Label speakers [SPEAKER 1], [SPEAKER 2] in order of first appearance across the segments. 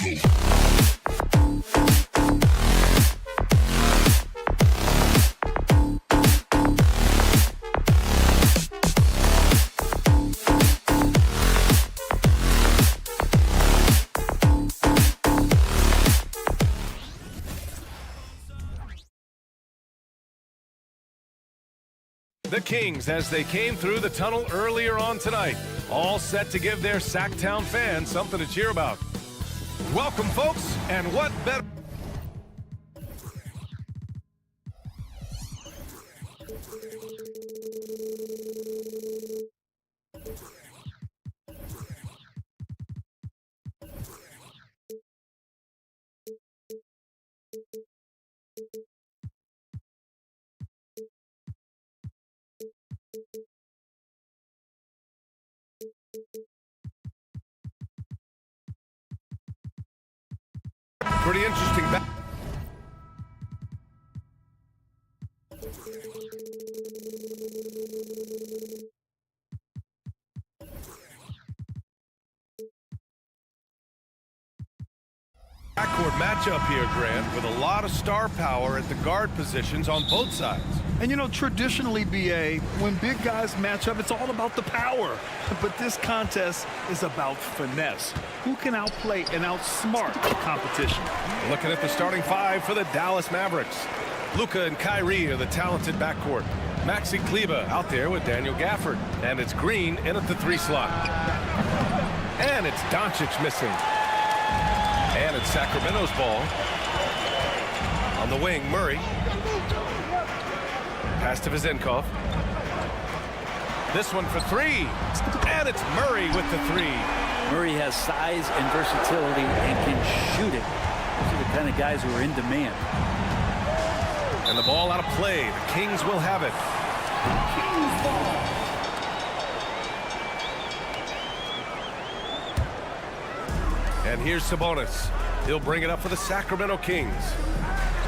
[SPEAKER 1] The Kings, as they came through the tunnel earlier on tonight, all set to give their Sacktown fans something to cheer about. Welcome, folks, and what better... Pretty interesting backcourt matchup here, Grant, with a lot of star power at the guard positions on both sides.
[SPEAKER 2] And you know, traditionally, BA, when big guys match up, it's all about the power. But this contest is about finesse. Who can outplay and outsmart the competition?
[SPEAKER 1] Looking at the starting five for the Dallas Mavericks. Luka and Kyrie are the talented backcourt. Maxi Kleber out there with Daniel Gafford. And it's Green in at the 3 slot. And it's Doncic missing. And it's Sacramento's ball. On the wing, Murray. Pass to Vizenkov. This one for 3. And it's Murray with the 3.
[SPEAKER 3] Murray has size and versatility and can shoot it. Those are the kind of guys who are in demand.
[SPEAKER 1] And the ball out of play. The Kings will have it. And here's Sabonis. He'll bring it up for the Sacramento Kings.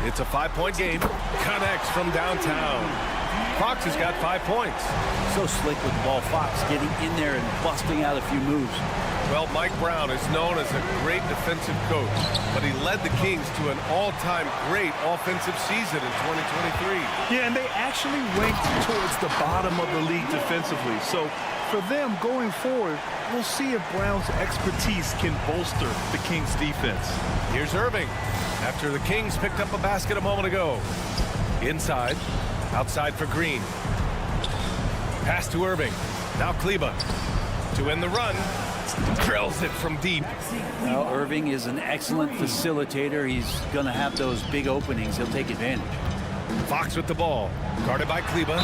[SPEAKER 1] It's a 5-point game. Connects from downtown. Fox has got 5 points.
[SPEAKER 3] So slick with the ball. Fox getting in there and busting out a few moves.
[SPEAKER 1] Well, Mike Brown is known as a great defensive coach, but he led the Kings to an all-time great offensive season in 2023.
[SPEAKER 2] Yeah, and they actually ranked towards the bottom of the league defensively. So for them going forward, we'll see if Brown's expertise can bolster the Kings' defense.
[SPEAKER 1] Here's Irving after the Kings picked up a basket a moment ago. Inside, outside for Green. Pass to Irving. Now Kleber to end the run. Drills it from deep.
[SPEAKER 3] Well, Irving is an excellent facilitator. He's going to have those big openings. He'll take advantage.
[SPEAKER 1] Fox with the ball. Guarded by Kleber.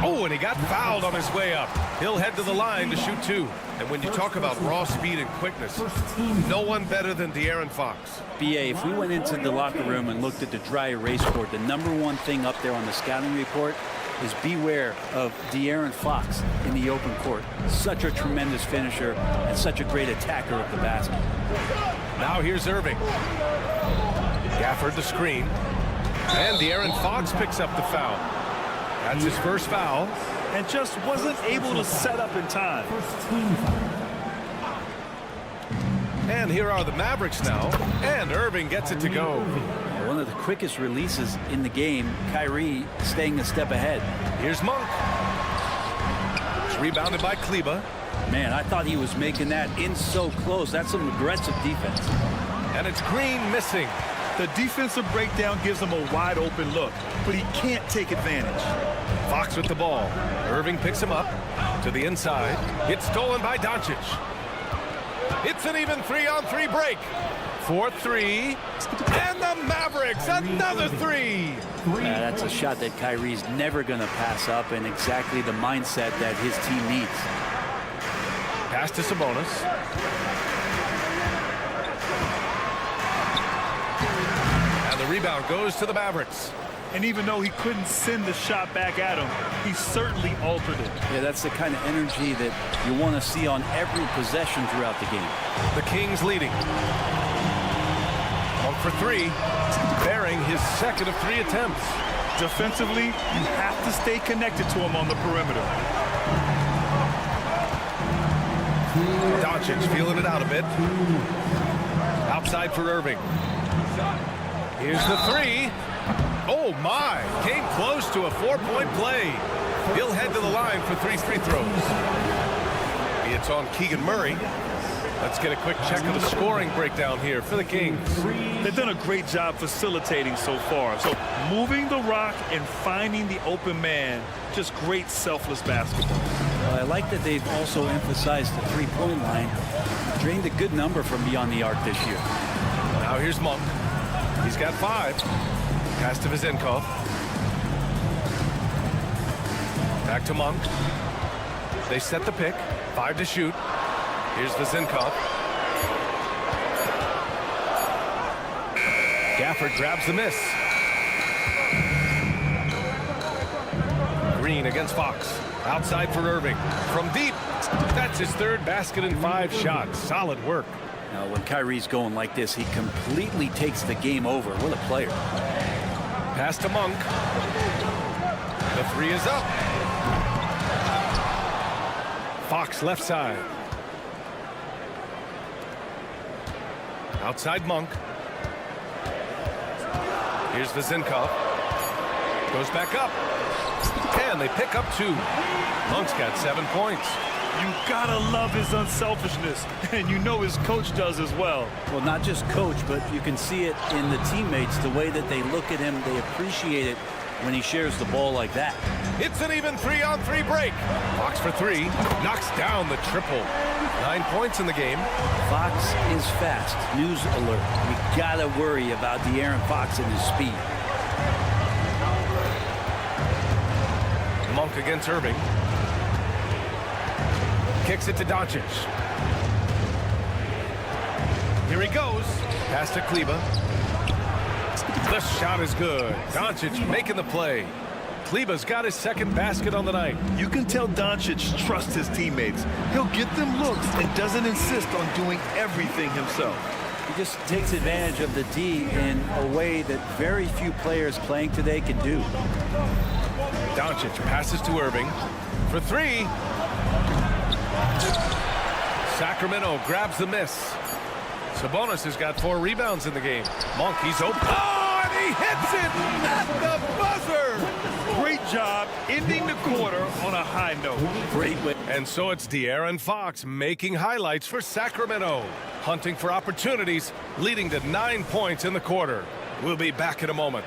[SPEAKER 1] Oh, and he got fouled on his way up. He'll head to the line to shoot 2. And when you talk about raw speed and quickness, no one better than De'Aaron Fox.
[SPEAKER 3] BA, if we went into the locker room and looked at the dry erase board, the #1 thing up there on the scouting report is beware of De'Aaron Fox in the open court. Such a tremendous finisher and such a great attacker of the basket.
[SPEAKER 1] Now here's Irving. Gafford the screen. And De'Aaron Fox picks up the foul. That's his first foul.
[SPEAKER 2] And just wasn't able to set up in time.
[SPEAKER 1] And here are the Mavericks now. And Irving gets it to go.
[SPEAKER 3] One of the quickest releases in the game. Kyrie staying a step ahead.
[SPEAKER 1] Here's Monk. It's rebounded by Kleber.
[SPEAKER 3] Man, I thought he was making that in so close. That's some aggressive defense.
[SPEAKER 1] And it's Green missing.
[SPEAKER 2] The defensive breakdown gives him a wide open look, but he can't take advantage.
[SPEAKER 1] Fox with the ball. Irving picks him up to the inside. It's stolen by Doncic. It's an even 3-on-3 break. 4-3. And the Mavericks, another 3.
[SPEAKER 3] That's a shot that Kyrie's never going to pass up, and exactly the mindset that his team needs.
[SPEAKER 1] Pass to Sabonis. And the rebound goes to the Mavericks.
[SPEAKER 2] And even though he couldn't send the shot back at him, he certainly altered it.
[SPEAKER 3] Yeah, that's the kind of energy that you want to see on every possession throughout the game.
[SPEAKER 1] The Kings leading. 1 for 3, bearing his second of 3 attempts.
[SPEAKER 2] Defensively, you have to stay connected to him on the perimeter.
[SPEAKER 1] Doncic feeling it out a bit. Outside for Irving. Here's the three. Oh, my. Came close to a 4-point play. He'll head to the line for 3 free throws. It's on Keegan Murray. Let's get a quick check of the scoring breakdown here for the Kings.
[SPEAKER 2] They've done a great job facilitating so far. So moving the rock and finding the open man, just great selfless basketball.
[SPEAKER 3] I like that they've also emphasized the three-point line. Drained a good number from beyond the arc this year.
[SPEAKER 1] Now here's Monk. He's got 5. Pass to Vizenkov. Back to Monk. They set the pick. 5 to shoot. Here's Vizenkov. Gafford grabs the miss. Green against Fox. Outside for Irving. From deep. That's his 3rd basket in 5 shots. Solid work.
[SPEAKER 3] Now, when Kyrie's going like this, he completely takes the game over. What a player.
[SPEAKER 1] Pass to Monk. The 3 is up. Fox left side. Outside Monk. Here's Vizenkov. Goes back up. And they pick up 2. Monk's got 7 points.
[SPEAKER 2] You gotta love his unselfishness, and you know his coach does as well.
[SPEAKER 3] Well, not just coach, but you can see it in the teammates, the way that they look at him. They appreciate it when he shares the ball like that.
[SPEAKER 1] It's an even 3-on-3 break. Fox for 3. Knocks down the triple. 9 points in the game.
[SPEAKER 3] Fox is fast. News alert. We gotta worry about De'Aaron Fox and his speed.
[SPEAKER 1] Monk against Irving. Kicks it to Doncic. Here he goes. Pass to Kleber. The shot is good. Doncic making the play. Kleber's got his 2nd basket on the night.
[SPEAKER 2] You can tell Doncic trusts his teammates. He'll get them looks and doesn't insist on doing everything himself.
[SPEAKER 3] He just takes advantage of the D in a way that very few players playing today can do.
[SPEAKER 1] Doncic passes to Irving for 3. Sacramento grabs the miss. Sabonis has got 4 rebounds in the game. Monk, he's open. Oh, and he hits it at the buzzer.
[SPEAKER 2] Great job ending the quarter on a high note.
[SPEAKER 3] Great win.
[SPEAKER 1] And so it's De'Aaron Fox making highlights for Sacramento. Hunting for opportunities, leading to 9 points in the quarter. We'll be back in a moment.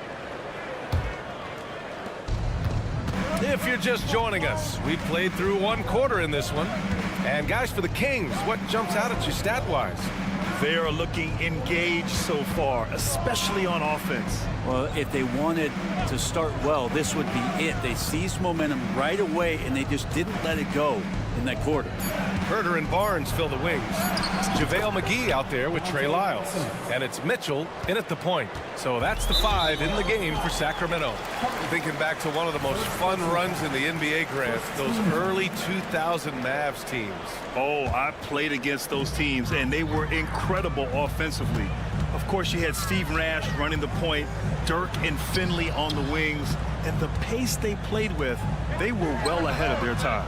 [SPEAKER 1] If you're just joining us, we played through 1 quarter in this one. And guys, for the Kings, what jumps out at you stat-wise?
[SPEAKER 2] They are looking engaged so far, especially on offense.
[SPEAKER 3] Well, if they wanted to start well, this would be it. They seized momentum right away, and they just didn't let it go in that quarter.
[SPEAKER 1] Herter and Barnes fill the wings. JaVale McGee out there with Trey Lyles. And it's Mitchell in at the point. So that's the 5 in the game for Sacramento. Thinking back to one of the most fun runs in the NBA, Grant, those early 2000 Mavs teams.
[SPEAKER 2] Oh, I played against those teams, and they were incredible offensively. Of course, you had Steve Nash running the point, Dirk and Finley on the wings, and the pace they played with, they were well ahead of their time.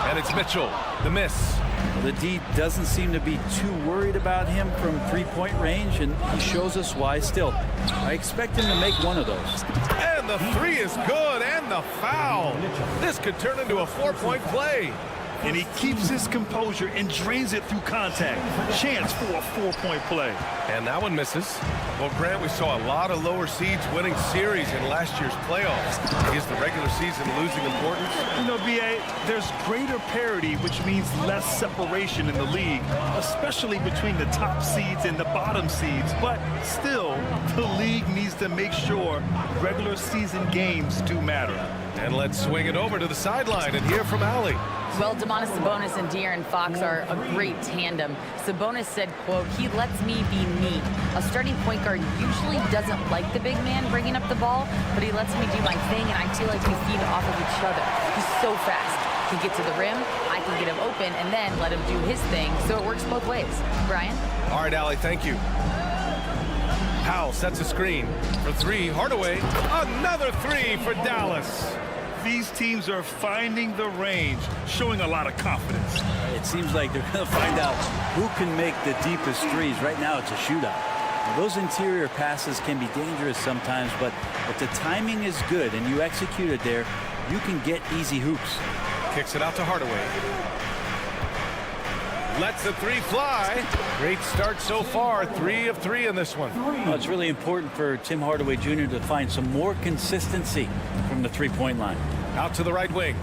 [SPEAKER 1] And it's Mitchell, the miss.
[SPEAKER 3] Well, the D doesn't seem to be too worried about him from 3-point range, and he shows us why still. I expect him to make one of those.
[SPEAKER 1] And the 3 is good, and the foul. This could turn into a 4-point play.
[SPEAKER 2] And he keeps his composure and drains it through contact. Chance for a 4-point play.
[SPEAKER 1] And that one misses. Well, Grant, we saw a lot of lower seeds winning series in last year's playoffs. Is the regular season losing importance?
[SPEAKER 2] You know, B.A., there's greater parity, which means less separation in the league, especially between the top seeds and the bottom seeds. But still, the league needs to make sure regular season games do matter.
[SPEAKER 1] And let's swing it over to the sideline and hear from Allie.
[SPEAKER 4] Well, Domantas Sabonis and De'Aaron Fox are a great tandem. Sabonis said, quote, "He lets me be me. A starting point guard usually doesn't like the big man bringing up the ball, but he lets me do my thing, and I feel like we feed off of each other. He's so fast. He can get to the rim, I can get him open, and then let him do his thing, so it works both ways." Brian?
[SPEAKER 1] All right, Allie, thank you. Powell sets a screen for 3. Hardaway, another 3 for Dallas.
[SPEAKER 2] These teams are finding the range, showing a lot of confidence.
[SPEAKER 3] It seems like they're going to find out who can make the deepest threes. Right now, it's a shootout. Now, those interior passes can be dangerous sometimes, but if the timing is good and you execute it there, you can get easy hoops.
[SPEAKER 1] Kicks it out to Hardaway. Lets the three fly. Great start so far. 3 of 3 in this one.
[SPEAKER 3] Well, it's really important for Tim Hardaway Jr. to find some more consistency from the three-point line.
[SPEAKER 1] Out to the right wing.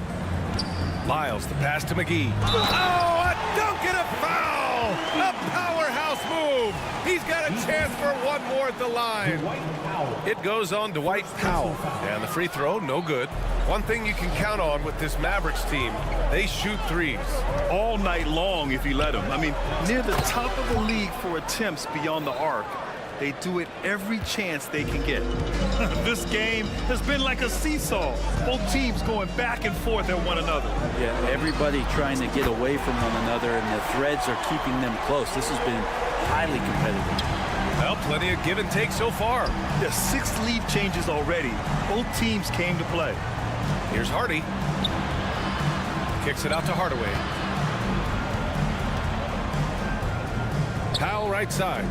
[SPEAKER 1] Lyles, the pass to McGee. Oh, a dunk and a foul! A powerhouse move. He's got a chance for one more at the line. It goes on Dwight Powell. And the free throw, no good. One thing you can count on with this Mavericks team, they shoot threes.
[SPEAKER 2] All night long if you let them. I mean, near the top of the league for attempts beyond the arc. They do it every chance they can get. This game has been like a seesaw. Both teams going back and forth at one another.
[SPEAKER 3] Yeah, everybody trying to get away from one another, and the threads are keeping them close. This has been highly competitive.
[SPEAKER 1] Well, plenty of give and take so far.
[SPEAKER 2] There's 6 lead changes already. Both teams came to play.
[SPEAKER 1] Here's Hardy. Kicks it out to Hardaway. Powell right side.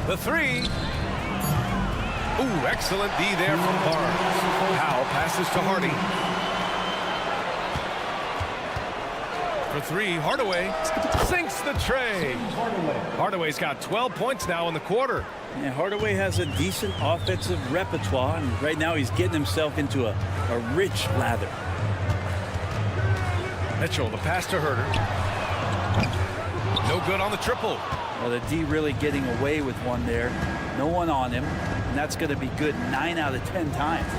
[SPEAKER 1] The three. Ooh, excellent D there from Barnes. Powell passes to Hardy. For 3, Hardaway sinks the tray. Hardaway's got 12 points now in the quarter.
[SPEAKER 3] And Hardaway has a decent offensive repertoire, and right now he's getting himself into a rich lather.
[SPEAKER 1] Mitchell, the pass to Herter. No good on the triple.
[SPEAKER 3] Well, the D really getting away with one there. No one on him, and that's going to be good 9 out of 10 times.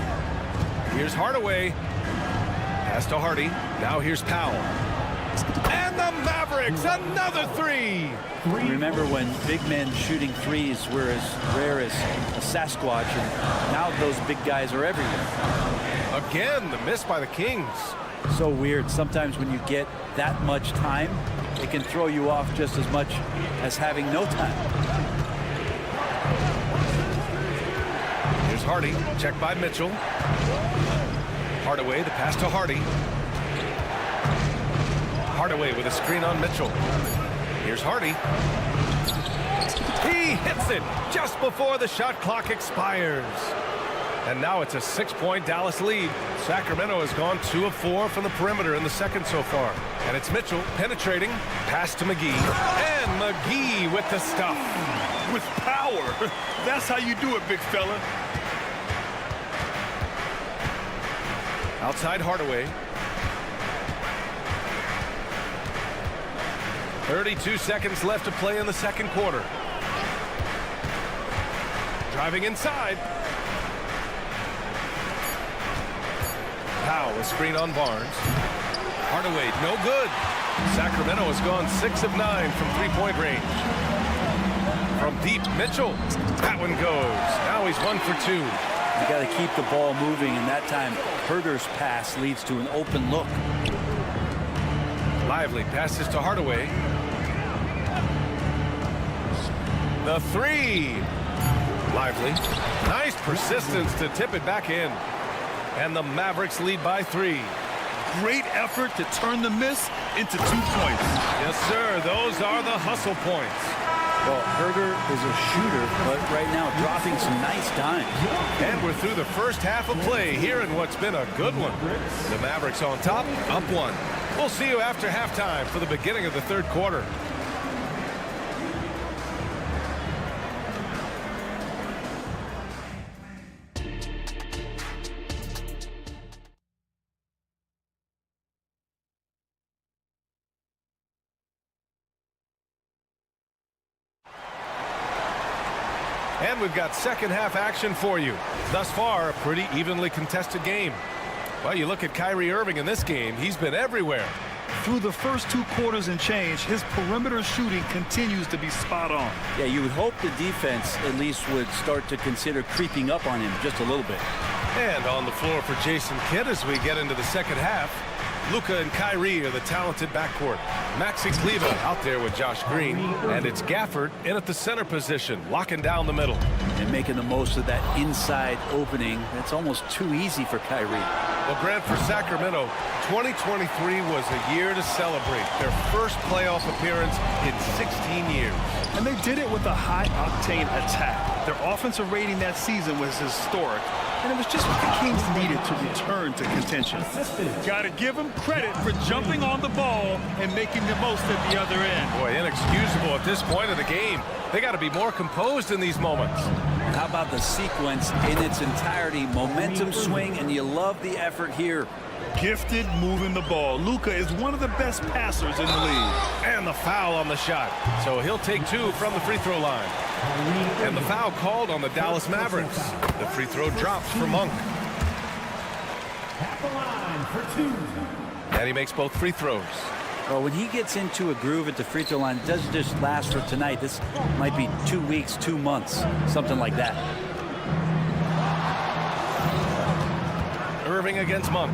[SPEAKER 1] Here's Hardaway. Pass to Hardy. Now here's Powell. And the Mavericks, another 3.
[SPEAKER 3] Remember when big men shooting threes were as rare as a Sasquatch, and now those big guys are everywhere.
[SPEAKER 1] Again, the miss by the Kings.
[SPEAKER 3] So weird. Sometimes when you get that much time, it can throw you off just as much as having no time.
[SPEAKER 1] Here's Hardy, checked by Mitchell. Hardaway, the pass to Hardy. Hardaway with a screen on Mitchell. Here's Hardy. He hits it just before the shot clock expires. And now it's a 6-point Dallas lead. Sacramento has gone 2 of 4 from the perimeter in the second so far. And it's Mitchell penetrating. Pass to McGee. And McGee with the stuff.
[SPEAKER 2] With power. That's how you do it, big fella.
[SPEAKER 1] Outside Hardaway. 32 seconds left to play in the second quarter. Driving inside. Powell, a screen on Barnes. Hardaway, no good. Sacramento has gone 6 of 9 from three-point range. From deep, Mitchell. That one goes. Now he's 1 for 2.
[SPEAKER 3] You got to keep the ball moving, and that time Herter's pass leads to an open look.
[SPEAKER 1] Lively passes to Hardaway. The 3. Lively. Nice persistence to tip it back in. And the Mavericks lead by 3.
[SPEAKER 2] Great effort to turn the miss into 2 points.
[SPEAKER 1] Yes, sir. Those are the hustle points.
[SPEAKER 3] Well, Herter is a shooter, but right now dropping some nice dimes.
[SPEAKER 1] And we're through the first half of play here in what's been a good one. The Mavericks on top, up 1. We'll see you after halftime for the beginning of the third quarter. And we've got second half action for you. Thus far, a pretty evenly contested game. Well, you look at Kyrie Irving in this game, he's been everywhere.
[SPEAKER 2] Through the first 2 quarters and change, his perimeter shooting continues to be spot on.
[SPEAKER 3] Yeah, you would hope the defense at least would start to consider creeping up on him just a little bit.
[SPEAKER 1] And on the floor for Jason Kidd as we get into the second half. Luka and Kyrie are the talented backcourt. Maxi Kleber out there with Josh Green. And it's Gafford in at the center position, locking down the middle.
[SPEAKER 3] And making the most of that inside opening. That's almost too easy for Kyrie.
[SPEAKER 1] Well, Grant, for Sacramento, 2023 was a year to celebrate. Their first playoff appearance in 16 years.
[SPEAKER 2] And they did it with a high-octane attack. Their offensive rating that season was historic. And it was just what the Kings needed to return to contention. Got to give them credit for jumping on the ball and making the most at the other end.
[SPEAKER 1] Boy, inexcusable at this point of the game. They got to be more composed in these moments.
[SPEAKER 3] How about the sequence in its entirety? Momentum swing, and you love the effort here.
[SPEAKER 2] Gifted moving the ball. Luka is one of the best passers in the league.
[SPEAKER 1] And the foul on the shot. So he'll take 2 from the free throw line. And the foul called on the Dallas Mavericks. The free throw drops for Monk.
[SPEAKER 5] At the line for 2.
[SPEAKER 1] And he makes both free throws.
[SPEAKER 3] Well, when he gets into a groove at the free throw line, it doesn't just last for tonight. This might be 2 weeks, 2 months, something like that.
[SPEAKER 1] Irving against Monk.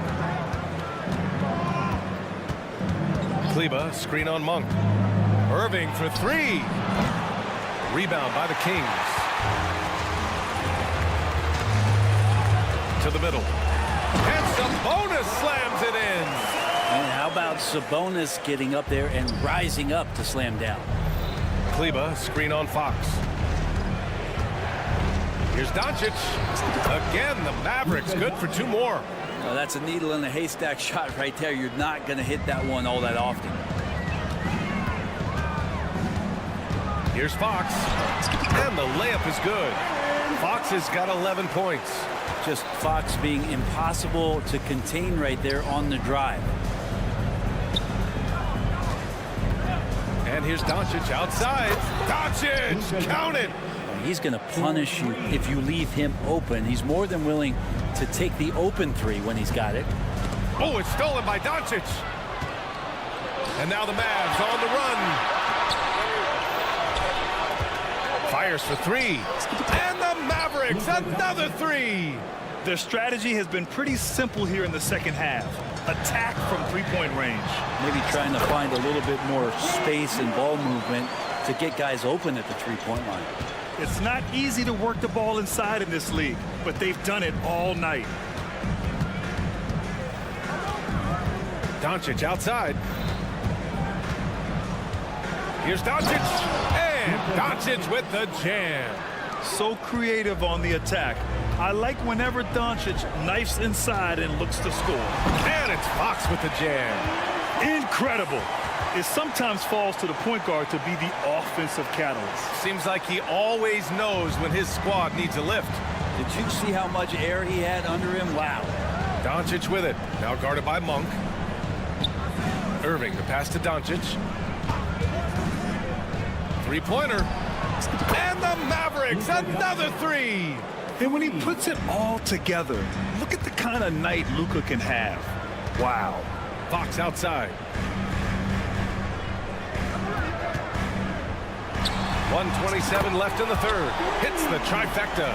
[SPEAKER 1] Kleber, screen on Monk. Irving for 3. Rebound by the Kings. To the middle. And Sabonis slams it in.
[SPEAKER 3] And how about Sabonis getting up there and rising up to slam down?
[SPEAKER 1] Kleber, screen on Fox. Here's Doncic. Again, the Mavericks good for 2 more.
[SPEAKER 3] Well, that's a needle in a haystack shot right there. You're not going to hit that one all that often.
[SPEAKER 1] Here's Fox. And the layup is good. Fox has got 11 points.
[SPEAKER 3] Just Fox being impossible to contain right there on the drive.
[SPEAKER 1] And here's Doncic outside. Doncic, count it.
[SPEAKER 3] He's going to punish you if you leave him open. He's more than willing to take the open 3 when he's got it.
[SPEAKER 1] Oh, it's stolen by Doncic. And now the Mavs on the run. Fires for 3. And the Mavericks, another 3.
[SPEAKER 2] Their strategy has been pretty simple here in the second half. Attack from 3-point range.
[SPEAKER 3] Maybe trying to find a little bit more space and ball movement to get guys open at the 3-point line.
[SPEAKER 2] It's not easy to work the ball inside in this league, but they've done it all night.
[SPEAKER 1] Doncic outside. Here's Doncic. And Doncic with the jam.
[SPEAKER 2] So creative on the attack. I like whenever Doncic knifes inside and looks to score.
[SPEAKER 1] And it's Fox with the jam.
[SPEAKER 2] Incredible. It sometimes falls to the point guard to be the offensive catalyst.
[SPEAKER 1] Seems like he always knows when his squad needs a lift.
[SPEAKER 3] Did you see how much air he had under him? Wow.
[SPEAKER 1] Doncic with it. Now guarded by Monk. Irving, the pass to Doncic. 3-pointer. And the Mavericks, another 3.
[SPEAKER 2] And when he puts it all together, look at the kind of night Luka can have. Wow.
[SPEAKER 1] Fox outside. 1:27 left in the third. Hits the trifecta.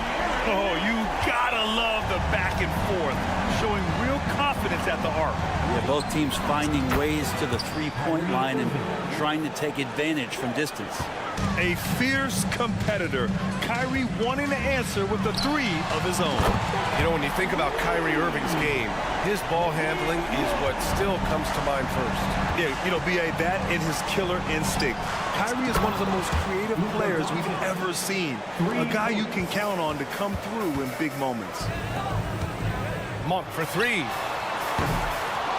[SPEAKER 2] Oh, you gotta love the back and forth, showing real confidence at the arc.
[SPEAKER 3] Yeah, both teams finding ways to the 3-point line and trying to take advantage from distance.
[SPEAKER 2] A fierce competitor. Kyrie wanting to answer with a 3 of his own.
[SPEAKER 1] You know, when you think about Kyrie Irving's game, his ball handling is what still comes to mind first.
[SPEAKER 2] Yeah, you know, B.A., that and his killer instinct. Kyrie is one of the most creative players we've ever seen. A guy you can count on to come through in big moments.
[SPEAKER 1] Monk for 3.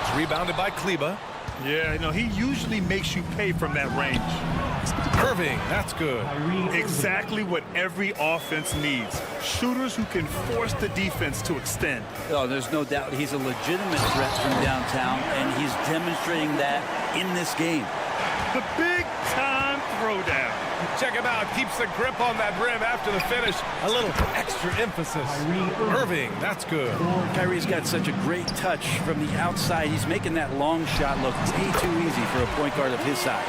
[SPEAKER 1] It's rebounded by Kleber.
[SPEAKER 2] Yeah, you know, he usually makes you pay from that range.
[SPEAKER 1] Irving, that's good.
[SPEAKER 2] Exactly what every offense needs. Shooters who can force the defense to extend.
[SPEAKER 3] Oh, there's no doubt he's a legitimate threat from downtown, and he's demonstrating that in this game.
[SPEAKER 2] The big-time throwdown.
[SPEAKER 1] Check him out. Keeps the grip on that rim after the finish. A little extra emphasis. Irving, that's good.
[SPEAKER 3] Kyrie's got such a great touch from the outside. He's making that long shot look way too easy for a point guard of his size.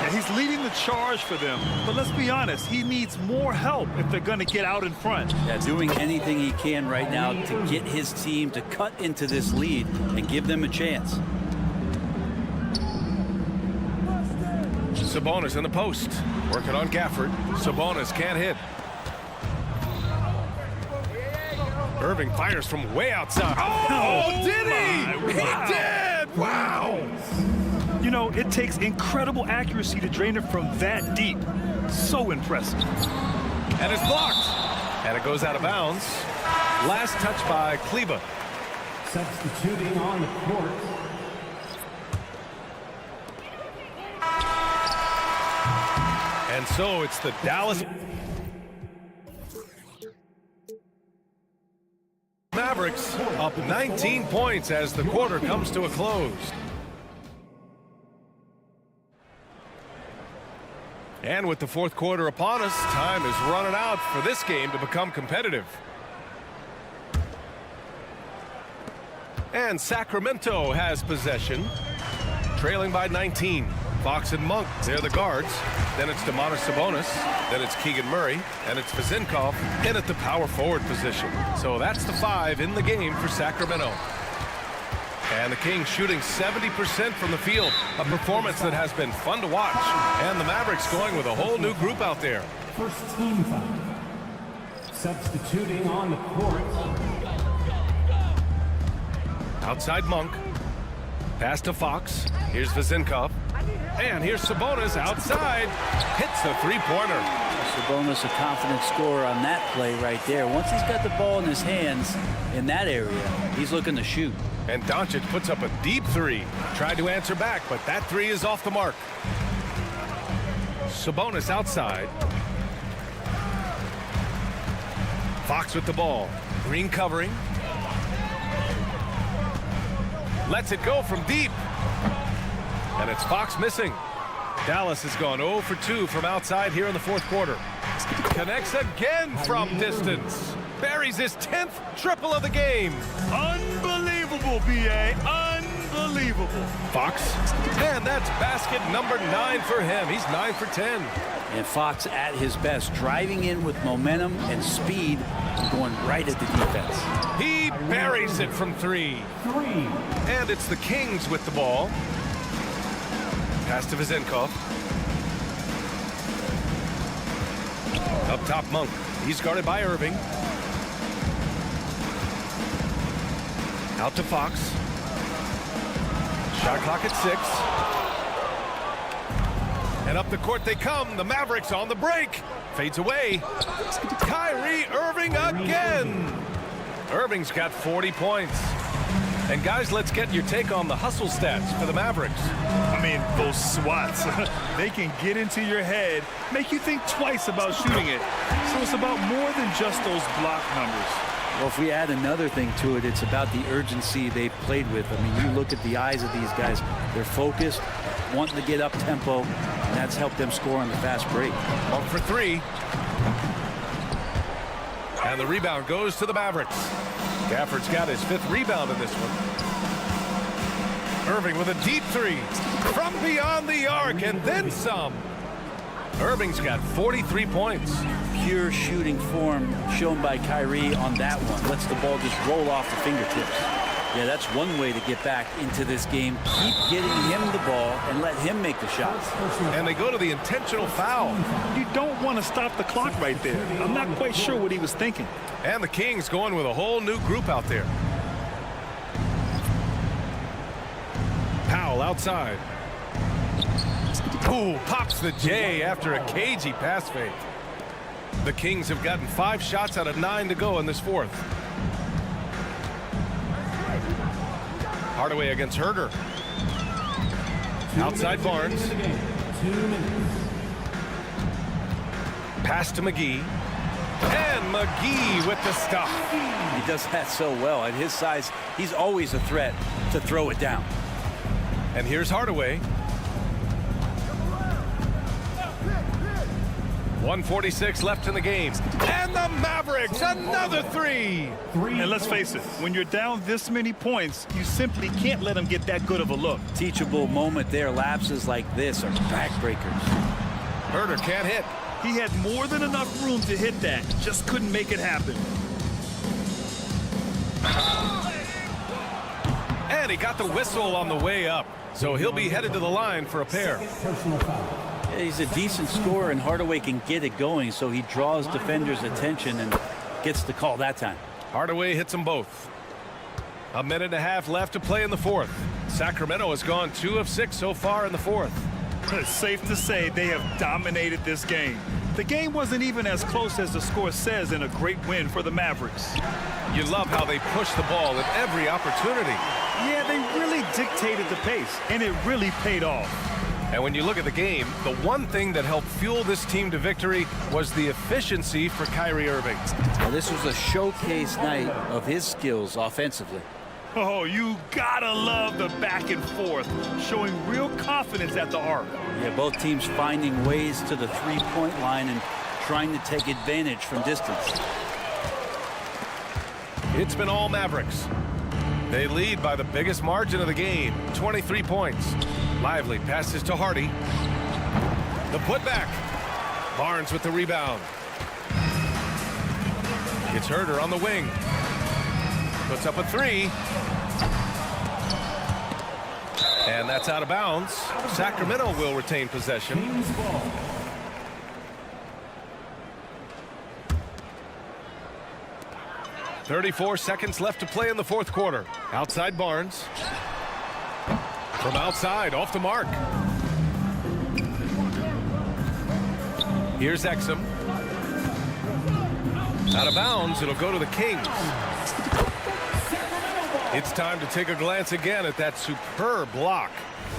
[SPEAKER 2] And he's leading the charge for them. But let's be honest, he needs more help if they're going to get out in front.
[SPEAKER 3] Yeah, doing anything he can right now to get his team to cut into this lead and give them a chance.
[SPEAKER 1] Sabonis in the post. Working on Gafford. Sabonis can't hit. Irving fires from way outside. Oh, did he? He did! Wow!
[SPEAKER 2] You know, it takes incredible accuracy to drain it from that deep. So impressive.
[SPEAKER 1] And it's blocked. And it goes out of bounds. Last touch by Kleba.
[SPEAKER 5] Substituting on the court.
[SPEAKER 1] And so it's the Dallas Mavericks up 19 points as the quarter comes to a close. And with the fourth quarter upon us, time is running out for this game to become competitive. And Sacramento has possession, trailing by 19. Fox and Monk, they're the guards. Then it's Domantas Sabonis. Then it's Keegan Murray. And it's Vezenkov in at the power forward position. So that's the 5 in the game for Sacramento. And the Kings shooting 70% from the field. A performance that has been fun to watch. And the Mavericks going with a whole new group out there.
[SPEAKER 5] First team foul. Substituting on the court.
[SPEAKER 1] Outside Monk. Pass to Fox. Here's Vezenkov. And here's Sabonis outside. Hits the three-pointer.
[SPEAKER 3] Sabonis, a confident scorer on that play right there. Once he's got the ball in his hands in that area, he's looking to shoot.
[SPEAKER 1] And Doncic puts up a deep 3. Tried to answer back, but that 3 is off the mark. Sabonis outside. Fox with the ball. Green covering. Lets it go from deep. And it's Fox missing. Dallas has gone 0 for 2 from outside here in the fourth quarter. Connects again from distance. Buries his 10th triple of the game.
[SPEAKER 2] Unbelievable, B.A. Unbelievable.
[SPEAKER 1] Fox. And that's basket number 9 for him. He's 9 for 10.
[SPEAKER 3] And Fox at his best, driving in with momentum and speed and going right at the defense.
[SPEAKER 1] He buries it from 3. And it's the Kings with the ball. Pass to Vezenkov. Up top, Monk. He's guarded by Irving. Out to Fox. Shot clock at 6. And up the court they come. The Mavericks on the break. Fades away. Kyrie Irving again. Irving's got 40 points. And guys, let's get your take on the hustle stats for the Mavericks.
[SPEAKER 2] I mean, those swats, they can get into your head, make you think twice about shooting it. So it's about more than just those block numbers.
[SPEAKER 3] Well, if we add another thing to it, it's about the urgency they've played with. I mean, you look at the eyes of these guys. They're focused, wanting to get up tempo, and that's helped them score on the fast break.
[SPEAKER 1] 1 for 3. And the rebound goes to the Mavericks. Gafford's got his 5th rebound in this one. Irving with a deep 3 from beyond the arc and then some. Irving's got 43 points.
[SPEAKER 3] Pure shooting form shown by Kyrie on that one. Lets the ball just roll off the fingertips. Yeah, that's one way to get back into this game. Keep getting him the ball and let him make the shots.
[SPEAKER 1] And they go to the intentional foul.
[SPEAKER 2] You don't want to stop the clock right there. I'm not quite sure what he was thinking.
[SPEAKER 1] And the Kings going with a whole new group out there. Powell outside. Ooh, pops the J after a cagey pass fake. The Kings have gotten 5 shots out of 9 to go in this fourth. Hardaway against Herder. Outside Barnes.
[SPEAKER 5] 2 minutes.
[SPEAKER 1] Pass to McGee. And McGee with the stuff.
[SPEAKER 3] He does that so well. At his size, he's always a threat to throw it down.
[SPEAKER 1] And here's Hardaway. 1:46 left in the game. And the Mavericks, another 3.
[SPEAKER 2] And let's face it, when you're down this many points, you simply can't let them get that good of a look.
[SPEAKER 3] Teachable moment there. Lapses like this are backbreakers.
[SPEAKER 1] Herder can't hit.
[SPEAKER 2] He had more than enough room to hit that, just couldn't make it happen.
[SPEAKER 1] And he got the whistle on the way up. So he'll be headed to the line for a pair.
[SPEAKER 5] Personal foul.
[SPEAKER 3] He's a decent scorer, and Hardaway can get it going, so he draws defenders' attention and gets the call that time.
[SPEAKER 1] Hardaway hits them both. A minute and a half left to play in the fourth. Sacramento has gone 2 of 6 so far in the fourth.
[SPEAKER 2] It's safe to say they have dominated this game. The game wasn't even as close as the score says in a great win for the Mavericks.
[SPEAKER 1] You love how they push the ball at every opportunity.
[SPEAKER 2] Yeah, they really dictated the pace, and it really paid off.
[SPEAKER 1] And when you look at the game, the one thing that helped fuel this team to victory was the efficiency for Kyrie Irving.
[SPEAKER 3] Now, this was a showcase night of his skills offensively.
[SPEAKER 2] Oh, you gotta love the back and forth, showing real confidence at the arc.
[SPEAKER 3] Yeah, both teams finding ways to the three-point line and trying to take advantage from distance.
[SPEAKER 1] It's been all Mavericks. They lead by the biggest margin of the game, 23 points. Lively passes to Hardy. The putback. Barnes with the rebound. It's Herder on the wing. Puts up a 3. And that's out of bounds. Sacramento will retain possession.
[SPEAKER 5] Kings ball.
[SPEAKER 1] .34 seconds left to play in the fourth quarter. Outside Barnes. From outside, off the mark. Here's Exum. Out of bounds, it'll go to the Kings. It's time to take a glance again at that superb block.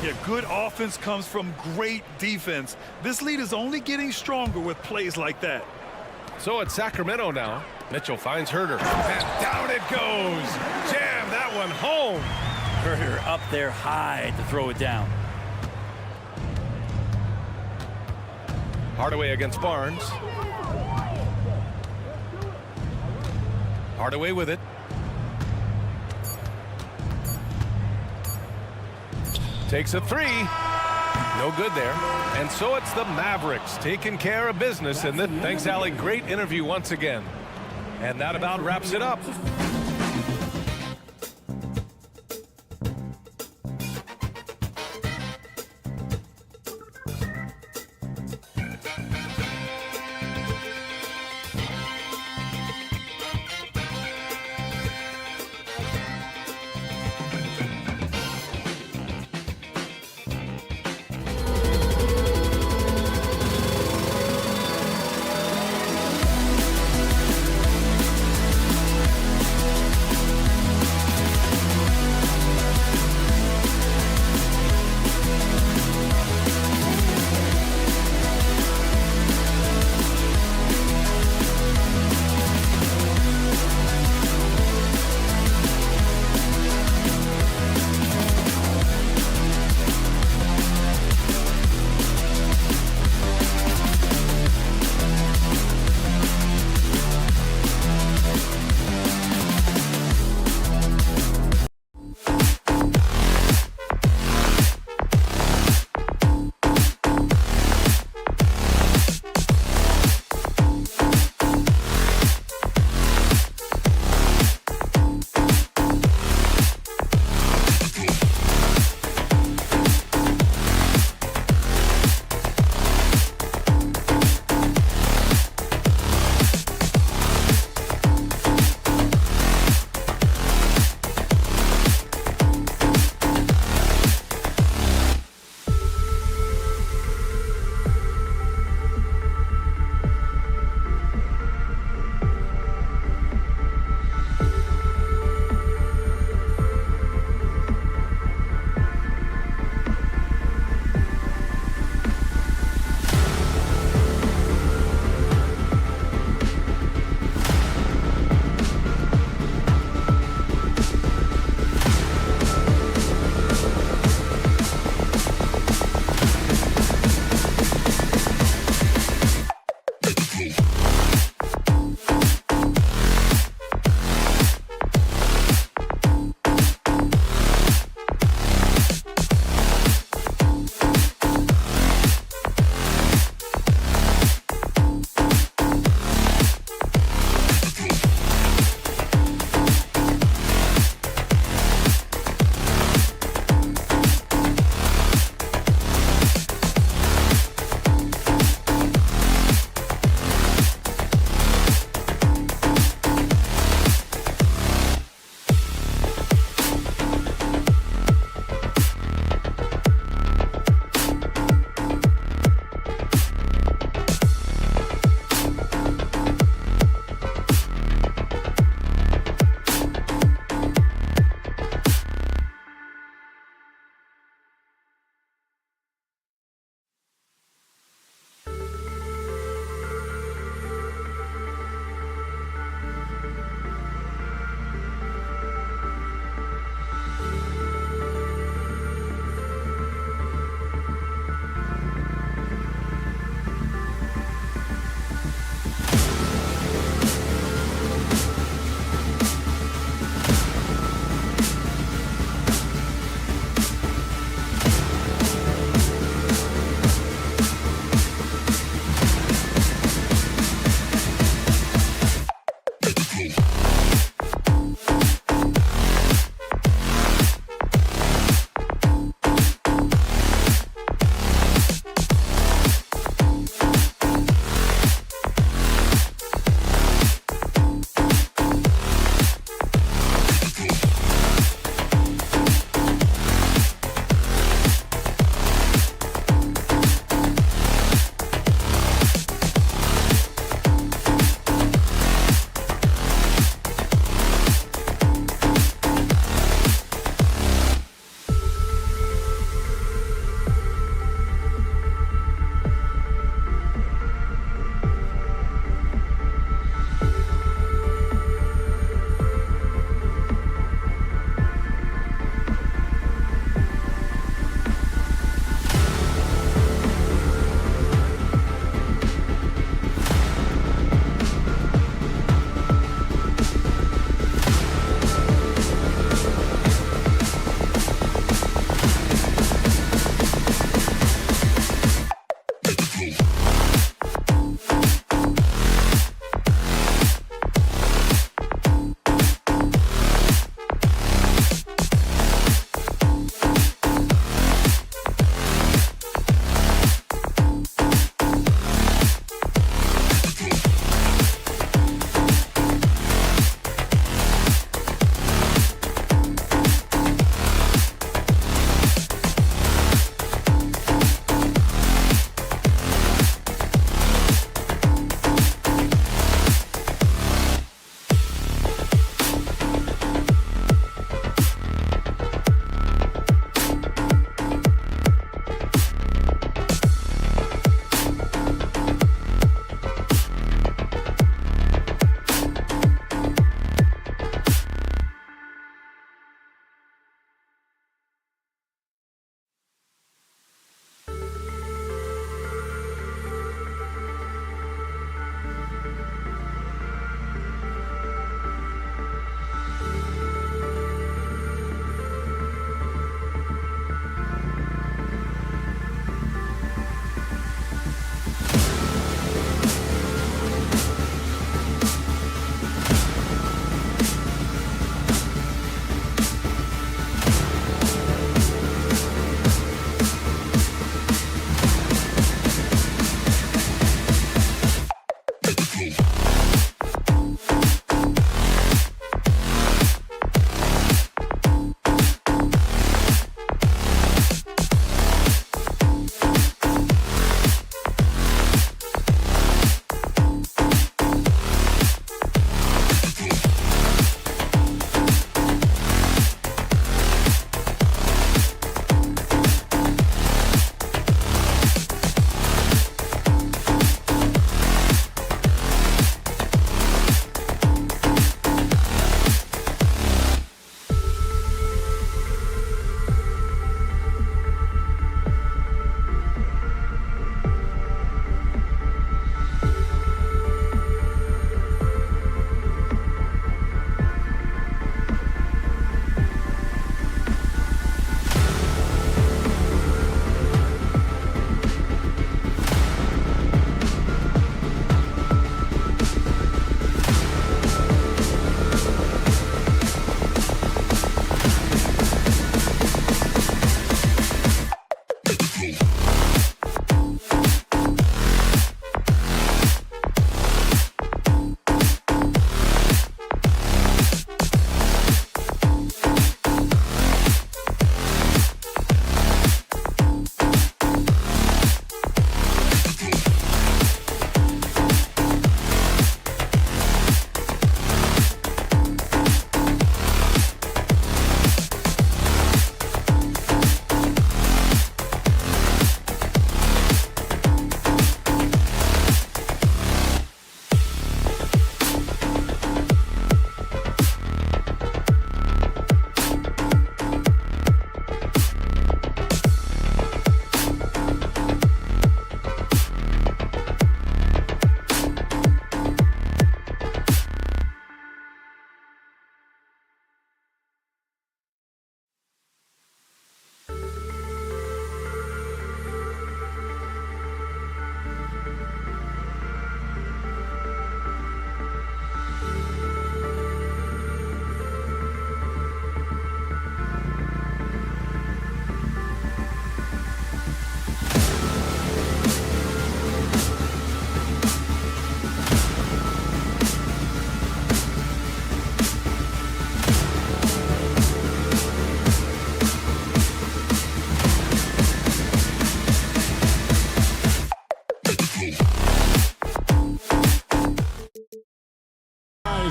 [SPEAKER 2] Yeah, good offense comes from great defense. This lead is only getting stronger with plays like that.
[SPEAKER 1] So it's Sacramento now. Mitchell finds Herder. And down it goes. Jam that one home.
[SPEAKER 3] Herder up there high to throw it down.
[SPEAKER 1] Hardaway against Barnes. Hardaway with it. Takes a 3. No good there. And so it's the Mavericks taking care of business. And thanks, Allie. Great interview once again. And that about wraps it up.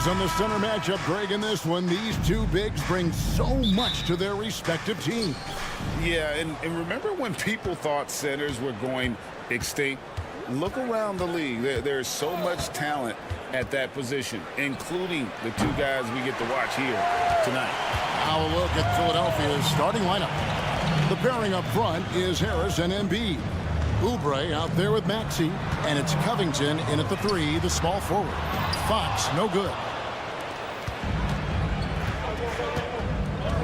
[SPEAKER 6] Eyes on the center matchup, Greg, in this one. These two bigs bring so much to their respective teams.
[SPEAKER 7] Yeah, and remember when people thought centers were going extinct? Look around the league. There's so much talent at that position, including the two guys we get to watch here tonight.
[SPEAKER 6] Now a look at Philadelphia's starting lineup. The pairing up front is Harris and Embiid. Oubre out there with Maxey, and it's Covington in at the 3, the small forward. Fox, no good.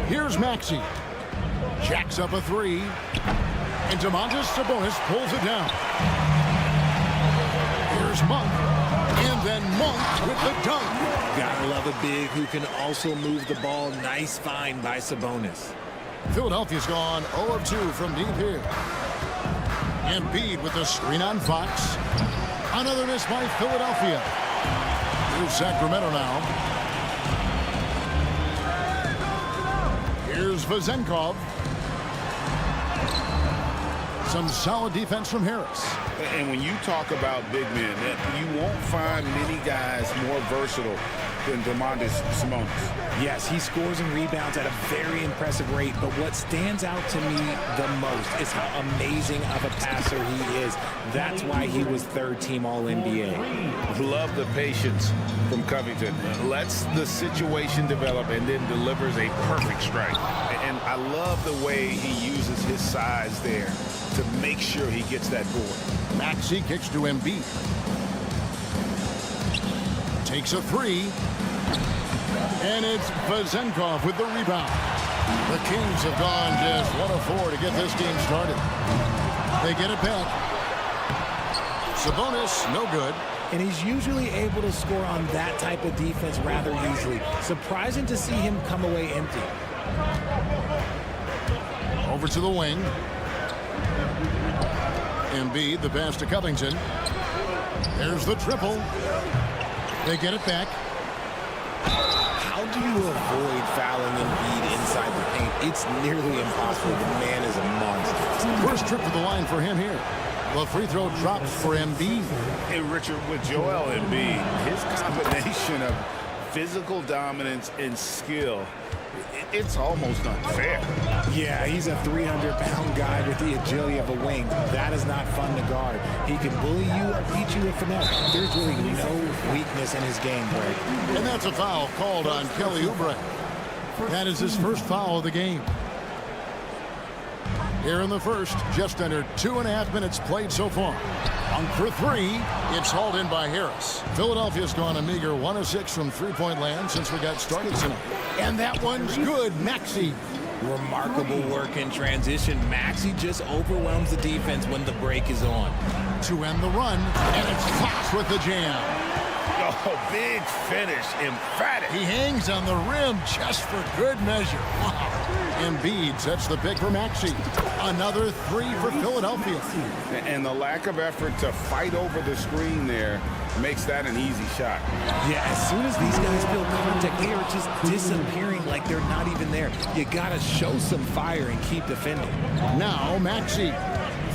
[SPEAKER 6] Here's Maxey. Jacks up a 3. And Domantas Sabonis pulls it down. Here's Monk. And then Monk with the dunk.
[SPEAKER 8] Gotta love a big who can also move the ball. Nice find by Sabonis.
[SPEAKER 6] Philadelphia's gone 0 of 2 from deep here. Embiid with the screen on Fox. Another miss by Philadelphia. Here's Sacramento now. Here's Vezenkov. Some solid defense from Harris.
[SPEAKER 7] And when you talk about big men, you won't find many guys more versatile than Domantas Sabonis.
[SPEAKER 8] Yes, he scores and rebounds at a very impressive rate, but what stands out to me the most is how amazing of a passer he is. That's why he was third-team All-NBA.
[SPEAKER 7] Love the patience from Covington. Lets the situation develop and then delivers a perfect strike. And I love the way he uses his size there to make sure he gets that board.
[SPEAKER 6] Maxey kicks to Embiid. Takes a 3. And it's Vezenkov with the rebound. The Kings have gone just 1 of 4 to get this game started. They get it back. Sabonis, no good.
[SPEAKER 8] And he's usually able to score on that type of defense rather easily. Surprising to see him come away empty.
[SPEAKER 6] Over to the wing. Embiid, the pass to Covington. There's the triple. They get it back.
[SPEAKER 8] How do you avoid fouling Embiid inside the paint? It's nearly impossible. The man is a monster.
[SPEAKER 6] First trip to the line for him here. The free throw drops for Embiid.
[SPEAKER 7] Hey, Richard, with Joel Embiid, his combination of physical dominance and skill, it's almost unfair.
[SPEAKER 8] Yeah, he's a 300-pound guy with the agility of a wing. That is not fun to guard. He can bully you or beat you with finesse. There's really no weakness in his game, Greg.
[SPEAKER 6] And that's a foul called on Kelly Oubre. That is his first foul of the game. Here in the first, just under 2.5 minutes played so far. On for 3, it's hauled in by Harris. Philadelphia's gone a meager 1 of 6 from three-point land since we got started tonight. And that one's good. Maxey.
[SPEAKER 8] Remarkable work in transition. Maxey just overwhelms the defense when the break is on.
[SPEAKER 6] To end the run, and it's Fox with the jam.
[SPEAKER 7] Oh, big finish, emphatic.
[SPEAKER 6] He hangs on the rim just for good measure. Wow. Embiid sets the pick for Maxey. Another 3 for Philadelphia.
[SPEAKER 7] And the lack of effort to fight over the screen there makes that an easy shot.
[SPEAKER 8] Yeah, as soon as these guys feel contact, they are just disappearing like they're not even there. You got to show some fire and keep defending.
[SPEAKER 6] Now Maxey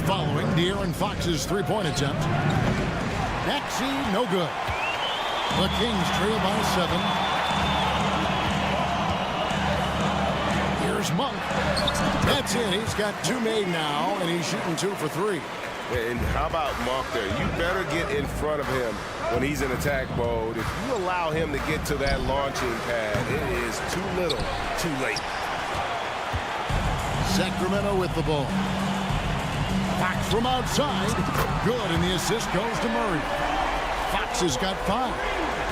[SPEAKER 6] following De'Aaron Fox's three-point attempt. Maxey, no good. The Kings trail by 7. Here's Monk. That's in. He's got 2 made now, and he's shooting 2 for 3.
[SPEAKER 7] And how about Monk there? You better get in front of him when he's in attack mode. If you allow him to get to that launching pad, it is too little, too late.
[SPEAKER 6] Sacramento with the ball. Fox from outside. Good, and the assist goes to Murray. Fox has got 5.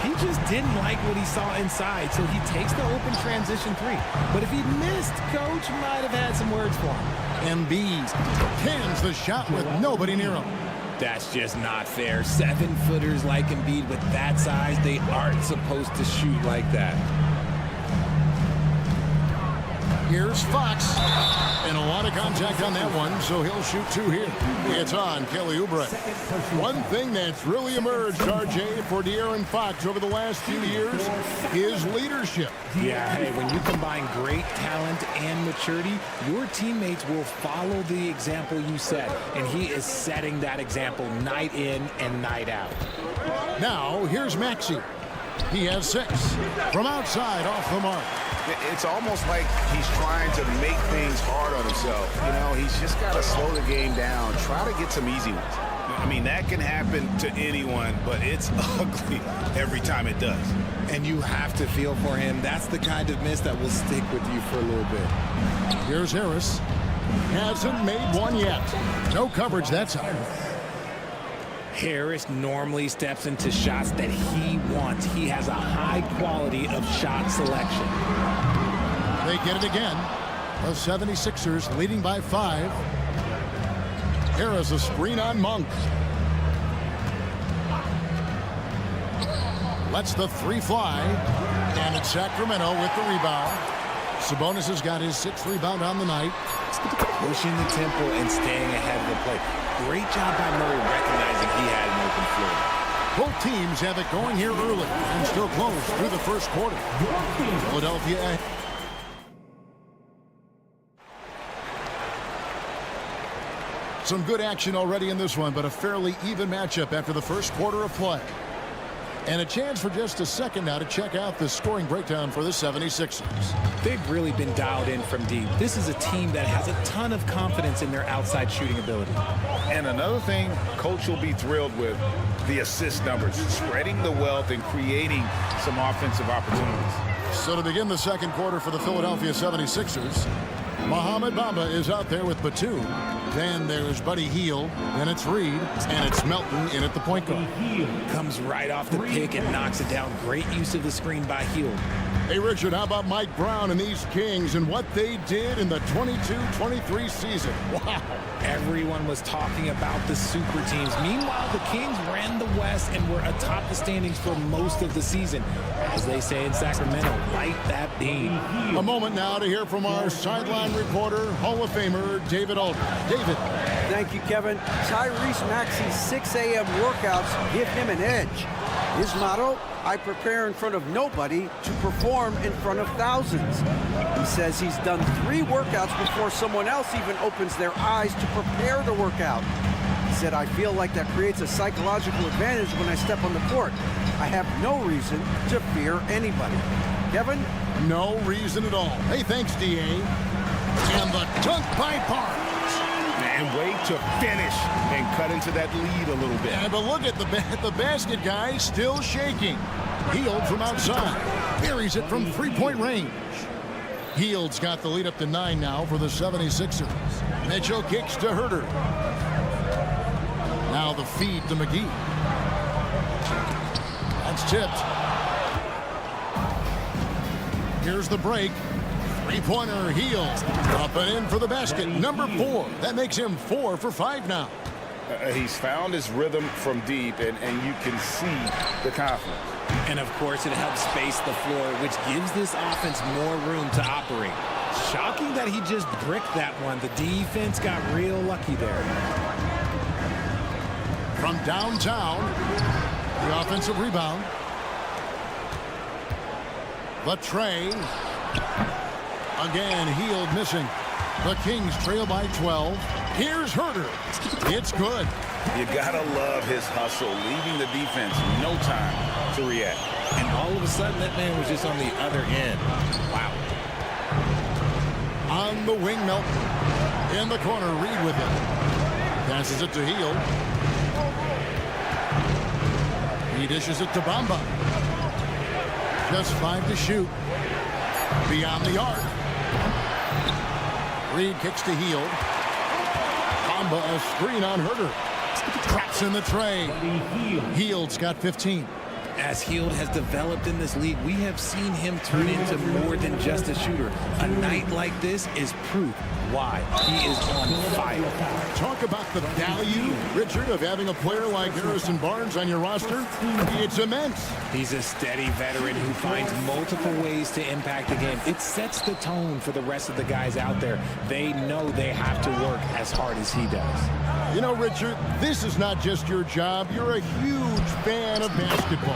[SPEAKER 8] He just didn't like what he saw inside, so he takes the open transition 3. But if he missed, Coach might have had some words for him.
[SPEAKER 6] Embiid cans the shot with nobody near him.
[SPEAKER 8] That's just not fair. 7-footers like Embiid with that size, they aren't supposed to shoot like that.
[SPEAKER 6] Here's Fox. And a lot of contact on that one, so he'll shoot 2 here. It's on Kelly Oubre. One thing that's really emerged, RJ, for De'Aaron Fox over the last few years is leadership.
[SPEAKER 8] Yeah, hey, when you combine great talent and maturity, your teammates will follow the example you set. And he is setting that example night in and night out.
[SPEAKER 6] Now, here's Maxey. He has 6. From outside, off the mark.
[SPEAKER 7] It's almost like he's trying to make things hard on himself. You know, he's just got to slow the game down, try to get some easy ones. I mean, that can happen to anyone, but it's ugly every time it does.
[SPEAKER 8] And you have to feel for him. That's the kind of miss that will stick with you for a little bit.
[SPEAKER 6] Here's Harris. Hasn't made one yet. No coverage that time.
[SPEAKER 8] Harris normally steps into shots that he wants. He has a high quality of shot selection.
[SPEAKER 6] They get it again. The 76ers leading by 5. Harris a screen on Monk. Lets the 3 fly. And it's Sacramento with the rebound. Sabonis has got his 6th rebound on the night.
[SPEAKER 8] Pushing the tempo and staying ahead of the play. Great job by Murray recognizing he had an open floor.
[SPEAKER 6] Both teams have it going here early and still close through the first quarter. Philadelphia. Some good action already in this one, but a fairly even matchup after the first quarter of play. And a chance for just a second now to check out the scoring breakdown for the 76ers.
[SPEAKER 8] They've really been dialed in from deep. This is a team that has a ton of confidence in their outside shooting ability.
[SPEAKER 7] And another thing Coach will be thrilled with, the assist numbers, spreading the wealth and creating some offensive opportunities.
[SPEAKER 6] So to begin the second quarter for the Philadelphia 76ers, Mohamed Bamba is out there with Batum. Then there's Buddy Hield, then it's Reed, and it's Melton in at the point guard.
[SPEAKER 8] Comes right off the pick and knocks it down. Great use of the screen by Hield.
[SPEAKER 6] Hey, Richard, how about Mike Brown and these Kings and what they did in the 22-23 season? Wow.
[SPEAKER 8] Everyone was talking about the super teams. Meanwhile, the Kings ran the West and were atop the standings for most of the season. As they say in Sacramento, light that beam.
[SPEAKER 6] A moment now to hear from our sideline reporter, Hall of Famer David Aldridge. David.
[SPEAKER 9] Thank you, Kevin. Tyrese Maxey's 6 a.m. workouts give him an edge. His motto, I prepare in front of nobody to perform in front of thousands. He says he's done 3 workouts before someone else even opens their eyes to prepare to work out. He said, I feel like that creates a psychological advantage when I step on the court. I have no reason to fear anybody. Kevin?
[SPEAKER 6] No reason at all. Hey, thanks, D.A. And the dunk by Barnes.
[SPEAKER 7] And way to finish and cut into that lead a little bit.
[SPEAKER 6] Yeah, but look at the basket guy still shaking. Hield from outside. Buries it from 3-point range. Hield's got the lead up to 9 now for the 76ers. Mitchell kicks to Herter. Now the feed to McGee. That's tipped. Here's the break. 3-pointer, Hield. Up and in for the basket. Number 4. That makes him 4 for 5 now.
[SPEAKER 7] He's found his rhythm from deep, and you can see the confidence.
[SPEAKER 8] And, of course, it helps space the floor, which gives this offense more room to operate. Shocking that he just bricked that one. The defense got real lucky there.
[SPEAKER 6] From downtown, the offensive rebound. The tray. Again, Hield missing. The Kings trail by 12. Here's Herter. It's good.
[SPEAKER 7] You gotta love his hustle, leaving the defense no time to react.
[SPEAKER 8] And all of a sudden, that man was just on the other end. Wow.
[SPEAKER 6] On the wing, Melton. In the corner, Reed with it. Passes it to Hield. He dishes it to Bamba. Just 5 to shoot. Beyond the arc. Reed kicks to Hield. Bamba a screen on Herter. Traps in the tray. Hield's got 15.
[SPEAKER 8] As Hield has developed in this league, we have seen him turn into more than just a shooter. A night like this is proof why he is on fire.
[SPEAKER 6] Talk about the value, Richard, of having a player like Harrison Barnes on your roster. It's immense.
[SPEAKER 8] He's a steady veteran who finds multiple ways to impact the game. It sets the tone for the rest of the guys out there. They know they have to work as hard as he does.
[SPEAKER 6] You know, Richard, this is not just your job. You're a huge fan of basketball.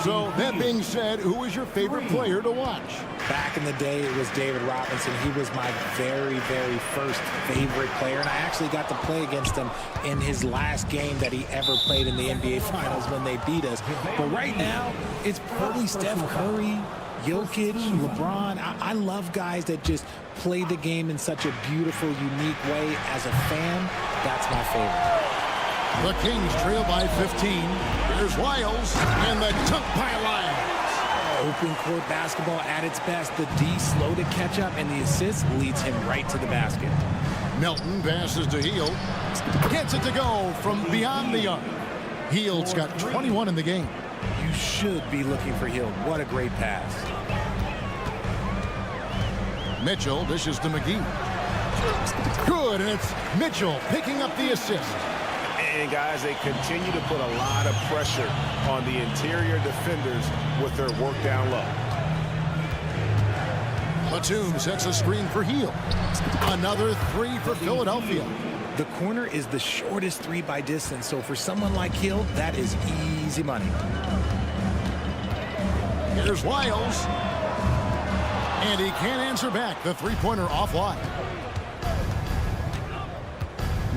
[SPEAKER 6] So that being said, who is your favorite player to watch?
[SPEAKER 8] Back in the day, it was David Robinson. He was my very, very first favorite player, and I actually got to play against him in his last game that he ever played in the NBA Finals when they beat us. But right now, it's probably Steph Curry, Jokic, LeBron. I love guys that just play the game in such a beautiful, unique way. As a fan, that's my favorite.
[SPEAKER 6] The Kings trail by 15. Here's Wiles, and the dunk by Lyles.
[SPEAKER 8] Open court basketball at its best. The D slow to catch up, and the assist leads him right to the basket.
[SPEAKER 6] Melton passes to Hield. Gets it to go from beyond the arc. Hield's got 21 in the game.
[SPEAKER 8] You should be looking for Hield. What a great pass.
[SPEAKER 6] Mitchell dishes to McGee. Good, and it's Mitchell picking up the assist.
[SPEAKER 7] And guys, they continue to put a lot of pressure on the interior defenders with their work down low.
[SPEAKER 6] Batum sets a screen for Hield. Another three for Philadelphia.
[SPEAKER 8] The corner is the shortest three by distance, so for someone like Hield, that is easy money.
[SPEAKER 6] Here's Wiles. And he can't answer back. The three-pointer offline.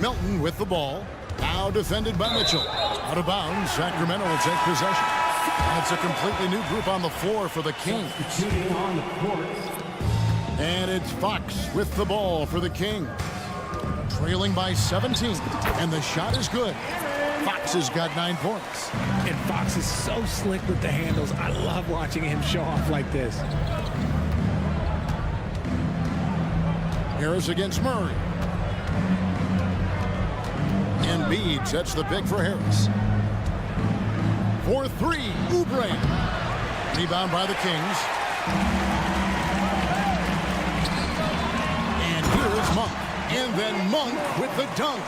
[SPEAKER 6] Milton with the ball. Now defended by Mitchell. Out of bounds, Sacramento will take possession. That's a completely new group on the floor for the Kings. And it's Fox with the ball for the Kings. Trailing by 17. And the shot is good. Fox has got 9 points.
[SPEAKER 8] And Fox is so slick with the handles. I love watching him show off like this.
[SPEAKER 6] Harris against Murray. Embiid sets the pick for Harris. For three, Oubre. Rebound by the Kings. And here is Monk. And then Monk with the dunk.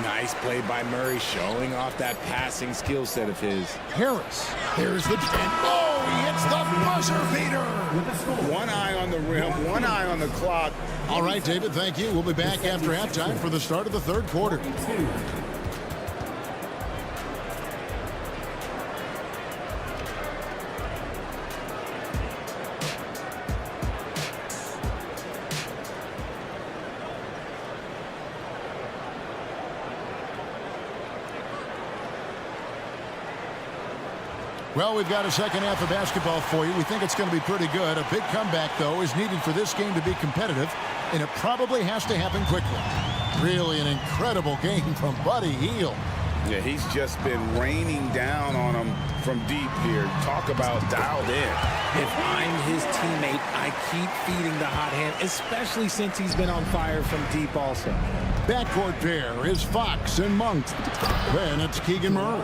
[SPEAKER 8] Nice play by Murray, showing off that passing skill set of his.
[SPEAKER 6] Harris. There's the... Oh, he hits the buzzer beater.
[SPEAKER 7] One eye on the rim, one eye on the clock.
[SPEAKER 6] All right, David, thank you. We'll be back after halftime for the start of the third quarter. Well, we've got a second half of basketball for you. We think it's going to be pretty good. A big comeback, though, is needed for this game to be competitive, and it probably has to happen quickly. Really an incredible game from Buddy Hield.
[SPEAKER 7] Yeah, he's just been raining down on him from deep here. Talk about dialed in.
[SPEAKER 8] If I'm his teammate, I keep feeding the hot hand, especially since he's been on fire from deep also.
[SPEAKER 6] Backcourt pair is Fox and Monk. Then it's Keegan Murray.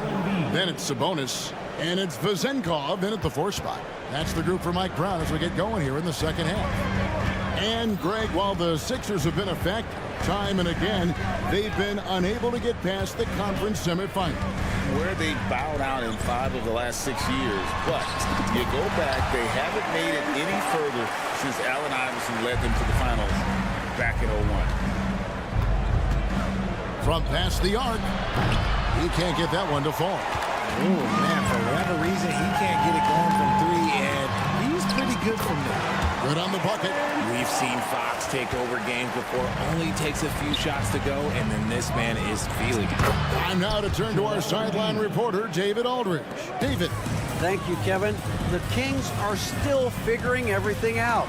[SPEAKER 6] Then it's Sabonis. And it's Vezenkov in at the 4 spot. That's the group for Mike Brown as we get going here in the second half. And, Greg, while the Sixers have been effective time and again, they've been unable to get past the conference semifinal.
[SPEAKER 7] Where they bowed out in 5 of the last 6 years. But you go back, they haven't made it any further since Allen Iverson led them to the finals back in 01.
[SPEAKER 6] From past the arc, he can't get that one to fall.
[SPEAKER 8] Oh, man, for whatever reason, he can't get it going from 3, and he's pretty good from there.
[SPEAKER 6] Good on the bucket.
[SPEAKER 8] We've seen Fox take over games before. Only takes a few shots to go, and then this man is feeling it.
[SPEAKER 6] Time now to turn to our sideline reporter, David Aldridge. David.
[SPEAKER 9] Thank you, Kevin. The Kings are still figuring everything out.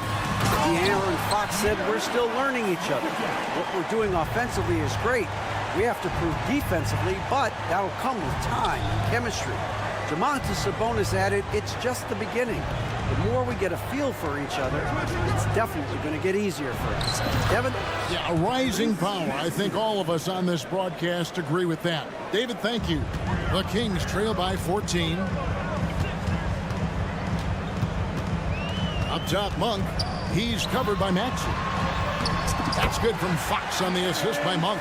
[SPEAKER 9] De'Aaron Fox said we're still learning each other. What we're doing offensively is great. We have to prove defensively, but that'll come with time and chemistry. Domantas Sabonis added, it's just the beginning. The more we get a feel for each other, it's definitely going to get easier for us. Devin?
[SPEAKER 6] Yeah, a rising power. I think all of us on this broadcast agree with that. David, thank you. The Kings trail by 14. Up top, Monk. He's covered by Maxey. That's good from Fox on the assist by Monk.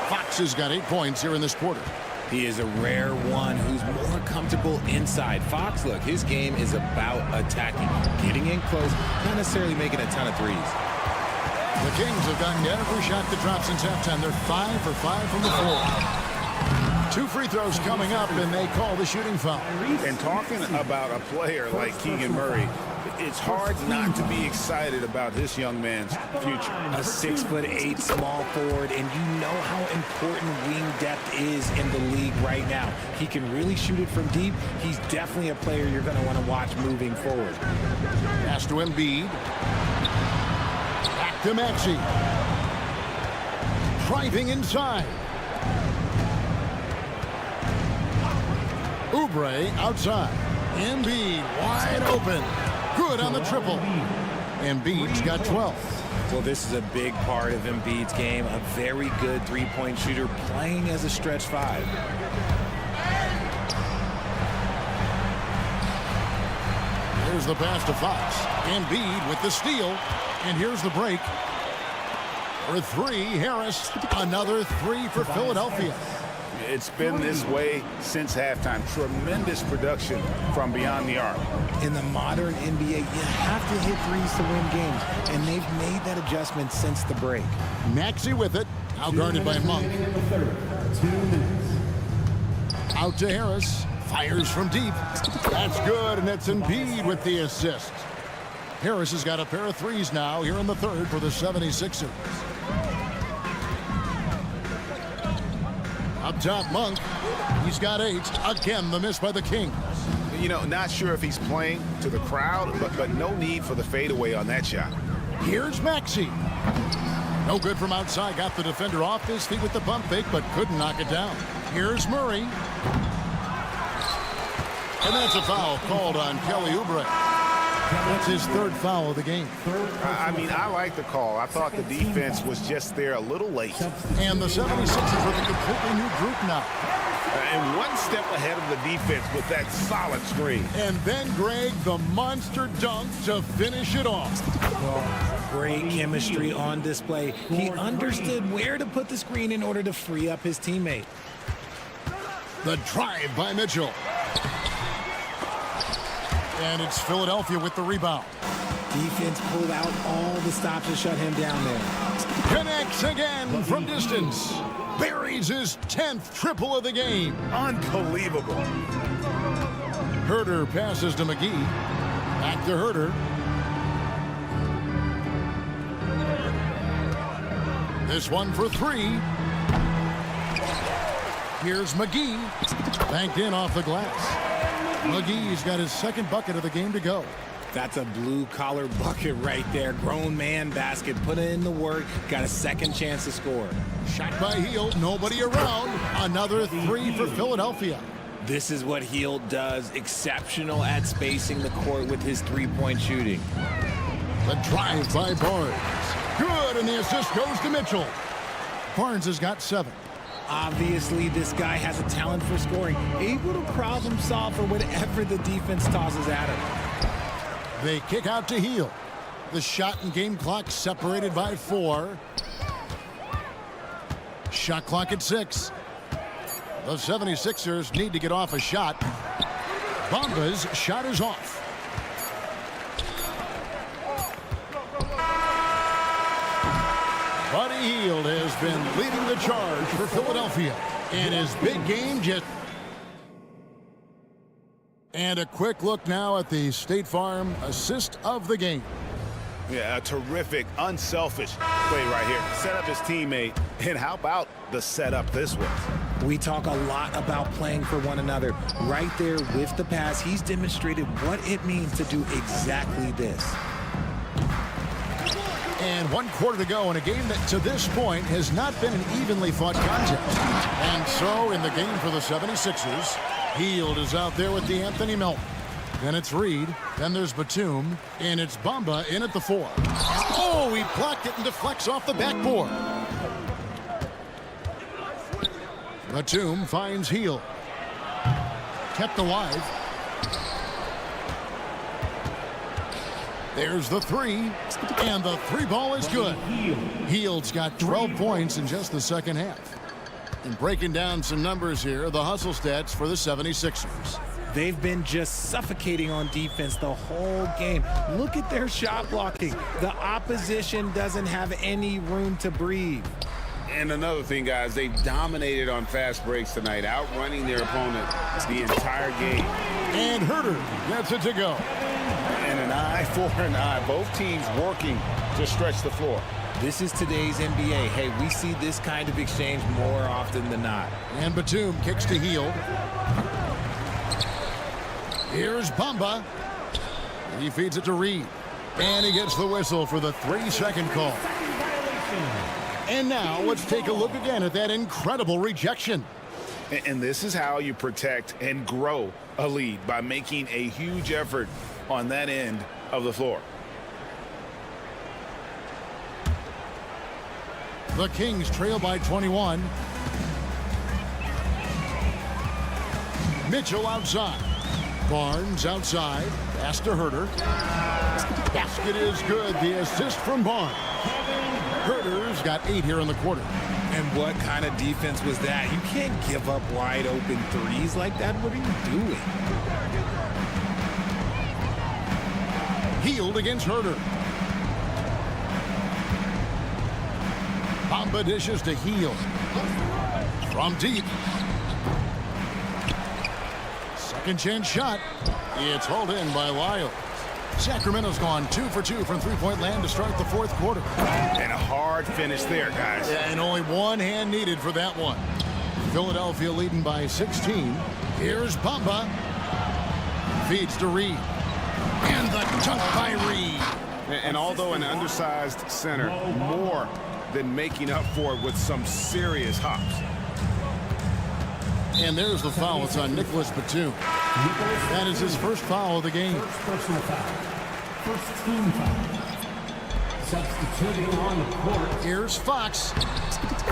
[SPEAKER 6] Fox has got 8 points here in this quarter.
[SPEAKER 8] He is a rare one who's more comfortable inside. Fox, look, his game is about attacking, getting in close, not necessarily making a ton of threes.
[SPEAKER 6] The Kings have gotten every shot that dropped since halftime. They're 5 for 5 from the floor. 2 free throws coming up, and they call the shooting foul.
[SPEAKER 7] And talking about a player like Keegan Murray, it's hard not to be excited about this young man's future.
[SPEAKER 8] A 6'8" small forward, and you know how important wing depth is in the league right now. He can really shoot it from deep. He's definitely a player you're going to want to watch moving forward.
[SPEAKER 6] Pass to Embiid. Back to Maxey. Driving inside. Oubre outside. Embiid wide open. Good on the triple. Embiid's got 12.
[SPEAKER 8] Well, this is a big part of Embiid's game. A very good three-point shooter playing as a stretch 5.
[SPEAKER 6] Here's the pass to Fox. Embiid with the steal. And here's the break. For 3, Harris. Another 3 for Philadelphia.
[SPEAKER 7] It's been this way since halftime. Tremendous production from beyond the arc.
[SPEAKER 8] In the modern NBA, you have to hit threes to win games, and they've made that adjustment since the break.
[SPEAKER 6] Maxey with it. Out guarded by Monk.
[SPEAKER 5] 2 minutes.
[SPEAKER 6] Out to Harris. Fires from deep. That's good, and it's Embiid with the assist. Harris has got a pair of threes now here in the third for the 76ers. Up top, Monk. He's got 8. Again, the miss by the Kings.
[SPEAKER 7] You know, not sure if he's playing to the crowd, but no need for the fadeaway on that shot.
[SPEAKER 6] Here's Maxey. No good from outside. Got the defender off his feet with the pump fake, but couldn't knock it down. Here's Murray. And that's a foul called on Kelly Oubre. That's his 3rd foul of the game.
[SPEAKER 7] I mean, I like the call. I thought the defense was just there a little late.
[SPEAKER 6] And the 76ers with a completely new group now.
[SPEAKER 7] And one step ahead of the defense with that solid screen.
[SPEAKER 6] And then, Greg, the monster dunk to finish it off.
[SPEAKER 8] Well, great chemistry on display. He understood where to put the screen in order to free up his teammate.
[SPEAKER 6] The drive by Mitchell. And it's Philadelphia with the rebound.
[SPEAKER 8] Defense pulled out all the stops to shut him down there.
[SPEAKER 6] Connects again from distance. Buries his 10th triple of the game.
[SPEAKER 7] Unbelievable.
[SPEAKER 6] Herter passes to McGee. Back to Herter. This one for 3. Here's McGee. Banked in off the glass. McGee's got his 2nd bucket of the game to go.
[SPEAKER 8] That's a blue-collar bucket right there. Grown man basket. Put in the work. Got a 2nd chance to score.
[SPEAKER 6] Shot by Hield. Nobody around. Another 3 for Philadelphia.
[SPEAKER 8] This is what Hield does. Exceptional at spacing the court with his three-point shooting.
[SPEAKER 6] The drive by Barnes. Good, and the assist goes to Mitchell. Barnes has got 7.
[SPEAKER 8] Obviously, this guy has a talent for scoring, able to problem solve for whatever the defense tosses at him.
[SPEAKER 6] They kick out to Hield. The shot and game clock separated by 4. Shot clock at 6. The 76ers need to get off a shot. Bamba's shot is off. Buddy Hield has been leading the charge for Philadelphia. And his big game just... And a quick look now at the State Farm assist of the game.
[SPEAKER 7] Yeah, a terrific, unselfish play right here. Set up his teammate. And how about the setup this was?
[SPEAKER 8] We talk a lot about playing for one another. Right there with the pass, he's demonstrated what it means to do exactly this.
[SPEAKER 6] And 1 quarter to go in a game that to this point has not been an evenly fought contest. And so in the game for the 76ers, Hield is out there with DeAnthony Melton. Then it's Reed. Then there's Batum. And it's Bamba in at the 4. Oh, he blocked it and deflects off the backboard. Batum finds Hield. Kept alive. There's the 3, and the 3 ball is good. Hield's got 12 points in just the second half. And breaking down some numbers here, the hustle stats for the 76ers.
[SPEAKER 8] They've been just suffocating on defense the whole game. Look at their shot blocking. The opposition doesn't have any room to breathe.
[SPEAKER 7] And another thing, guys, they've dominated on fast breaks tonight, outrunning their opponent the entire game.
[SPEAKER 6] And Herder gets it to go.
[SPEAKER 7] And an eye for an eye. Both teams working to stretch the floor.
[SPEAKER 8] This is today's NBA. Hey, we see this kind of exchange more often than not.
[SPEAKER 6] And Batum kicks to Hield. Here's Bamba. He feeds it to Reed. And he gets the whistle for the 3-second call. And now let's take a look again at that incredible rejection.
[SPEAKER 7] And this is how you protect and grow a lead, by making a huge effort on that end of the floor.
[SPEAKER 6] The Kings trail by 21. Mitchell outside. Barnes outside. Pass to Herder. Basket is good. The assist from Barnes. Herder's got 8 here in the quarter.
[SPEAKER 8] And what kind of defense was that? You can't give up wide open threes like that. What are you doing?
[SPEAKER 6] Hield against Herder. Bamba dishes to Hield. From deep. Second chance shot. It's hauled in by Lyle. Sacramento's gone 2 for 2 from three-point land to start the fourth quarter.
[SPEAKER 7] And a hard finish there, guys.
[SPEAKER 6] And only one hand needed for that one. Philadelphia leading by 16. Here's Bamba. Feeds to Reed. And the dunk by Reed.
[SPEAKER 7] And although an undersized center, more than making up for it with some serious hops.
[SPEAKER 6] And there's the foul. It's on Nicholas Batum. That is his first foul of the game.
[SPEAKER 5] First personal foul. First team foul. Substituting on the court.
[SPEAKER 6] Here's Fox.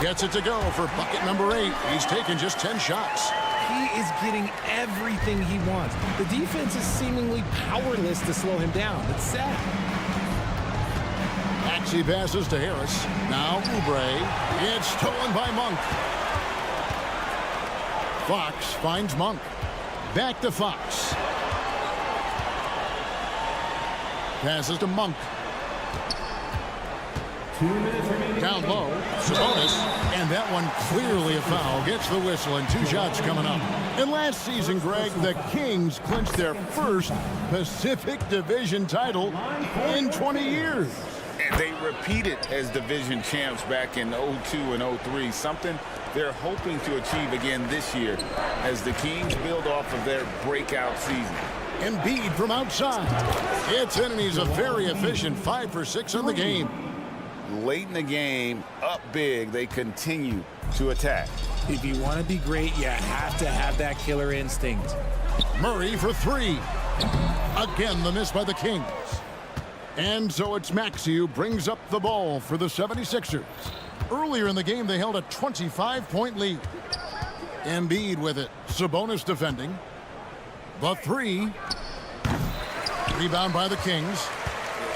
[SPEAKER 6] Gets it to go for bucket number 8. He's taken just 10 shots.
[SPEAKER 8] He is getting everything he wants. The defense is seemingly powerless to slow him down. It's sad.
[SPEAKER 6] Maxey passes to Harris. Now Oubre. It's stolen by Monk. Fox finds Monk. Back to Fox. Passes to Monk.
[SPEAKER 5] 2 minutes remaining.
[SPEAKER 6] Down low. Sabonis. And that one clearly a foul. Gets the whistle and 2 shots coming up. And last season, Greg, the Kings clinched their first Pacific Division title in 20 years.
[SPEAKER 7] And they repeated as division champs back in 02 and 03, something they're hoping to achieve again this year as the Kings build off of their breakout season.
[SPEAKER 6] Embiid from outside. It's in, and he's a very efficient 5 for 6 on the game.
[SPEAKER 7] Late in the game, up big, they continue to attack.
[SPEAKER 8] If you want to be great, you have to have that killer instinct.
[SPEAKER 6] Murray for 3. Again, the miss by the Kings. And so it's Maxey who brings up the ball for the 76ers. Earlier in the game, they held a 25-point lead. Embiid with it. Sabonis defending. The 3. Rebound by the Kings.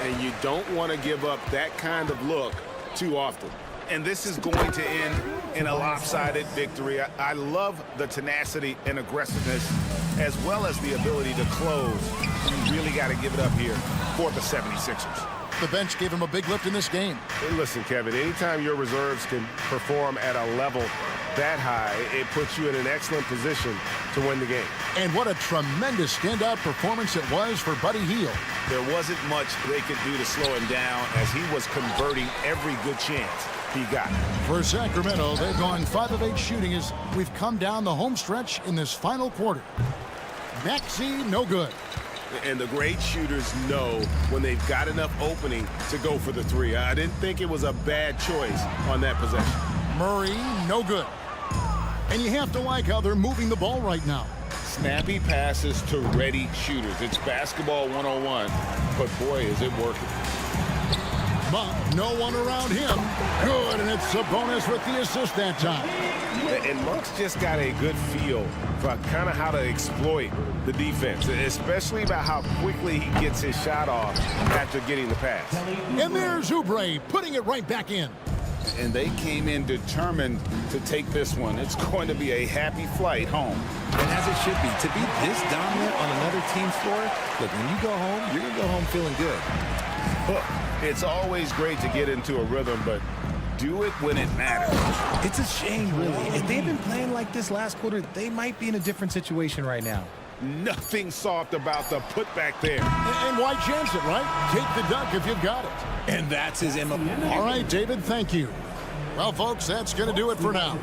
[SPEAKER 7] And you don't want to give up that kind of look too often. And this is going to end in a lopsided victory. I love the tenacity and aggressiveness, as well as the ability to close. You really got to give it up here for the 76ers.
[SPEAKER 6] The bench gave him a big lift in this game.
[SPEAKER 1] Hey, listen, Kevin, anytime your reserves can perform at a level that high, it puts you in an excellent position to win the game.
[SPEAKER 6] And what a tremendous standout performance it was for Buddy Hield.
[SPEAKER 7] There wasn't much they could do to slow him down as he was converting every good chance he got.
[SPEAKER 6] For Sacramento, they've gone 5 of 8 shooting as we've come down the home stretch in this final quarter. Maxey, no good.
[SPEAKER 7] And the great shooters know when they've got enough opening to go for the 3. I didn't think it was a bad choice on that possession.
[SPEAKER 6] Murray, no good. And you have to like how they're moving the ball right now.
[SPEAKER 7] Snappy passes to ready shooters. It's basketball 101, but boy, is it working.
[SPEAKER 6] Monk, no one around him. Good, and it's Sabonis with the assist that time.
[SPEAKER 1] And Monk's just got a good feel for kind of how to exploit the defense, especially about how quickly he gets his shot off after getting the pass.
[SPEAKER 6] And there's Oubre putting it right back in.
[SPEAKER 7] And they came in determined to take this one. It's going to be a happy flight home.
[SPEAKER 8] And as it should be, to be this dominant on another team's floor, look, when you go home, you're going to go home feeling good.
[SPEAKER 1] Look, it's always great to get into a rhythm, but
[SPEAKER 7] do it when it matters.
[SPEAKER 8] It's a shame, really. If they'd been playing like this last quarter, they might be in a different situation right now.
[SPEAKER 7] Nothing soft about the putback there.
[SPEAKER 6] And why chance it, right? Take the dunk if you've got it.
[SPEAKER 8] And that's his MO.
[SPEAKER 6] All right, David, thank you. Well, folks, that's going to do it for now.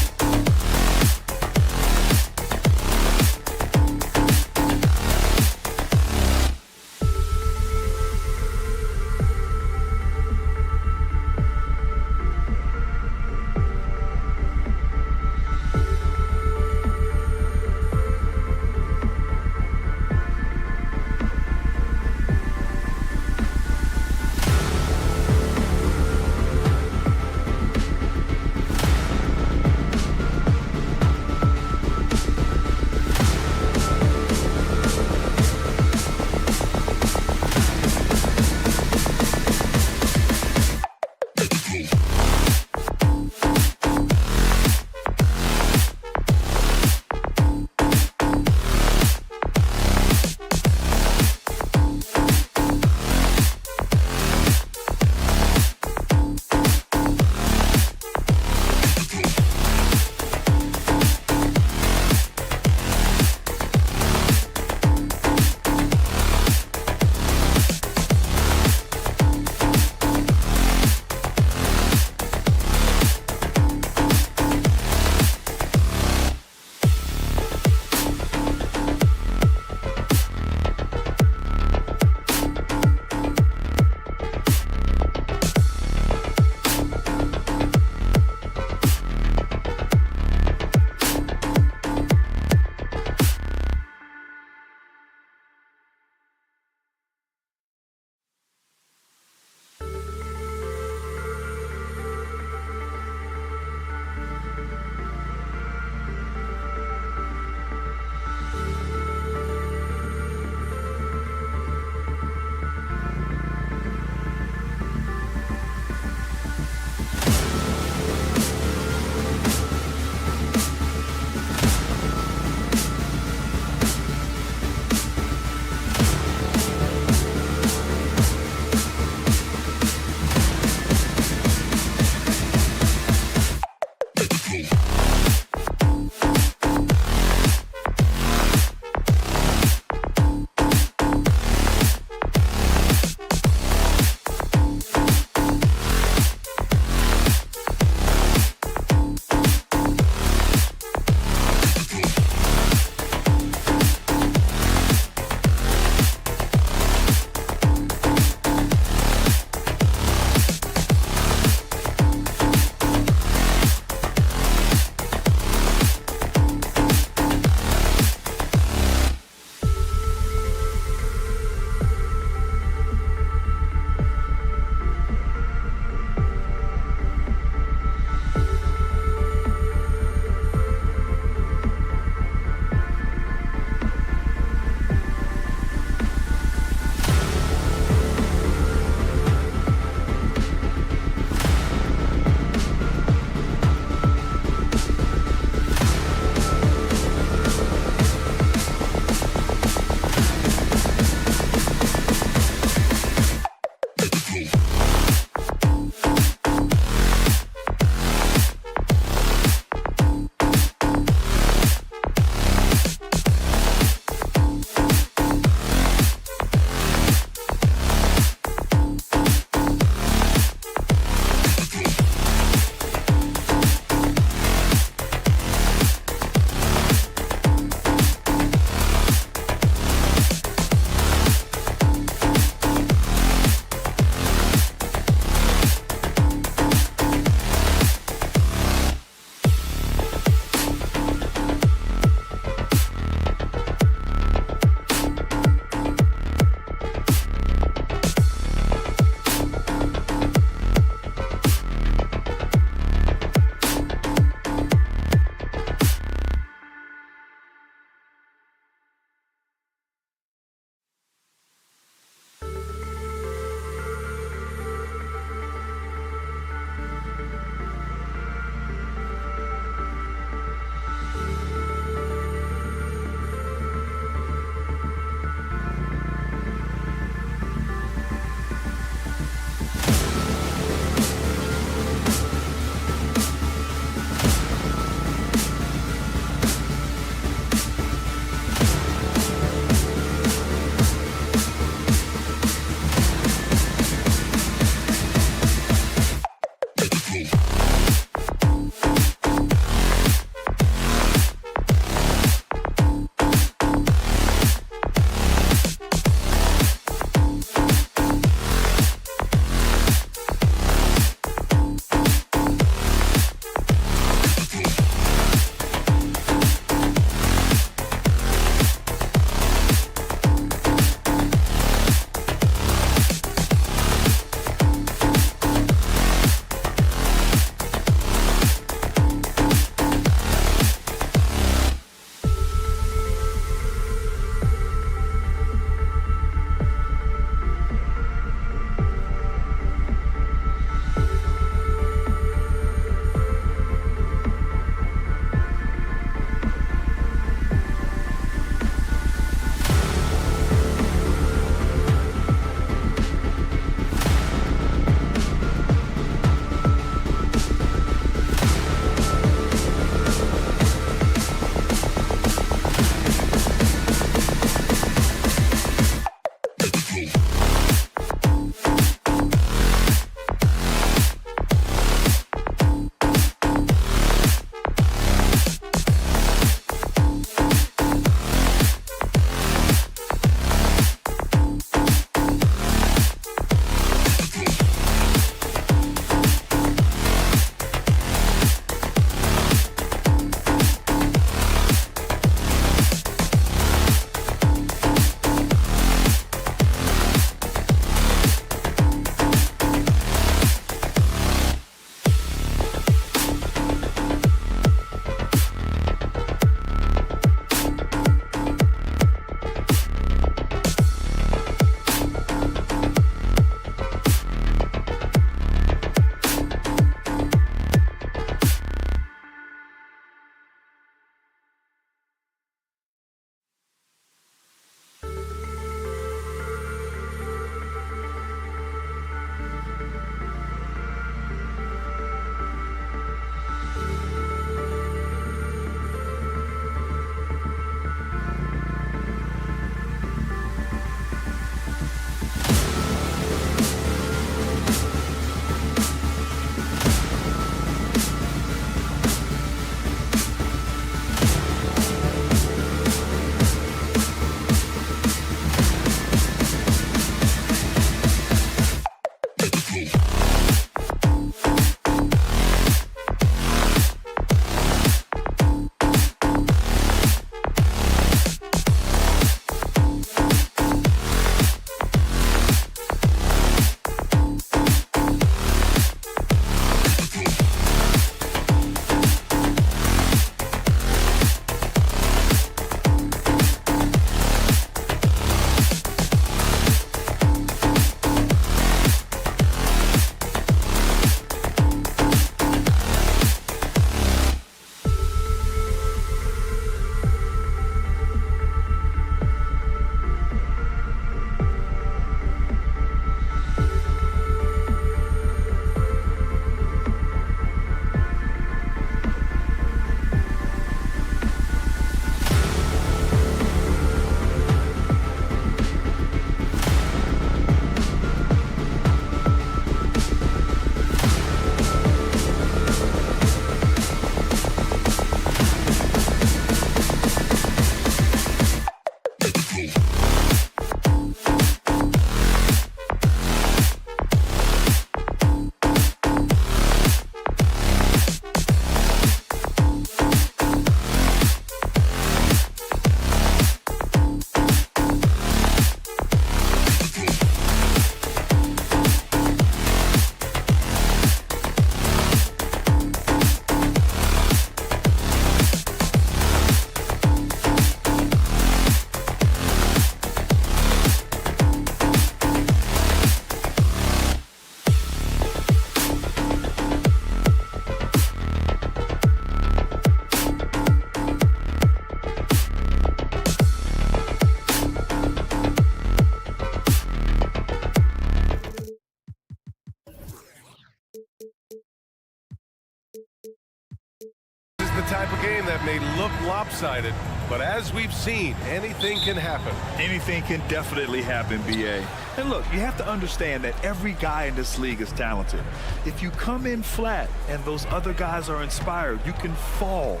[SPEAKER 1] type of game that may look lopsided, but as we've seen, anything can happen.
[SPEAKER 2] Anything can definitely happen, B.A. And look, you have to understand that every guy in this league is talented. If you come in flat and those other guys are inspired, you can fall.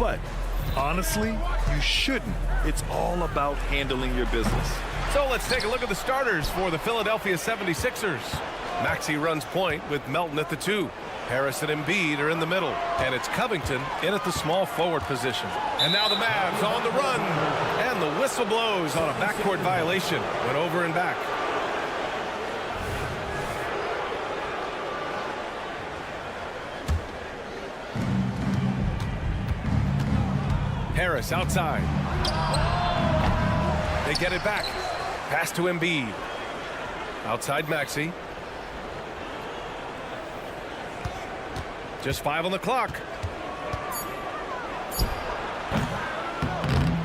[SPEAKER 2] But honestly, you shouldn't. It's all about handling your business.
[SPEAKER 1] So let's take a look at the starters for the Philadelphia 76ers. Maxey runs point with Melton at the 2. Harris and Embiid are in the middle, and it's Covington in at the small forward position. And now the Mavs on the run, and the whistle blows on a backcourt violation. Went over and back. Harris outside. They get it back. Pass to Embiid. Outside Maxey. Just 5 on the clock.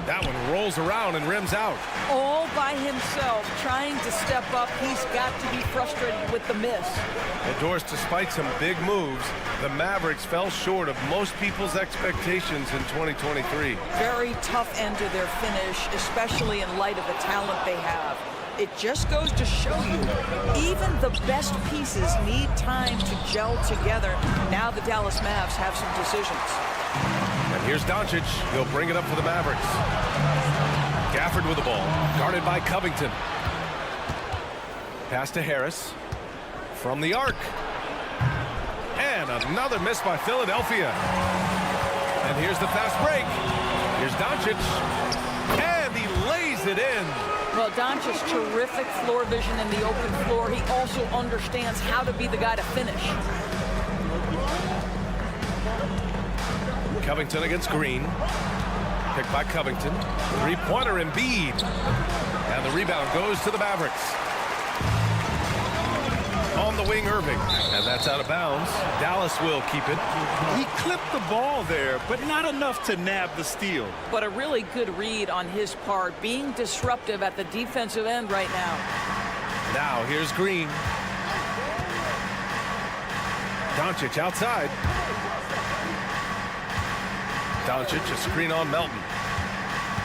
[SPEAKER 1] That one rolls around and rims out.
[SPEAKER 10] All by himself, trying to step up. He's got to be frustrated with the miss.
[SPEAKER 1] Well, Doris, despite some big moves, the Mavericks fell short of most people's expectations in 2023.
[SPEAKER 10] Very tough end to their finish, especially in light of the talent they have. It just goes to show you, even the best pieces need time to gel together. Now the Dallas Mavs have some decisions.
[SPEAKER 1] And here's Doncic. He'll bring it up for the Mavericks. Gafford with the ball, guarded by Covington. Pass to Harris from the arc. And another miss by Philadelphia. And here's the fast break. Here's Doncic. And he lays it in.
[SPEAKER 10] Well, Doncic's terrific floor vision in the open floor. He also understands how to be the guy to finish.
[SPEAKER 1] Covington against Green. Picked by Covington. Three-pointer Embiid. And the rebound goes to the Mavericks. On the wing, Irving. And that's out of bounds. Dallas will keep it.
[SPEAKER 2] He clipped the ball there, but not enough to nab the steal.
[SPEAKER 10] But a really good read on his part, being disruptive at the defensive end right now.
[SPEAKER 1] Now here's Green. Doncic outside. Doncic, a screen on Melton.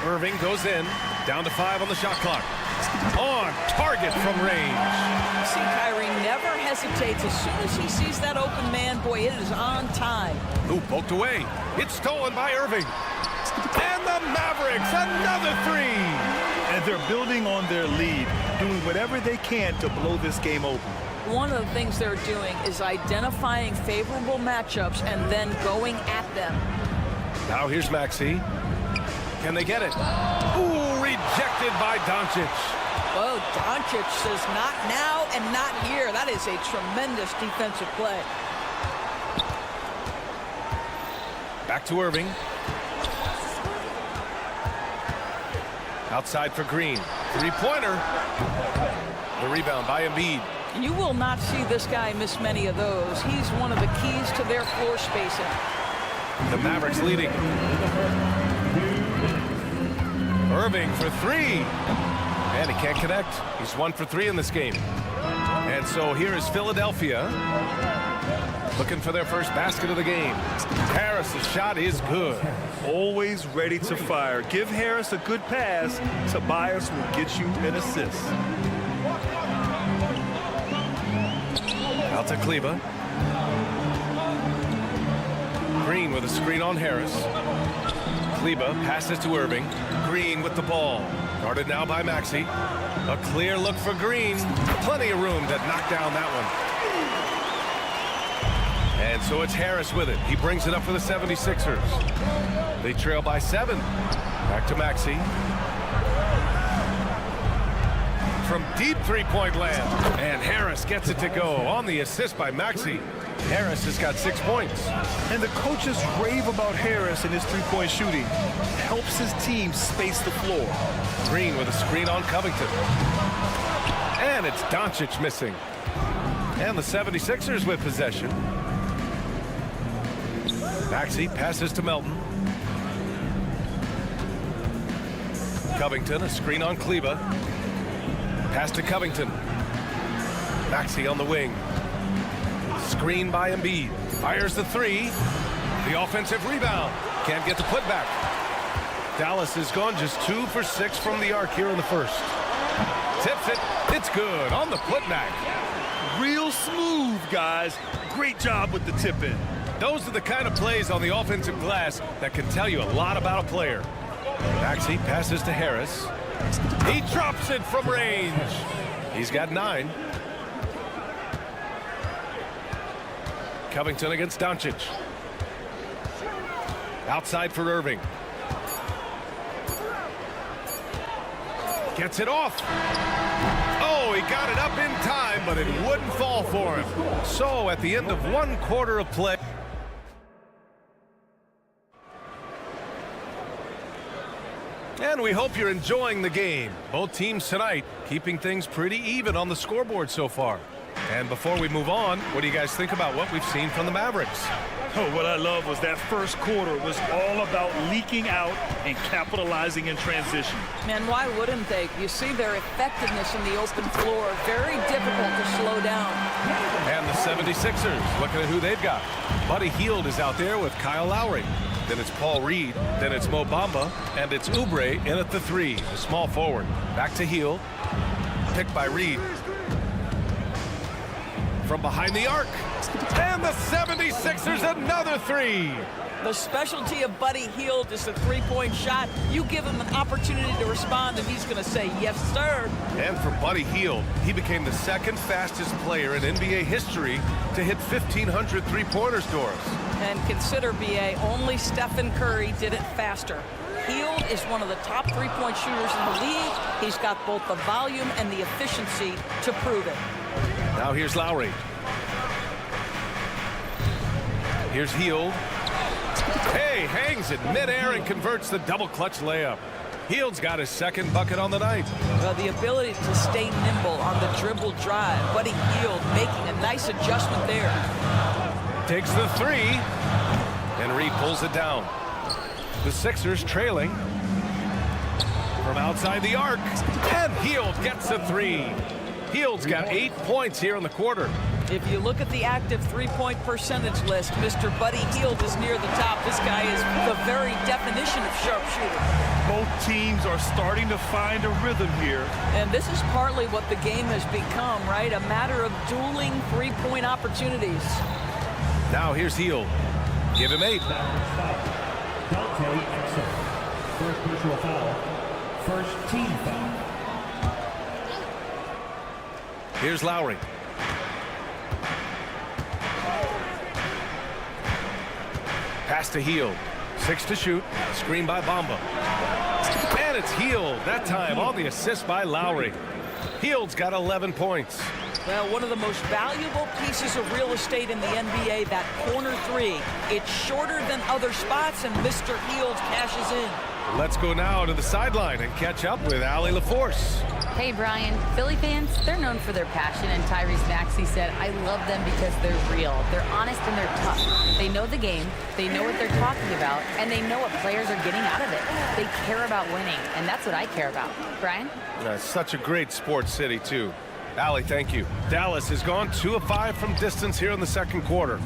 [SPEAKER 1] Irving goes in. Down to 5 on the shot clock. On target from range.
[SPEAKER 10] See, Kyrie never hesitates. As soon as he sees that open man, boy, it is on time.
[SPEAKER 1] Ooh, poked away. It's stolen by Irving. And the Mavericks, another 3.
[SPEAKER 2] And they're building on their lead, doing whatever they can to blow this game open.
[SPEAKER 10] One of the things they're doing is identifying favorable matchups and then going at them.
[SPEAKER 1] Now here's Maxey. Can they get it? Ooh, rejected by Doncic.
[SPEAKER 10] Oh, Doncic says not now and not here. That is a tremendous defensive play.
[SPEAKER 1] Back to Irving. Outside for Green. Three-pointer. The rebound by Embiid.
[SPEAKER 10] You will not see this guy miss many of those. He's one of the keys to their floor spacing.
[SPEAKER 1] The Mavericks leading. Irving for 3. And he can't connect. He's 1 for 3 in this game. And so here is Philadelphia looking for their first basket of the game. Harris' shot is good.
[SPEAKER 2] Always ready to fire. Give Harris a good pass. Tobias will get you an assist.
[SPEAKER 1] Out to Kleber. Green with a screen on Harris. Kleber passes to Irving. Green with the ball. Guarded now by Maxey. A clear look for Green. Plenty of room to knock down that one. And so it's Harris with it. He brings it up for the 76ers. They trail by 7. Back to Maxey. From deep three-point land. And Harris gets it to go on the assist by Maxey. Harris has got 6 points.
[SPEAKER 2] And the coaches rave about Harris and his three-point shooting. Helps his team space the floor.
[SPEAKER 1] Green with a screen on Covington. And it's Doncic missing. And the 76ers with possession. Maxey passes to Melton. Covington, a screen on Kleber. Pass to Covington. Maxey on the wing. Screen by Embiid. Fires the 3. The offensive rebound. Can't get the putback. Dallas has gone just 2 for 6 from the arc here in the first. Tips it. It's good on the putback.
[SPEAKER 2] Real smooth, guys. Great job with the tip-in.
[SPEAKER 1] Those are the kind of plays on the offensive glass that can tell you a lot about a player. Maxey passes to Harris. He drops it from range. He's got 9. Covington against Doncic. Outside for Irving. Gets it off. Oh, he got it up in time, but it wouldn't fall for him. So at the end of 1 quarter of play. And we hope you're enjoying the game. Both teams tonight keeping things pretty even on the scoreboard so far. And before we move on, what do you guys think about what we've seen from the Mavericks?
[SPEAKER 2] Oh, what I love was that first quarter was all about leaking out and capitalizing in transition.
[SPEAKER 10] Man, why wouldn't they? You see their effectiveness in the open floor. Very difficult to slow down.
[SPEAKER 1] And the 76ers, looking at who they've got. Buddy Hield is out there with Kyle Lowry. Then it's Paul Reed. Then it's Mo Bamba. And it's Oubre in at the 3, the small forward. Back to Hield. Picked by Reed. From behind the arc. And the 76ers another 3.
[SPEAKER 10] The specialty of Buddy Hield is the three-point shot. You give him an opportunity to respond, and he's going to say, yes, sir.
[SPEAKER 1] And for Buddy Hield, he became the 2nd fastest player in NBA history to hit 1,500 three-pointers, Doris.
[SPEAKER 10] And consider, B.A., only Stephen Curry did it faster. Hield is one of the top three-point shooters in the league. He's got both the volume and the efficiency to prove it.
[SPEAKER 1] Now here's Lowry. Here's Hield. Hey, hangs it midair and converts the double clutch layup. Hield's got his 2nd bucket on the night.
[SPEAKER 10] Well, the ability to stay nimble on the dribble drive. Buddy Hield making a nice adjustment there.
[SPEAKER 1] Takes the 3. And Reed pulls it down. The Sixers trailing from outside the arc. And Hield gets a 3. Hield's got 8 points here in the quarter.
[SPEAKER 10] If you look at the active three-point percentage list, Mr. Buddy Hield is near the top. This guy is the very definition of sharpshooter.
[SPEAKER 2] Both teams are starting to find a rhythm here.
[SPEAKER 10] And this is partly what the game has become, right? A matter of dueling three-point opportunities.
[SPEAKER 1] Now here's Hield. Give him 8.
[SPEAKER 5] First personal foul. First team foul.
[SPEAKER 1] Here's Lowry. Pass to Hield. 6 to shoot. Screen by Bamba. And it's Hield. That time on the assist by Lowry. Hield's got 11 points.
[SPEAKER 10] Well, one of the most valuable pieces of real estate in the NBA, that corner 3. It's shorter than other spots, and Mr. Hield cashes in.
[SPEAKER 1] Let's go now to the sideline and catch up with Allie LaForce.
[SPEAKER 4] Hey, Brian. Philly fans, they're known for their passion, and Tyrese Maxey said, I love them because they're real. They're honest and they're tough. They know the game, they know what they're talking about, and they know what players are getting out of it. They care about winning, and that's what I care about. Brian?
[SPEAKER 1] Such a great sports city, too. Allie, thank you. Dallas has gone 2 of 5 from distance here in the 2nd quarter.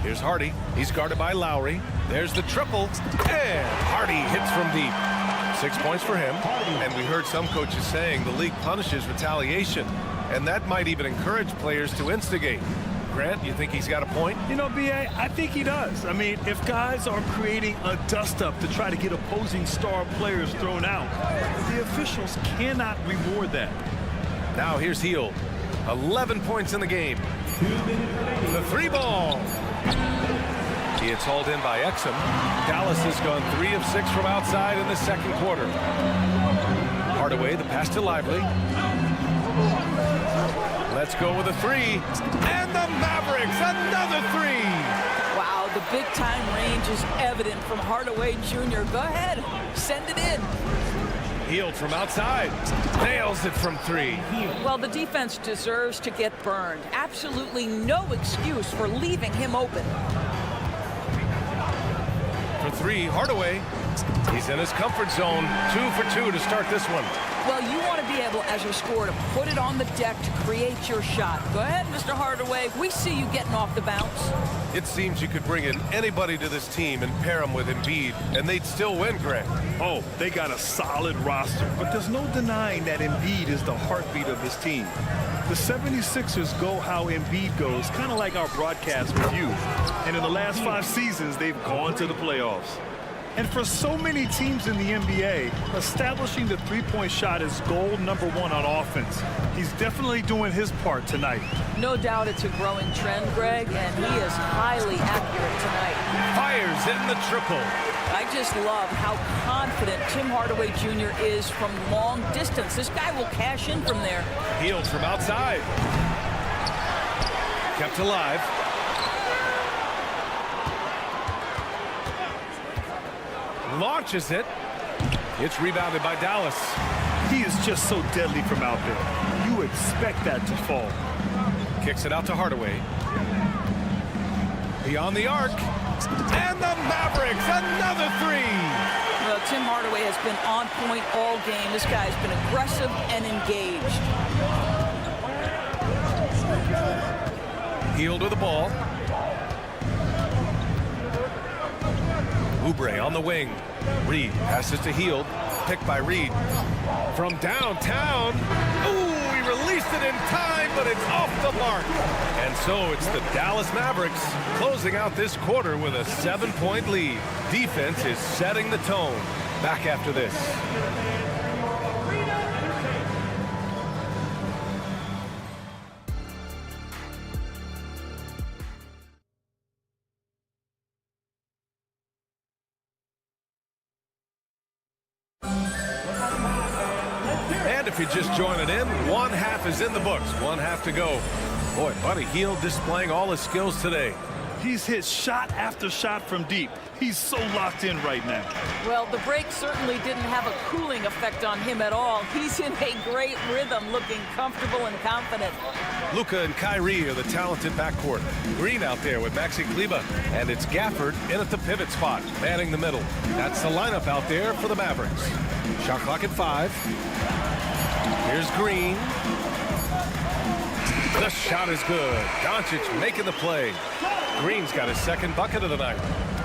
[SPEAKER 1] Here's Hardy. He's guarded by Lowry. There's the triple. And Hardy hits from deep. 6 points for him. And we heard some coaches saying the league punishes retaliation. And that might even encourage players to instigate. Grant, you think he's got a point?
[SPEAKER 2] You know, B.A., I think he does. I mean, if guys are creating a dust-up to try to get opposing star players thrown out, the officials cannot reward that.
[SPEAKER 1] Now here's Hield. 11 points in the game. The 3 ball. He is hauled in by Exum. Dallas has gone 3 of 6 from outside in the 2nd quarter. Hardaway, the pass to Lively. Let's go with a 3. And the Mavericks, another 3.
[SPEAKER 10] Wow, the big-time range is evident from Hardaway Jr. Go ahead, send it in.
[SPEAKER 1] Hield from outside. Nails it from 3.
[SPEAKER 10] Well, the defense deserves to get burned. Absolutely no excuse for leaving him open.
[SPEAKER 1] For 3, Hardaway. He's in his comfort zone. 2 for 2 to start this one.
[SPEAKER 10] Well, you want to be able, as a scorer, to put it on the deck to create your shot. Go ahead, Mr. Hardaway. We see you getting off the bounce.
[SPEAKER 1] It seems you could bring in anybody to this team and pair them with Embiid, and they'd still win, Greg.
[SPEAKER 2] Oh, they got a solid roster, but there's no denying that Embiid is the heartbeat of this team. The 76ers go how Embiid goes, kind of like our broadcast with you. And in the last 5 seasons, they've gone to the playoffs. And for so many teams in the NBA, establishing the three-point shot is goal number 1 on offense. He's definitely doing his part tonight.
[SPEAKER 10] No doubt it's a growing trend, Greg, and he is highly accurate tonight.
[SPEAKER 1] Fires in the triple.
[SPEAKER 10] I just love how confident Tim Hardaway Jr. is from long distance. This guy will cash in from there.
[SPEAKER 1] Healed from outside. Kept alive. Launches it. It's rebounded by Dallas.
[SPEAKER 2] He is just so deadly from out there. You expect that to fall.
[SPEAKER 1] Kicks it out to Hardaway. Beyond the arc. And the Mavericks, another 3.
[SPEAKER 10] Well, Tim Hardaway has been on point all game. This guy's been aggressive and engaged.
[SPEAKER 1] Hield with the ball. Oubre on the wing. Reed passes to Hield. Picked by Reed. From downtown. Ooh, he released it in time, but it's off the mark. And so it's the Dallas Mavericks closing out this quarter with a 7-point lead. Defense is setting the tone. Back after this. If you're just joining in, 1 half is in the books. 1 half to go. Boy, Buddy Hield displaying all his skills today.
[SPEAKER 2] He's hit shot after shot from deep. He's so locked in right now.
[SPEAKER 10] Well, the break certainly didn't have a cooling effect on him at all. He's in a great rhythm, looking comfortable and confident.
[SPEAKER 1] Luka and Kyrie are the talented backcourt. Green out there with Maxi Kleber, and it's Gafford in at the pivot spot, manning the middle. That's the lineup out there for the Mavericks. Shot clock at 5. Here's Green. The shot is good. Doncic making the play. Green's got his 2nd bucket of the night.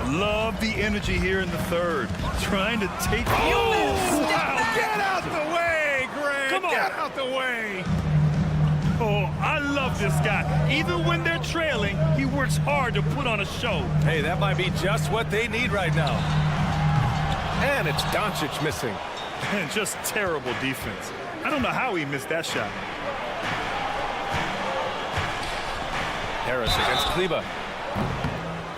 [SPEAKER 2] Love the energy here in the 3rd. Trying to take...
[SPEAKER 1] Oh, wow. Get out the way, Greg.
[SPEAKER 2] Come on.
[SPEAKER 1] Get out the way.
[SPEAKER 2] Oh, I love this guy. Even when they're trailing, he works hard to put on a show.
[SPEAKER 1] Hey, that might be just what they need right now. And it's Doncic missing.
[SPEAKER 2] And just terrible defense. I don't know how he missed that shot.
[SPEAKER 1] Harris against Kleber.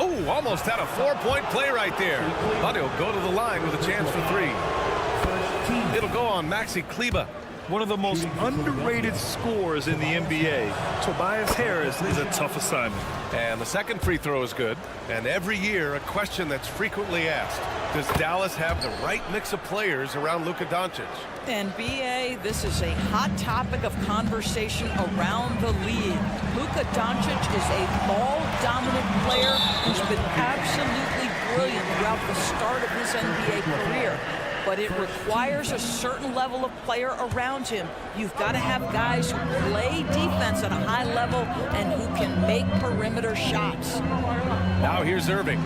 [SPEAKER 1] Oh, almost had a 4-point play right there. But he'll go to the line with a chance for 3. It'll go on Maxi Kleber.
[SPEAKER 2] One of the most underrated scorers in the NBA. Tobias Harris is a tough assignment.
[SPEAKER 1] And the 2nd free throw is good. And every year, a question that's frequently asked. Does Dallas have the right mix of players around Luka Doncic?
[SPEAKER 10] And BA, this is a hot topic of conversation around the league. Luka Doncic is a ball-dominant player who's been absolutely brilliant throughout the start of his NBA career. But it requires a certain level of player around him. You've got to have guys who play defense at a high level and who can make perimeter shots.
[SPEAKER 1] Now here's Irving.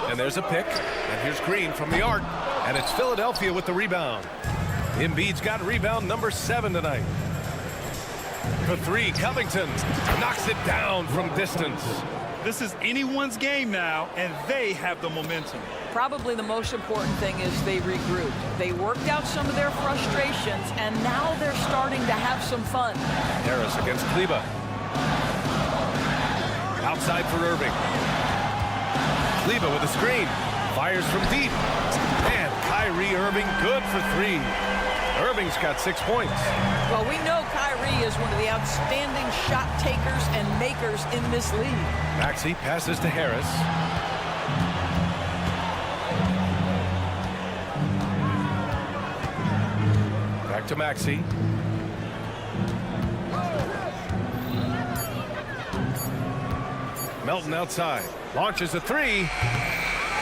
[SPEAKER 1] And there's a pick. And here's Green from the arc. And it's Philadelphia with the rebound. Embiid's got rebound number 7 tonight. For 3, Covington knocks it down from distance.
[SPEAKER 2] This is anyone's game now, and they have the momentum.
[SPEAKER 10] Probably the most important thing is they regrouped. They worked out some of their frustrations, and now they're starting to have some fun.
[SPEAKER 1] Harris against Kleber. Outside for Irving. Kleber with a screen. Fires from deep. And Kyrie Irving good for 3. Irving's got 6 points.
[SPEAKER 10] Well, we know Kyrie is one of the outstanding shot takers and makers in this league.
[SPEAKER 1] Maxey passes to Harris. Back to Maxey. Melton outside. Launches a 3.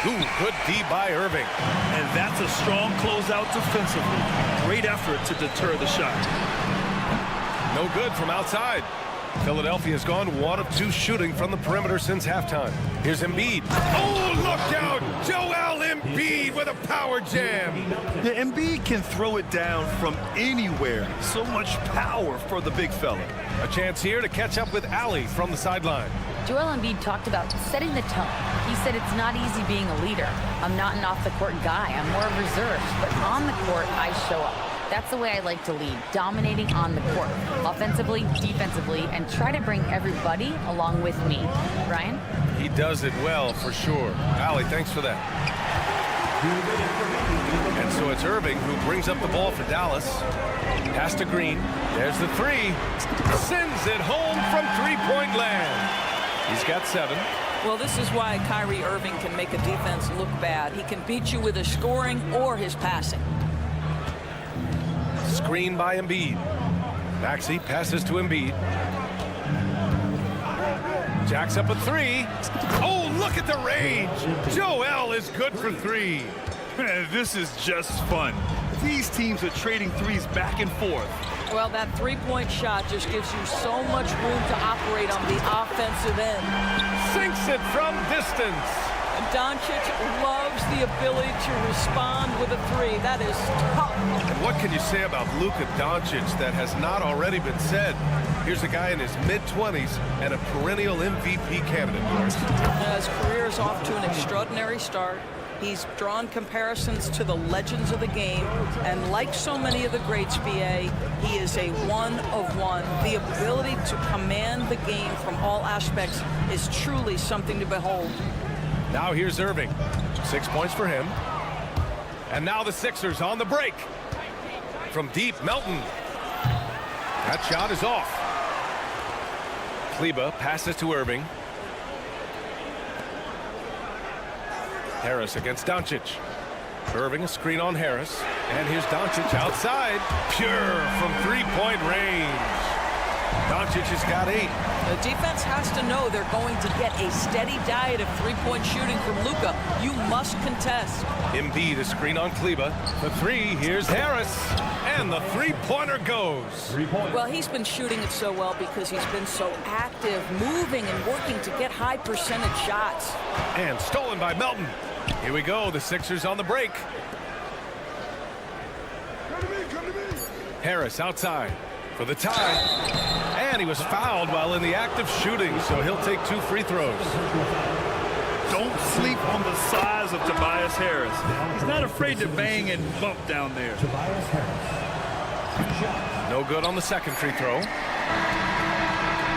[SPEAKER 1] Ooh, good D by Irving.
[SPEAKER 2] And that's a strong closeout defensively. Great effort to deter the shot.
[SPEAKER 1] No good from outside. Philadelphia's gone 1 of 2 shooting from the perimeter since halftime. Here's Embiid. Oh, look out! Joel Embiid with a power jam.
[SPEAKER 2] Yeah, Embiid can throw it down from anywhere. So much power for the big fella.
[SPEAKER 1] A chance here to catch up with Allie from the sideline.
[SPEAKER 4] Joel Embiid talked about setting the tone. He said it's not easy being a leader. I'm not an off-the-court guy. I'm more reserved. But on the court, I show up. That's the way I like to lead, dominating on the court, offensively, defensively, and try to bring everybody along with me. Ryan?
[SPEAKER 1] He does it well, for sure. Allie, thanks for that. And so it's Irving who brings up the ball for Dallas. Pass to Green. There's the 3. Sends it home from three-point land. He's got 7.
[SPEAKER 10] Well, this is why Kyrie Irving can make a defense look bad. He can beat you with his scoring or his passing.
[SPEAKER 1] Screen by Embiid. Maxey passes to Embiid. Jacks up a 3. Oh, look at the range. Joel is good for 3.
[SPEAKER 2] This is just fun. These teams are trading threes back and forth.
[SPEAKER 10] Well, that three-point shot just gives you so much room to operate on the offensive end.
[SPEAKER 1] Sinks it from distance.
[SPEAKER 10] Doncic loves the ability to respond with a 3. That is tough.
[SPEAKER 1] And what can you say about Luka Doncic that has not already been said? Here's a guy in his mid-20s and a perennial MVP candidate.
[SPEAKER 10] His career is off to an extraordinary start. He's drawn comparisons to the legends of the game, and like so many of the greats, BA, he is a one of one. The ability to command the game from all aspects is truly something to behold.
[SPEAKER 1] Now here's Irving. 6 points for him. And now the Sixers on the break. From deep, Melton. That shot is off. Kleber passes to Irving. Harris against Doncic. Irving a screen on Harris. And here's Doncic outside. Pure from three-point range. Doncic has got 8.
[SPEAKER 10] The defense has to know they're going to get a steady diet of three-point shooting from Luka. You must contest.
[SPEAKER 1] Embiid a screen on Kleber. The 3, here's Harris. And the three-pointer goes.
[SPEAKER 10] Well, he's been shooting it so well because he's been so active, moving and working to get high percentage shots.
[SPEAKER 1] And stolen by Melton. Here we go, the Sixers on the break. Harris outside for the tie. And he was fouled while in the act of shooting, so he'll take 2 free throws.
[SPEAKER 2] Don't sleep on the size of Tobias Harris. He's not afraid to bang and bump down there.
[SPEAKER 1] No good on the second free throw.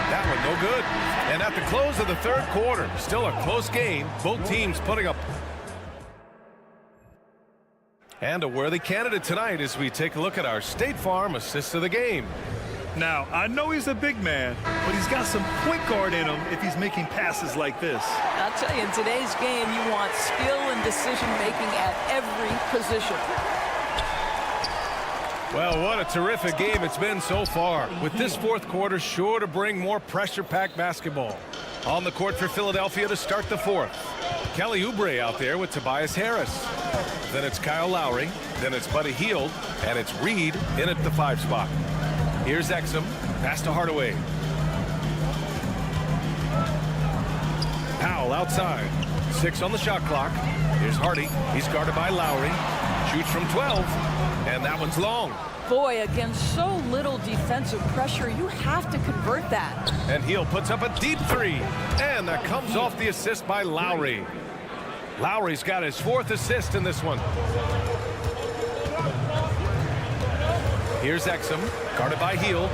[SPEAKER 1] That one no good. And at the close of the third quarter, still a close game. Both teams putting up. And a worthy candidate tonight as we take a look at our State Farm assist of the game.
[SPEAKER 2] Now, I know he's a big man, but he's got some point guard in him if he's making passes like this.
[SPEAKER 10] I'll tell you, in today's game, you want skill and decision-making at every position.
[SPEAKER 1] Well, what a terrific game it's been so far, with this fourth quarter sure to bring more pressure-packed basketball. On the court for Philadelphia to start the fourth. Kelly Oubre out there with Tobias Harris. Then it's Kyle Lowry. Then it's Buddy Hield. And it's Reed in at the 5 spot. Here's Exum. Pass to Hardaway. Powell outside. 6 on the shot clock. Here's Hardy. He's guarded by Lowry. Shoots from 12. And that one's long.
[SPEAKER 10] Boy, against so little defensive pressure, you have to convert that.
[SPEAKER 1] And Hield puts up a deep 3. And that comes off the assist by Lowry. Lowry's got his 4th assist in this one. Here's Exum, guarded by Hield.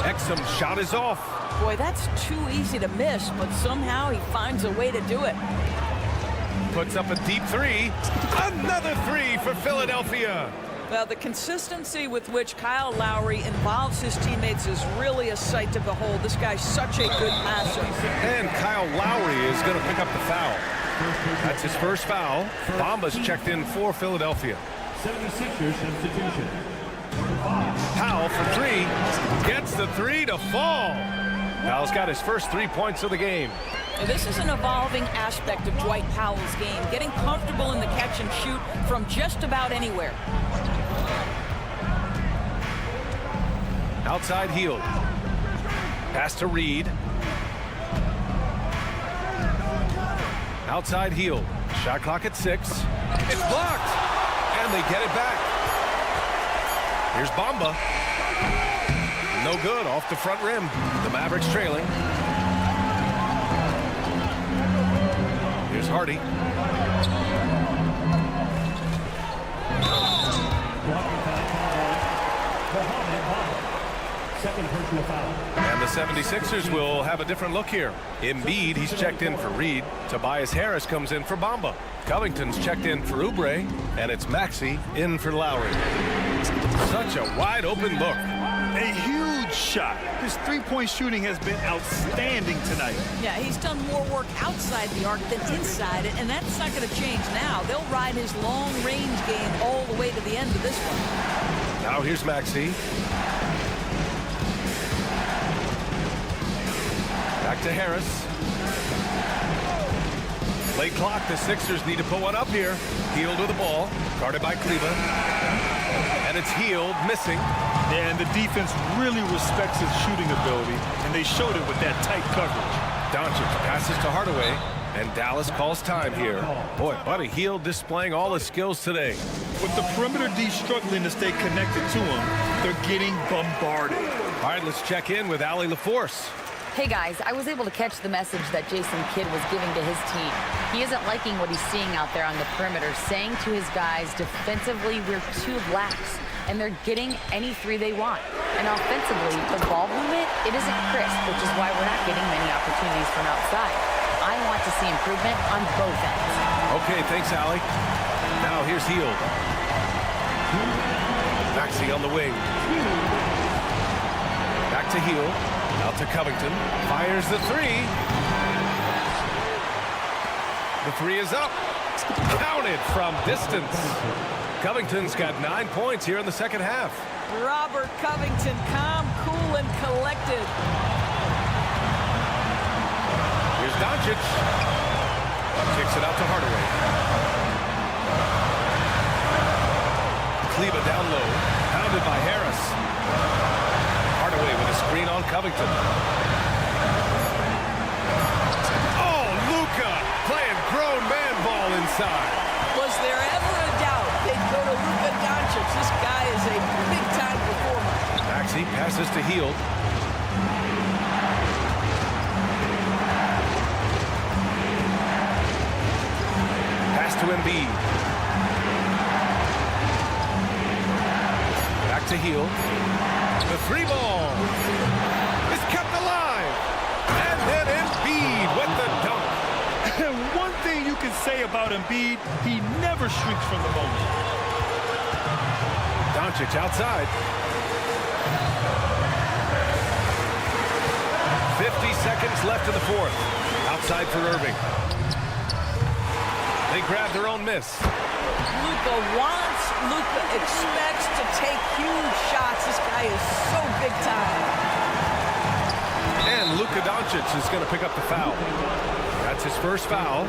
[SPEAKER 1] Exum's shot is off.
[SPEAKER 10] Boy, that's too easy to miss, but somehow he finds a way to do it.
[SPEAKER 1] Puts up a deep 3. Another 3 for Philadelphia.
[SPEAKER 10] Well, the consistency with which Kyle Lowry involves his teammates is really a sight to behold. This guy's such a good passer.
[SPEAKER 1] And Kyle Lowry is going to pick up the foul. That's his first foul. Bamba's checked in for Philadelphia.
[SPEAKER 5] 76ers substitution.
[SPEAKER 1] Powell for 3. Gets the 3 to fall. Powell's got his first 3 points of the game.
[SPEAKER 10] This is an evolving aspect of Dwight Powell's game, getting comfortable in the catch and shoot from just about anywhere.
[SPEAKER 1] Outside Hield. Pass to Reed. Outside Hield. Shot clock at 6. It's blocked. And they get it back. Here's Bamba. No good, off the front rim. The Mavericks trailing. Here's Hardy.
[SPEAKER 5] Second personal foul.
[SPEAKER 1] And the 76ers will have a different look here. Embiid, he's checked in for Reed. Tobias Harris comes in for Bamba. Covington's checked in for Oubre. And it's Maxey in for Lowry. Such a wide open look.
[SPEAKER 2] A huge shot. His three-point shooting has been outstanding tonight.
[SPEAKER 10] Yeah, he's done more work outside the arc than inside it, and that's not going to change now. They'll ride his long-range game all the way to the end of this one.
[SPEAKER 1] Now here's Maxey. Back to Harris. Late clock. The Sixers need to put one up here. Hield with the ball. Guarded by Kleber. And it's Hield missing.
[SPEAKER 2] And the defense really respects his shooting ability, and they showed it with that tight coverage.
[SPEAKER 1] Doncic passes to Hardaway, and Dallas calls time here. Boy, Buddy Hield displaying all his skills today.
[SPEAKER 2] With the perimeter D struggling to stay connected to him, they're getting bombarded.
[SPEAKER 1] All right, let's check in with Allie LaForce.
[SPEAKER 4] Hey guys, I was able to catch the message that Jason Kidd was giving to his team. He isn't liking what he's seeing out there on the perimeter, saying to his guys, defensively, we're too lax, and they're getting any three they want. And offensively, the ball movement, it isn't crisp, which is why we're not getting many opportunities from outside. I want to see improvement on both ends.
[SPEAKER 1] Okay, thanks, Allie. Now here's Hield. Maxey on the wing. Back to Hield. Out to Covington. Fires the three. The three is up. Counted from distance. Covington's got 9 points here in the second half.
[SPEAKER 10] Robert Covington, calm, cool, and collected.
[SPEAKER 1] Here's Doncic. Kicks it out to Hardaway. Kleber down low. Pounded by Harris. Hardaway with a screen on Covington. Oh, Luka playing grown man ball inside.
[SPEAKER 10] Was there ever a doubt they'd go to Luka Doncic? This guy is a big-time performer.
[SPEAKER 1] Maxey passes to Hield. Pass to Embiid. Back to Hield. The three ball is kept alive. And then Embiid with the dunk.
[SPEAKER 2] And one thing you can say about Embiid, he never shrinks from the moment.
[SPEAKER 1] Doncic outside. 50 seconds left in the fourth. Outside for Irving. They grab their own miss.
[SPEAKER 10] Luka wants, Luka expects to take huge shots. This guy is so big time.
[SPEAKER 1] And Luka Doncic is going to pick up the foul. That's his first foul.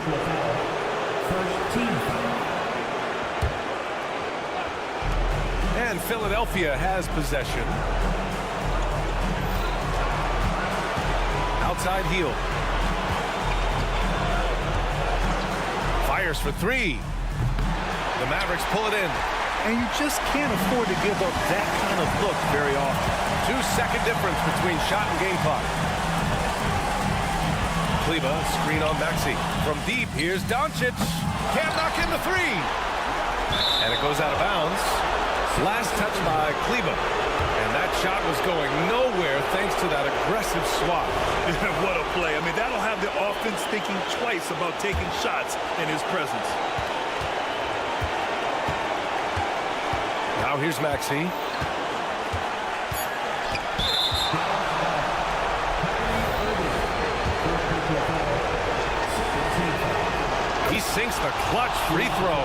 [SPEAKER 5] First team foul.
[SPEAKER 1] And Philadelphia has possession. Outside Hield. Fires for three. The Mavericks pull it in.
[SPEAKER 2] And you just can't afford to give up that kind of look very often.
[SPEAKER 1] 2-second difference between shot and game clock. Kleber, screen on Maxey. From deep, here's Doncic. Can't knock in the three. And it goes out of bounds. Last touch by Kleber. And that shot was going nowhere thanks to that aggressive swat.
[SPEAKER 2] What a play. I mean, that'll have the offense thinking twice about taking shots in his presence.
[SPEAKER 1] Now here's Maxey. He sinks the clutch free throw.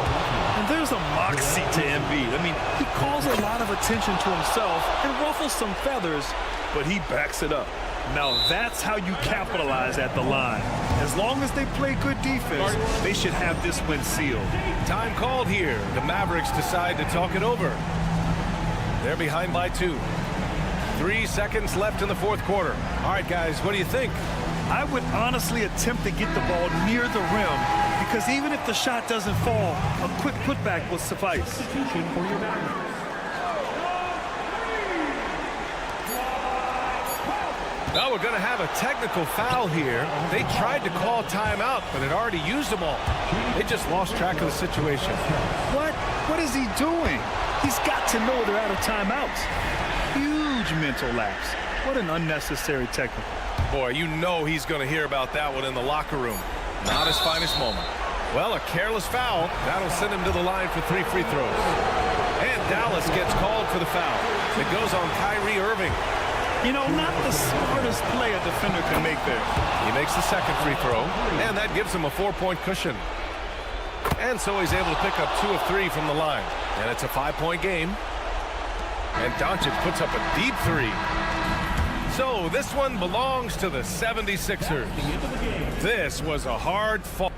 [SPEAKER 2] And there's a moxie to Embiid. I mean, he calls a lot of attention to himself and ruffles some feathers, but he backs it up. Now that's how you capitalize at the line. As long as they play good defense, they should have this win sealed.
[SPEAKER 1] Time called here. The Mavericks decide to talk it over. They're behind by 2. 3 seconds left in the fourth quarter. All right, guys, what do you think?
[SPEAKER 2] I would honestly attempt to get the ball near the rim because even if the shot doesn't fall, a quick putback will suffice.
[SPEAKER 1] Now we're going to have a technical foul here. They tried to call timeout, but had already used them all. They just lost track of the situation.
[SPEAKER 2] What? What is he doing? He's got to know they're out of timeouts. Huge mental lapse. What an unnecessary technical.
[SPEAKER 1] Boy, you know he's going to hear about that one in the locker room. Not his finest moment. Well, a careless foul. That'll send him to the line for 3 free throws. And Dallas gets called for the foul. It goes on Kyrie Irving.
[SPEAKER 2] You know, not the smartest play a defender can make there.
[SPEAKER 1] He makes the second free throw, and that gives him a 4-point cushion. And so he's able to pick up 2 of 3 from the line. And it's a 5-point game. And Doncic puts up a deep 3. So this one belongs to the 76ers. This was a hard fall.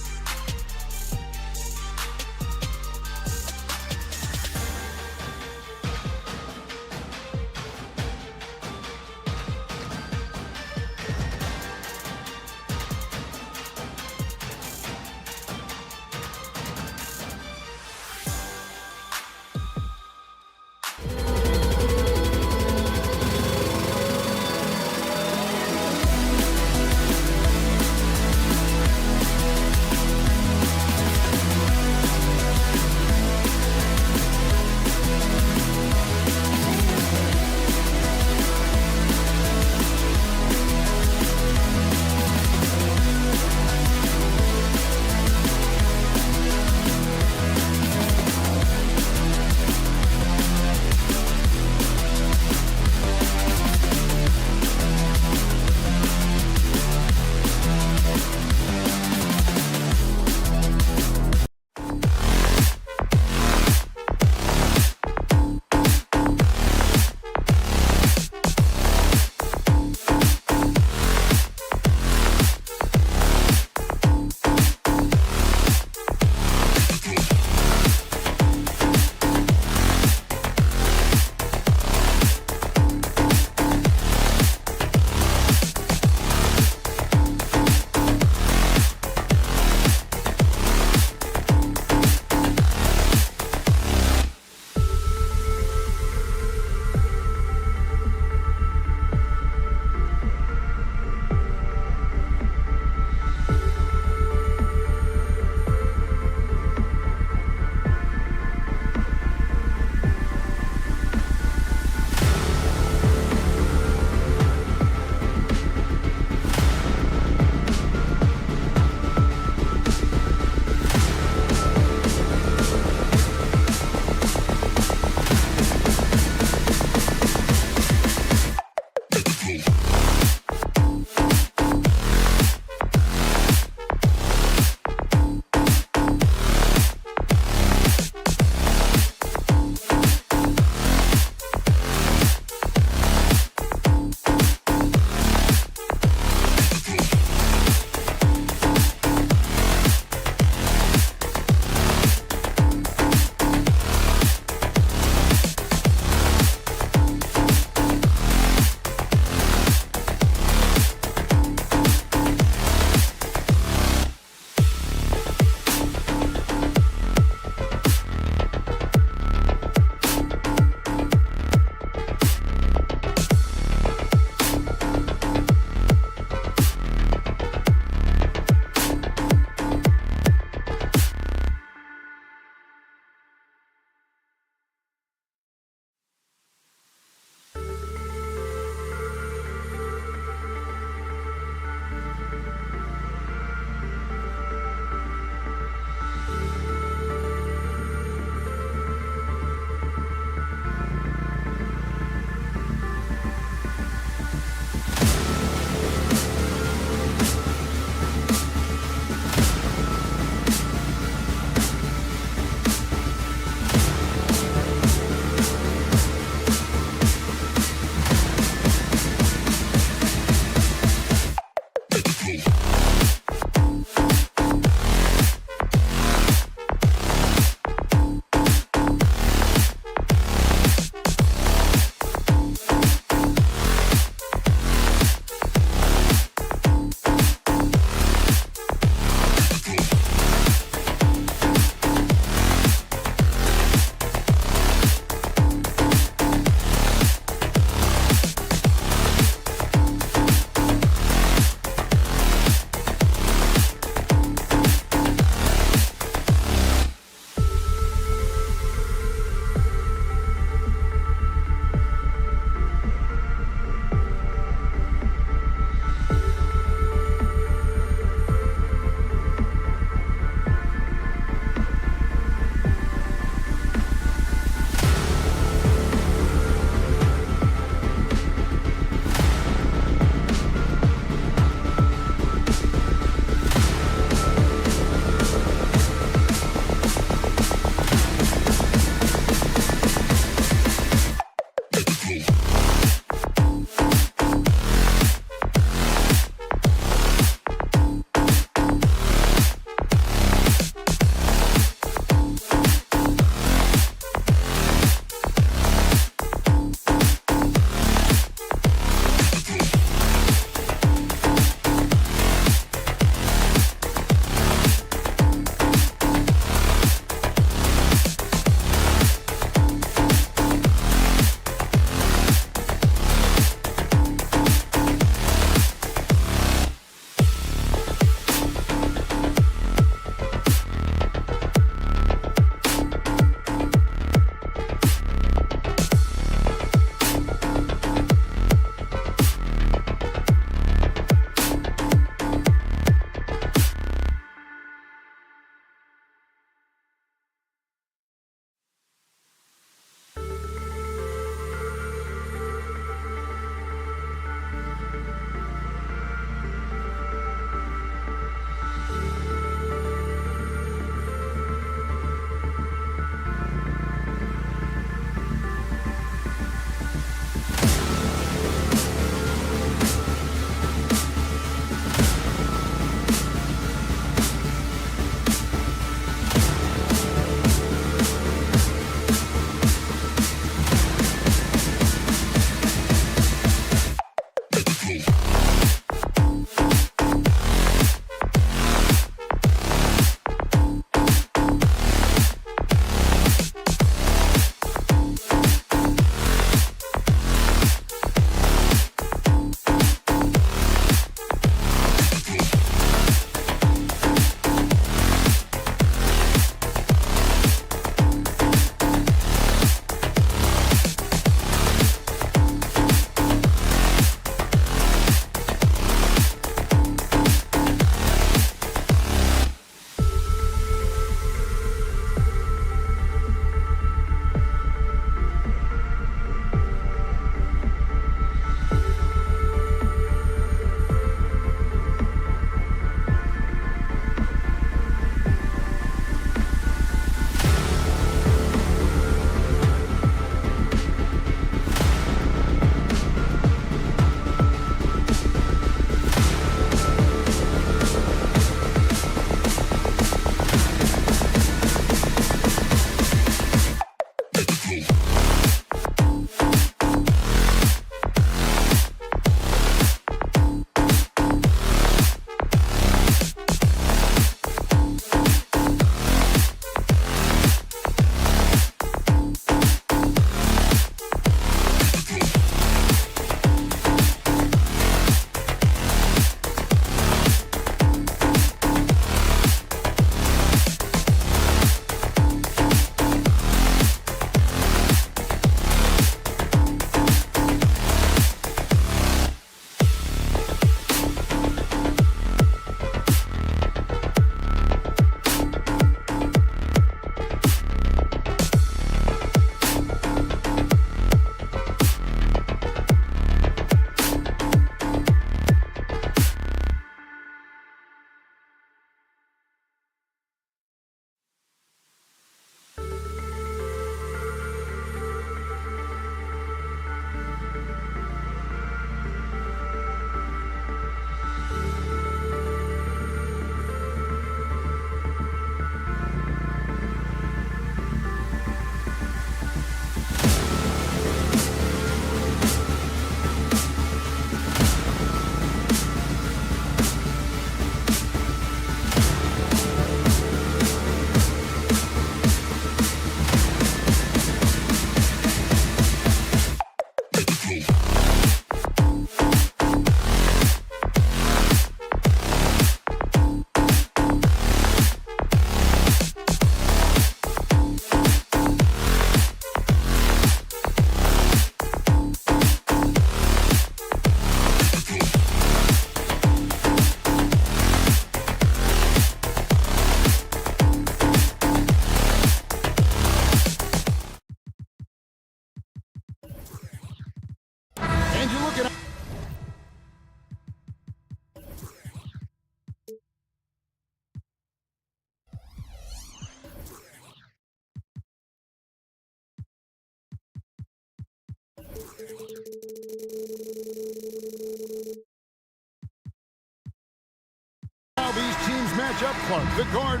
[SPEAKER 6] Clark, the guard.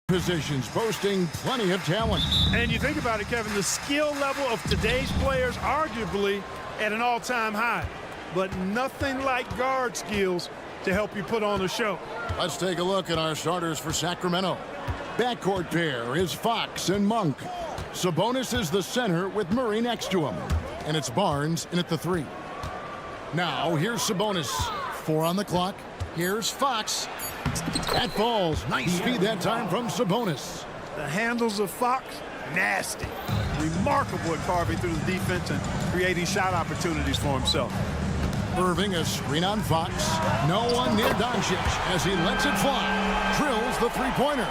[SPEAKER 6] Positions boasting plenty of talent.
[SPEAKER 2] And you think about it, Kevin, the skill level of today's players arguably at an all-time high, but nothing like guard skills to help you put on a show.
[SPEAKER 6] Let's take a look at our starters for Sacramento. Backcourt pair is Fox and Monk. Sabonis is the center with Murray next to him. And it's Barnes in at the 3. Now here's Sabonis. 4 on the clock. Here's Fox. That falls. Nice feed that time from Sabonis.
[SPEAKER 2] The handles of Fox, nasty. Remarkable at carving through the defense and creating shot opportunities for himself.
[SPEAKER 6] Irving a screen on Fox. No one near Doncic as he lets it fly. Drills the three-pointer.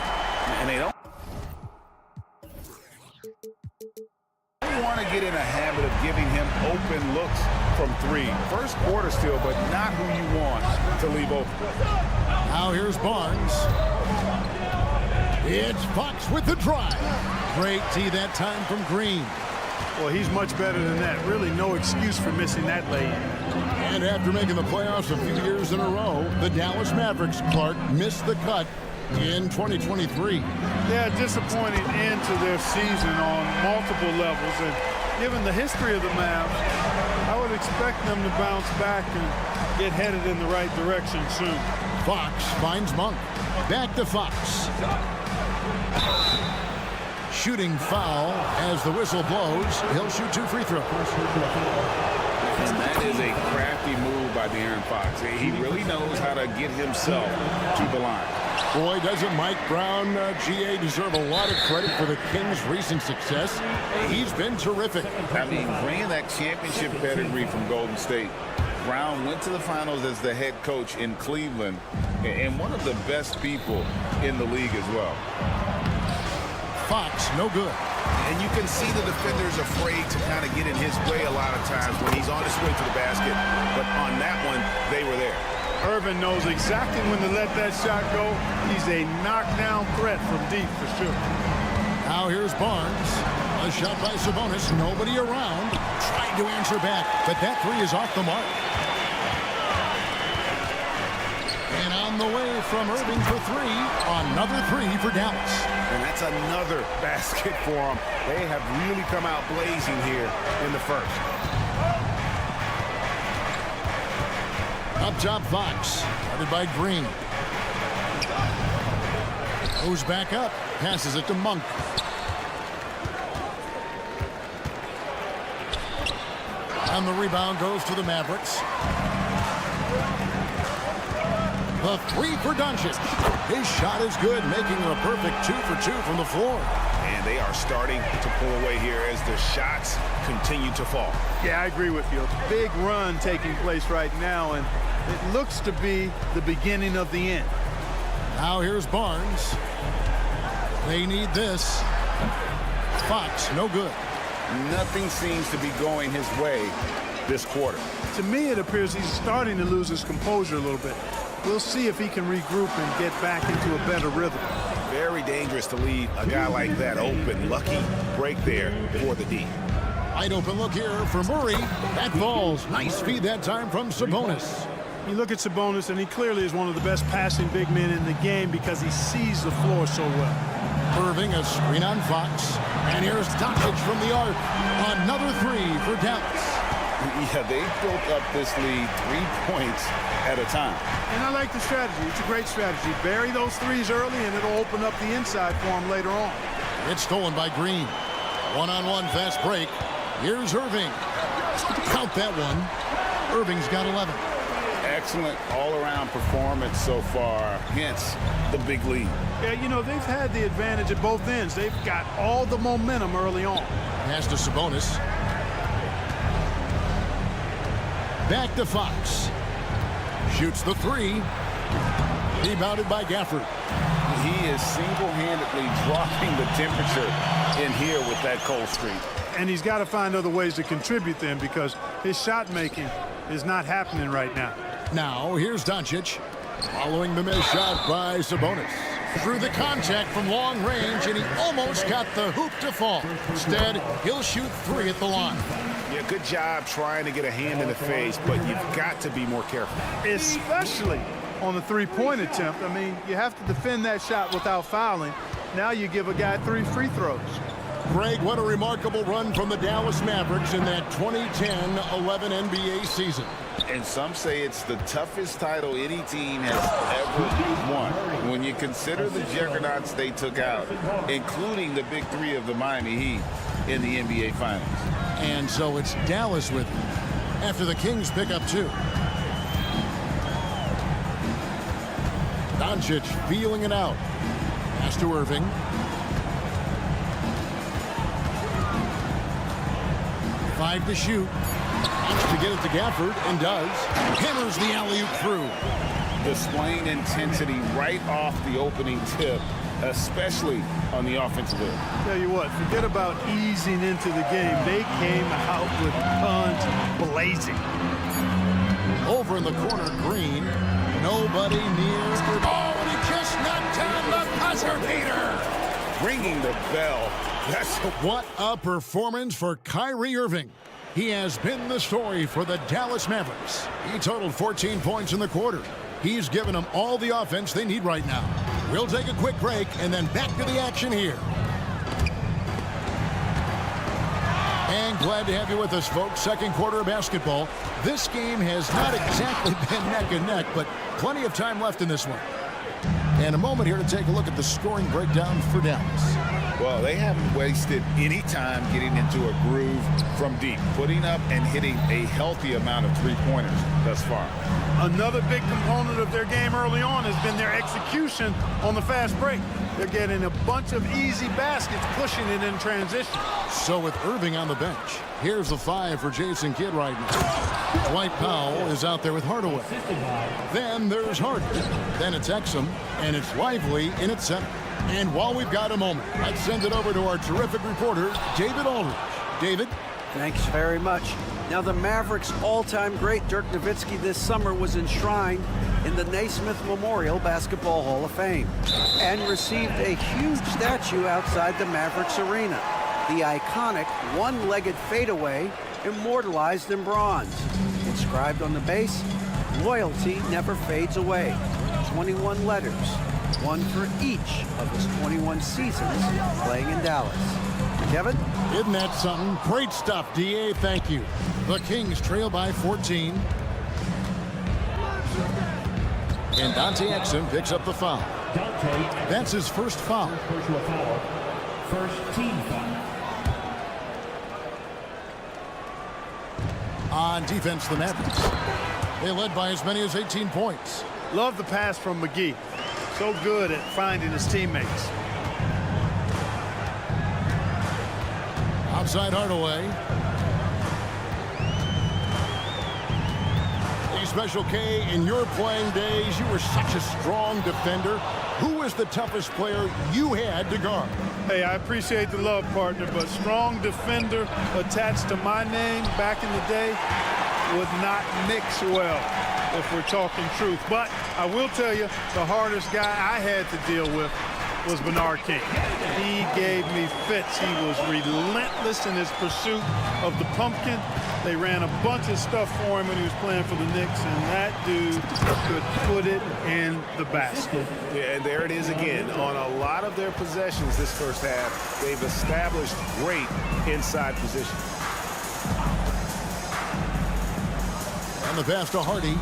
[SPEAKER 7] And they don't want to get in a habit of giving him open looks from 3. First quarter still, but not who you want to leave open.
[SPEAKER 6] Now here's Barnes. It's Fox with the drive. Great tee that time from Green.
[SPEAKER 2] Well, he's much better than that. Really no excuse for missing that lay-in.
[SPEAKER 6] And after making the playoffs a few years in a row, the Dallas Mavericks, Clark, missed the cut in 2023.
[SPEAKER 2] Yeah, disappointing end to their season on multiple levels. And given the history of the Mavs, I would expect them to bounce back and get headed in the right direction soon.
[SPEAKER 6] Fox finds Monk. Back to Fox. Shooting foul as the whistle blows. He'll shoot 2 free throws.
[SPEAKER 7] And that is a crafty move by De'Aaron Fox. He really knows how to get himself to the line.
[SPEAKER 6] Boy, doesn't Mike Brown, GA, deserve a lot of credit for the Kings' recent success. He's been terrific.
[SPEAKER 7] I mean, bringing that championship pedigree from Golden State. Brown went to the finals as the head coach in Cleveland and one of the best people in the league as well.
[SPEAKER 6] Fox, no good.
[SPEAKER 11] And you can see the defender's afraid to kind of get in his way a lot of times when he's on his way to the basket. But on that one, they were there.
[SPEAKER 2] Irvin knows exactly when to let that shot go. He's a knockdown threat from deep for sure.
[SPEAKER 6] Now here's Barnes. A shot by Sabonis. Nobody around. Tried to answer back, but that 3 is off the mark. And on the way from Irving for 3. Another 3 for Dallas.
[SPEAKER 11] And that's another basket for them. They have really come out blazing here in the first.
[SPEAKER 6] Up top, Fox. Guarded by Green. Goes back up. Passes it to Monk. And the rebound goes to the Mavericks. The 3 for Doncic. His shot is good, making a perfect 2 for 2 from the floor.
[SPEAKER 11] And they are starting to pull away here as the shots continue to fall.
[SPEAKER 2] Yeah, I agree with you. A big run taking place right now, and it looks to be the beginning of the end.
[SPEAKER 6] Now here's Barnes. They need this. Fox, no good.
[SPEAKER 7] Nothing seems to be going his way this quarter.
[SPEAKER 2] To me, it appears he's starting to lose his composure a little bit. We'll see if he can regroup and get back into a better rhythm.
[SPEAKER 11] Very dangerous to leave a guy like that open. Lucky break there for the D.
[SPEAKER 6] Wide open look here for Murray. That falls. Nice feed that time from Sabonis.
[SPEAKER 2] You look at Sabonis, and he clearly is one of the best passing big men in the game because he sees the floor so well.
[SPEAKER 6] Irving, a screen on Fox. And here's Doncic from the arc. Another 3 for Dallas.
[SPEAKER 7] Yeah, they built up this lead 3 points at a time.
[SPEAKER 2] And I like the strategy. It's a great strategy. Bury those 3s early, and it'll open up the inside for him later on.
[SPEAKER 6] It's stolen by Green. One-on-one fast break. Here's Irving. Count that one. Irving's got 11.
[SPEAKER 7] Excellent all-around performance so far, hence the big lead.
[SPEAKER 2] Yeah, you know, they've had the advantage at both ends. They've got all the momentum early on.
[SPEAKER 6] Pass to Sabonis. Back to Fox. Shoots the 3. Rebounded by Gafford.
[SPEAKER 7] He is single-handedly dropping the temperature in here with that cold streak.
[SPEAKER 2] And he's got to find other ways to contribute then because his shot making is not happening right now.
[SPEAKER 6] Now, here's Doncic. Following the missed shot by Sabonis. Through the contact from long range, and he almost got the hoop to fall. Instead, he'll shoot 3 at the line.
[SPEAKER 7] Yeah, good job trying to get a hand in the face, but you've got to be more careful.
[SPEAKER 2] Especially on the three-point attempt. I mean, you have to defend that shot without fouling. Now you give a guy 3 free throws.
[SPEAKER 6] Greg, what a remarkable run from the Dallas Mavericks in that 2010-11 NBA season.
[SPEAKER 7] And some say it's the toughest title any team has ever won. When you consider the juggernauts they took out, including the big 3 of the Miami Heat in the NBA Finals.
[SPEAKER 6] And so it's Dallas with him after the Kings pick up 2. Doncic feeling it out. Pass to Irving. Five to shoot. Wants to get it to Gafford, and does. Hammers the alley-oop through.
[SPEAKER 7] Displaying intensity right off the opening tip, especially on the offensive end.
[SPEAKER 2] Tell you what, forget about easing into the game. They came out with guns blazing.
[SPEAKER 6] Over in the corner, Green. Nobody near. Oh, and he just knocked down the buzzer beater.
[SPEAKER 7] Ringing the bell.
[SPEAKER 6] What a performance for Kyrie Irving. He has been the story for the Dallas Mavericks. He totaled 14 points in the quarter. He's given them all the offense they need right now. We'll take a quick break and then back to the action here. And glad to have you with us, folks. Second quarter of basketball. This game has not exactly been neck and neck, but plenty of time left in this one. And a moment here to take a look at the scoring breakdown for Dallas.
[SPEAKER 7] Well, they haven't wasted any time getting into a groove from deep, putting up and hitting a healthy amount of three-pointers thus far.
[SPEAKER 2] Another big component of their game early on has been their execution on the fast break. They're getting a bunch of easy baskets, pushing it in transition.
[SPEAKER 6] So with Irving on the bench, here's the 5 for Jason Kidd right now. Dwight Powell is out there with Hardaway. Then there's Harden. Then it's Exum, and it's Lively in its center. And while we've got a moment, let's send it over to our terrific reporter, David Aldridge. David?
[SPEAKER 9] Thanks very much. Now, the Mavericks' all-time great Dirk Nowitzki this summer was enshrined in the Naismith Memorial Basketball Hall of Fame and received a huge statue outside the Mavericks arena. The iconic one-legged fadeaway immortalized in bronze. Inscribed on the base, loyalty never fades away. 21 letters, one for each of his 21 seasons playing in Dallas. Kevin?
[SPEAKER 6] Isn't that something? Great stuff, D.A. Thank you. The Kings trail by 14. And Dante Exum picks up the foul. That's his first foul.
[SPEAKER 5] First team foul.
[SPEAKER 6] On defense, the Mavericks. They led by as many as 18 points.
[SPEAKER 2] Love the pass from McGee. So good at finding his teammates.
[SPEAKER 6] Outside Hardaway. Hey, Special K, in your playing days, you were such a strong defender. Who was the toughest player you had to guard?
[SPEAKER 2] Hey, I appreciate the love, partner, but strong defender attached to my name back in the day would not mix well, if we're talking truth. But I will tell you, the hardest guy I had to deal with was Bernard King. He gave me fits. He was relentless in his pursuit of the pumpkin. They ran a bunch of stuff for him when he was playing for the Knicks, and that dude could put it in the basket.
[SPEAKER 7] Yeah, and there it is again. On a lot of their possessions this first half, they've established great inside position.
[SPEAKER 6] And the pass to Hardy.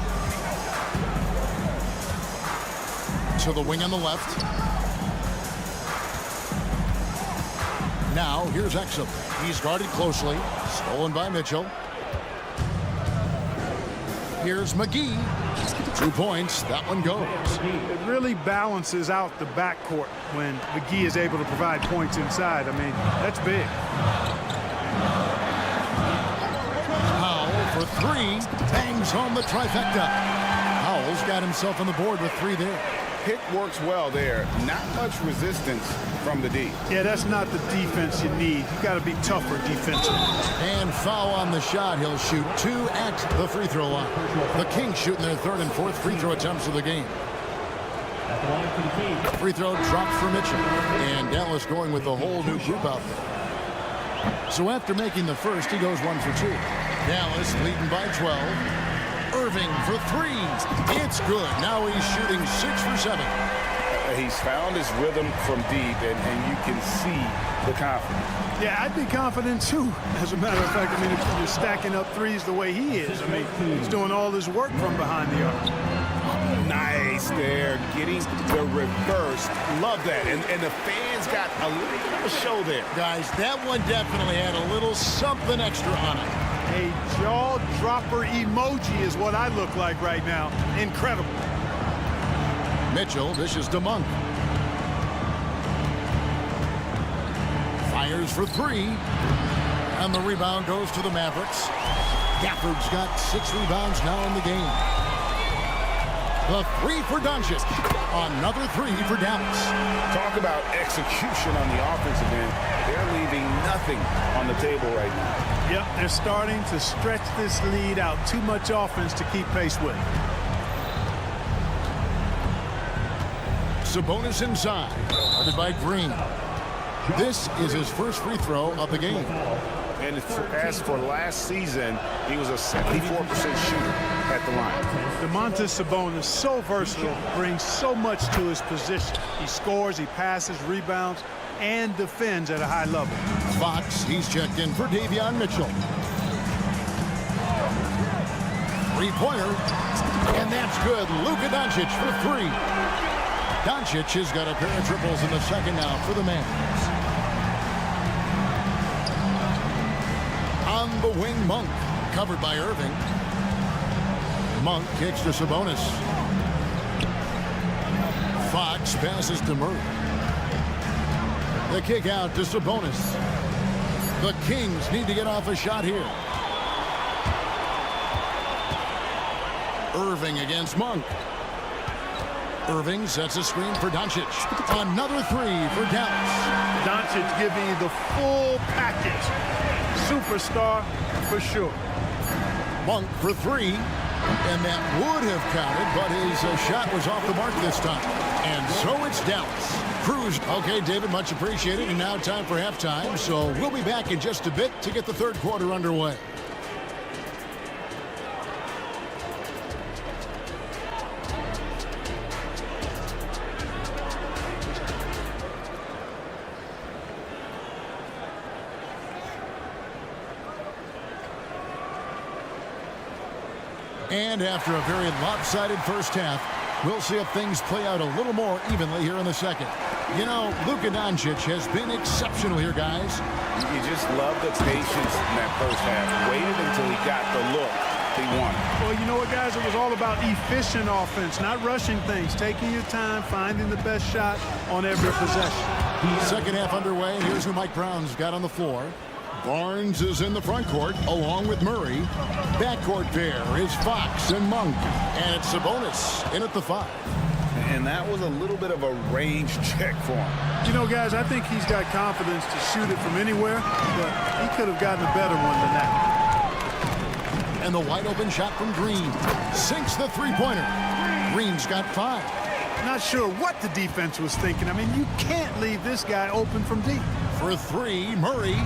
[SPEAKER 6] To the wing on the left. Now, here's Exum. He's guarded closely. Stolen by Mitchell. Here's McGee. 2 points. That one goes.
[SPEAKER 2] It really balances out the backcourt when McGee is able to provide points inside. I mean, that's big.
[SPEAKER 6] Powell for 3. Bangs home the trifecta. Powell's got himself on the board with 3 there.
[SPEAKER 7] Pick works well there. Not much resistance from the D.
[SPEAKER 2] Yeah, that's not the defense you need. You got to be tougher defensively.
[SPEAKER 6] And foul on the shot. He'll shoot 2 at the free throw line. The Kings shooting their 3rd and 4th free throw attempts of the game.
[SPEAKER 5] At the line for the cage.
[SPEAKER 6] Free throw drops for Mitchell. And Dallas going with a whole new group out there. So after making the first, he goes 1 for 2. Dallas leading by 12. Irving for threes. It's good. Now he's shooting 6 for 7.
[SPEAKER 7] He's found his rhythm from deep, and you can see the confidence.
[SPEAKER 2] Yeah, I'd be confident too. As a matter of fact, I mean, if you're stacking up threes the way he is, I mean, he's doing all this work from behind the arc.
[SPEAKER 7] Nice there, getting the reverse. Love that. And the fans got a little bit of a show there.
[SPEAKER 6] Guys, that one definitely had a little something extra on it.
[SPEAKER 2] A jaw-dropper emoji is what I look like right now. Incredible.
[SPEAKER 6] Mitchell dishes to Monk. Fires for 3. And the rebound goes to the Mavericks. Gafford's got 6 rebounds now in the game. The 3 for Doncic. Another 3 for Dallas.
[SPEAKER 7] Talk about execution on the offensive end. They're leaving nothing on the table right now.
[SPEAKER 2] Yep, they're starting to stretch this lead out. Too much offense to keep pace with.
[SPEAKER 6] Sabonis inside, guarded by Green. This is his first free throw of the game.
[SPEAKER 7] And as for last season, he was a 74% shooter at the line.
[SPEAKER 2] Domantas Sabonis, so versatile, brings so much to his position. He scores, he passes, rebounds, and defends at a high level.
[SPEAKER 6] Fox, he's checked in for Davion Mitchell. Three-pointer, and that's good. Luka Doncic for 3. Doncic has got a pair of triples in the second now for the Mavs. On the wing, Monk, covered by Irving. Monk kicks to Sabonis. Fox passes to Murray. The kick out to Sabonis. The Kings need to get off a shot here. Irving against Monk. Irving sets a screen for Doncic. Another 3 for Dallas.
[SPEAKER 2] Doncic giving you the full package. Superstar for sure.
[SPEAKER 6] Monk for 3. And that would have counted, but his shot was off the mark this time. And so it's Dallas. Cruz. Okay, David, much appreciated. And now time for halftime. So we'll be back in just a bit to get the third quarter underway. And after a very lopsided first half, we'll see if things play out a little more evenly here in the second. You know, Luka Doncic has been exceptional here, guys.
[SPEAKER 7] You just love the patience in that first half. Waited until he got the look he wanted.
[SPEAKER 2] Well, you know what, guys? It was all about efficient offense, not rushing things, taking your time, finding the best shot on every possession.
[SPEAKER 6] Second half underway, and here's who Mike Brown's got on the floor. Barnes is in the front court along with Murray. Backcourt pair is Fox and Monk. And it's Sabonis in at the 5.
[SPEAKER 7] And that was a little bit of a range check for him.
[SPEAKER 2] You know, guys, I think he's got confidence to shoot it from anywhere, but he could have gotten a better one than that.
[SPEAKER 6] And the wide open shot from Green. Sinks the three-pointer. Green's got 5.
[SPEAKER 2] Not sure what the defense was thinking. I mean, you can't leave this guy open from deep.
[SPEAKER 6] For 3, Murray.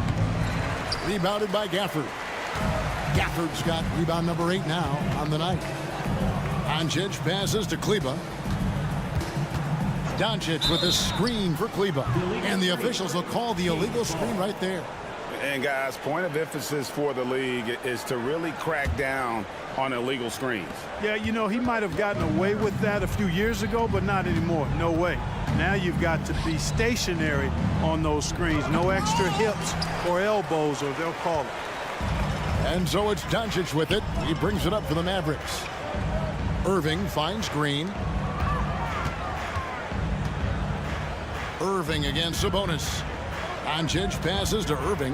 [SPEAKER 6] Rebounded by Gafford. Gafford's got rebound number 8 now on the night. Doncic passes to Kleber. Doncic with a screen for Kleber. And the officials will call the illegal screen right there.
[SPEAKER 7] And guys, point of emphasis for the league is to really crack down on illegal screens.
[SPEAKER 2] Yeah, you know, he might have gotten away with that a few years ago, but not anymore. No way. Now you've got to be stationary on those screens. No extra hips or elbows, or they'll call it.
[SPEAKER 6] And so it's Doncic with it. He brings it up for the Mavericks. Irving finds Green. Irving against Sabonis. Doncic passes to Irving.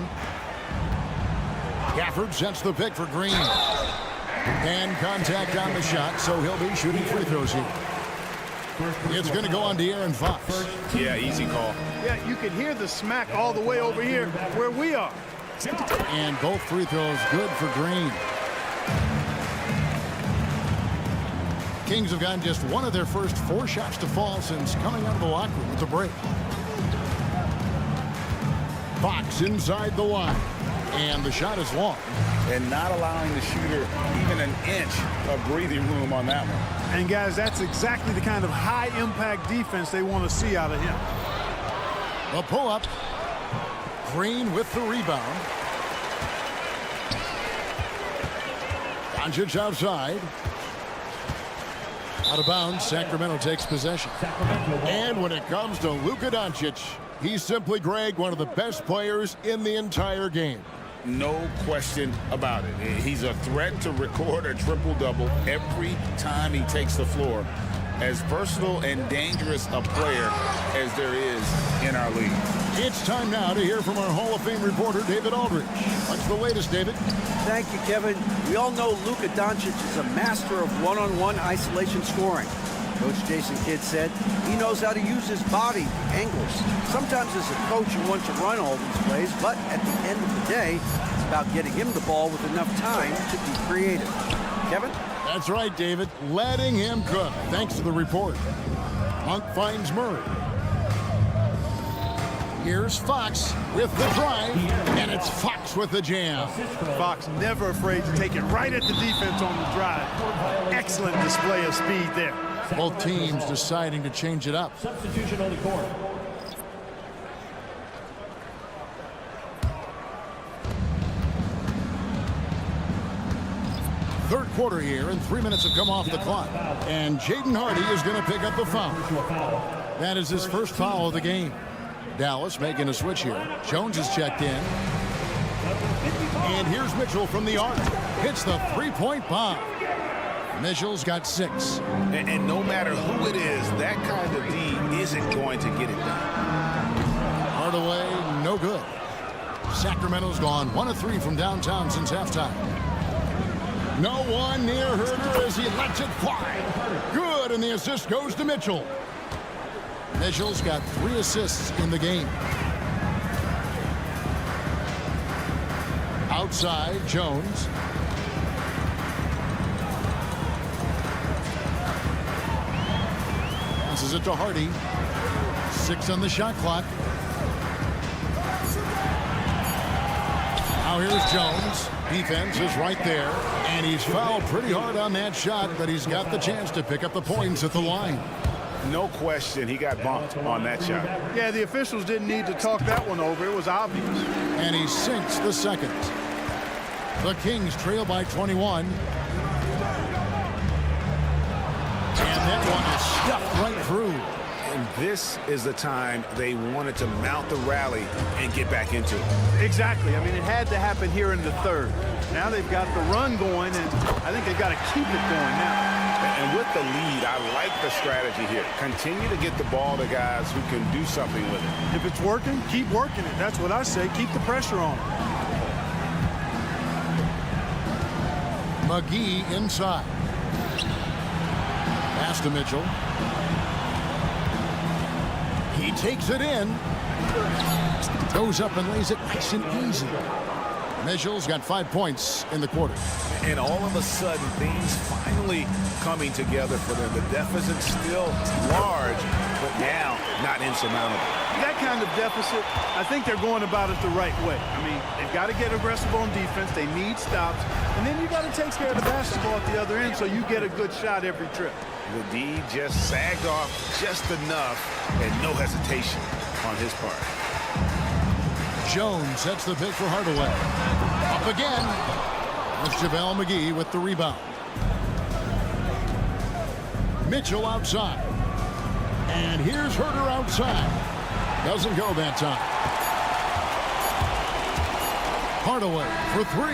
[SPEAKER 6] Gafford sets the pick for Green. And contact on the shot, so he'll be shooting free throws here. It's going to go on to De'Aaron Fox.
[SPEAKER 7] Yeah, easy call.
[SPEAKER 2] Yeah, you can hear the smack all the way over here where we are.
[SPEAKER 6] And both free throws good for Green. Kings have gotten just one of their first 4 shots to fall since coming out of the locker room with the break. Fox inside the line, and the shot is long.
[SPEAKER 7] And not allowing the shooter even an inch of breathing room on that one.
[SPEAKER 12] And guys, that's exactly the kind of high-impact defense they want to see out of him.
[SPEAKER 6] The pull-up. Green with the rebound. Doncic outside. Out of bounds, Sacramento takes possession. And when it comes to Luka Doncic, he's simply, Greg, one of the best players in the entire game.
[SPEAKER 7] No question about it. He's a threat to record a triple-double every time he takes the floor. As versatile and dangerous a player as there is in our league.
[SPEAKER 6] It's time now to hear from our Hall of Fame reporter, David Aldridge. What's the latest, David?
[SPEAKER 9] Thank you, Kevin. We all know Luka Doncic is a master of one-on-one isolation scoring. Coach Jason Kidd said he knows how to use his body, angles. Sometimes as a coach you want to run all these plays, but at the end of the day, it's about getting him the ball with enough time to be creative. Kevin?
[SPEAKER 6] That's right, David. Letting him cook. Thanks to the report. Monk finds Murray. Here's Fox with the drive, and it's Fox with the jam.
[SPEAKER 12] Fox never afraid to take it right at the defense on the drive. Excellent display of speed there.
[SPEAKER 6] Both teams deciding to change it up.
[SPEAKER 5] Substitution on the court.
[SPEAKER 6] Third quarter here, and 3 minutes have come off the clock. And Jaden Hardy is going to pick up the foul. That is his first foul of the game. Dallas making a switch here. Jones is checked in. And here's Mitchell from the arc. Hits the three-point bomb. Mitchell's got 6.
[SPEAKER 11] And no matter who it is, that kind of D isn't going to get it done.
[SPEAKER 6] Hardaway, no good. Sacramento's gone 1 of 3 from downtown since halftime. No one near Herder as he lets it fly. Good, and the assist goes to Mitchell. Mitchell's got 3 assists in the game. Outside, Jones. Passes it to Hardy. 6 on the shot clock. Now here's Jones. Defense is right there, and he's fouled pretty hard on that shot, but he's got the chance to pick up the points at the line.
[SPEAKER 11] No question, he got bumped on that shot.
[SPEAKER 12] Yeah, the officials didn't need to talk that one over. It was obvious.
[SPEAKER 6] And he sinks the second. The Kings trail by 21. And that one is stuffed right through.
[SPEAKER 11] And this is the time they wanted to mount the rally and get back into it.
[SPEAKER 12] Exactly. I mean, it had to happen here in the third. Now they've got the run going, and I think they've got to keep it going now.
[SPEAKER 11] And with the lead, I like the strategy here. Continue to get the ball to guys who can do something with it.
[SPEAKER 12] If it's working, keep working it. That's what I say. Keep the pressure on.
[SPEAKER 6] McGee inside. Pass to Mitchell. He takes it in. Goes up and lays it nice and easy. Mitchell's got 5 points in the quarter.
[SPEAKER 11] And all of a sudden, things finally coming together for them. The deficit's still large, but now not insurmountable.
[SPEAKER 12] That kind of deficit, I think they're going about it the right way. I mean, they've got to get aggressive on defense. They need stops. And then you got to take care of the basketball at the other end so you get a good shot every trip.
[SPEAKER 11] The D just sagged off just enough and no hesitation on his part.
[SPEAKER 6] Jones sets the pick for Hardaway. Up again. It's JaVale McGee with the rebound. Mitchell outside. And here's Herder outside. Doesn't go that time. Hardaway for 3.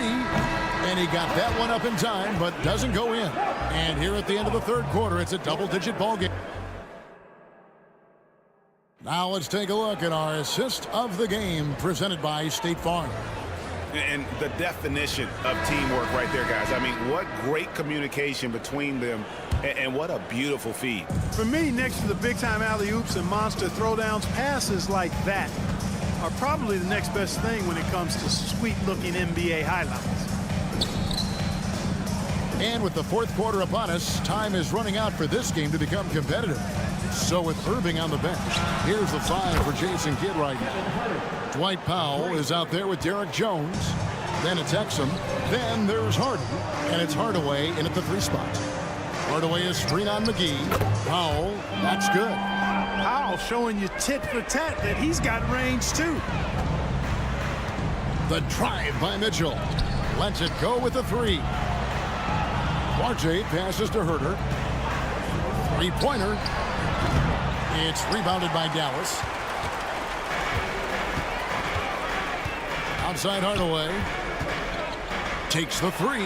[SPEAKER 6] And he got that one up in time, but doesn't go in. And here at the end of the third quarter, it's a double-digit ball game. Now let's take a look at our assist of the game presented by State Farm.
[SPEAKER 11] And the definition of teamwork right there, guys. I mean, what great communication between them, and what a beautiful feed.
[SPEAKER 12] For me, next to the big-time alley-oops and monster throwdowns, passes like that are probably the next best thing when it comes to sweet-looking NBA highlights.
[SPEAKER 6] And with the fourth quarter upon us, time is running out for this game to become competitive. So with Irving on the bench, here's the 5 for Jason Kidd right now. Dwight Powell is out there with Derek Jones. Then it's Exum. Then there's Harden. And it's Hardaway in at the 3 spot. Hardaway is screen on McGee. Powell, that's good.
[SPEAKER 12] Powell showing you tit for tat that he's got range too.
[SPEAKER 6] The drive by Mitchell. Lets it go with the 3. RJ passes to Herter. 3-pointer. It's rebounded by Dallas. Outside Hardaway. Takes the 3.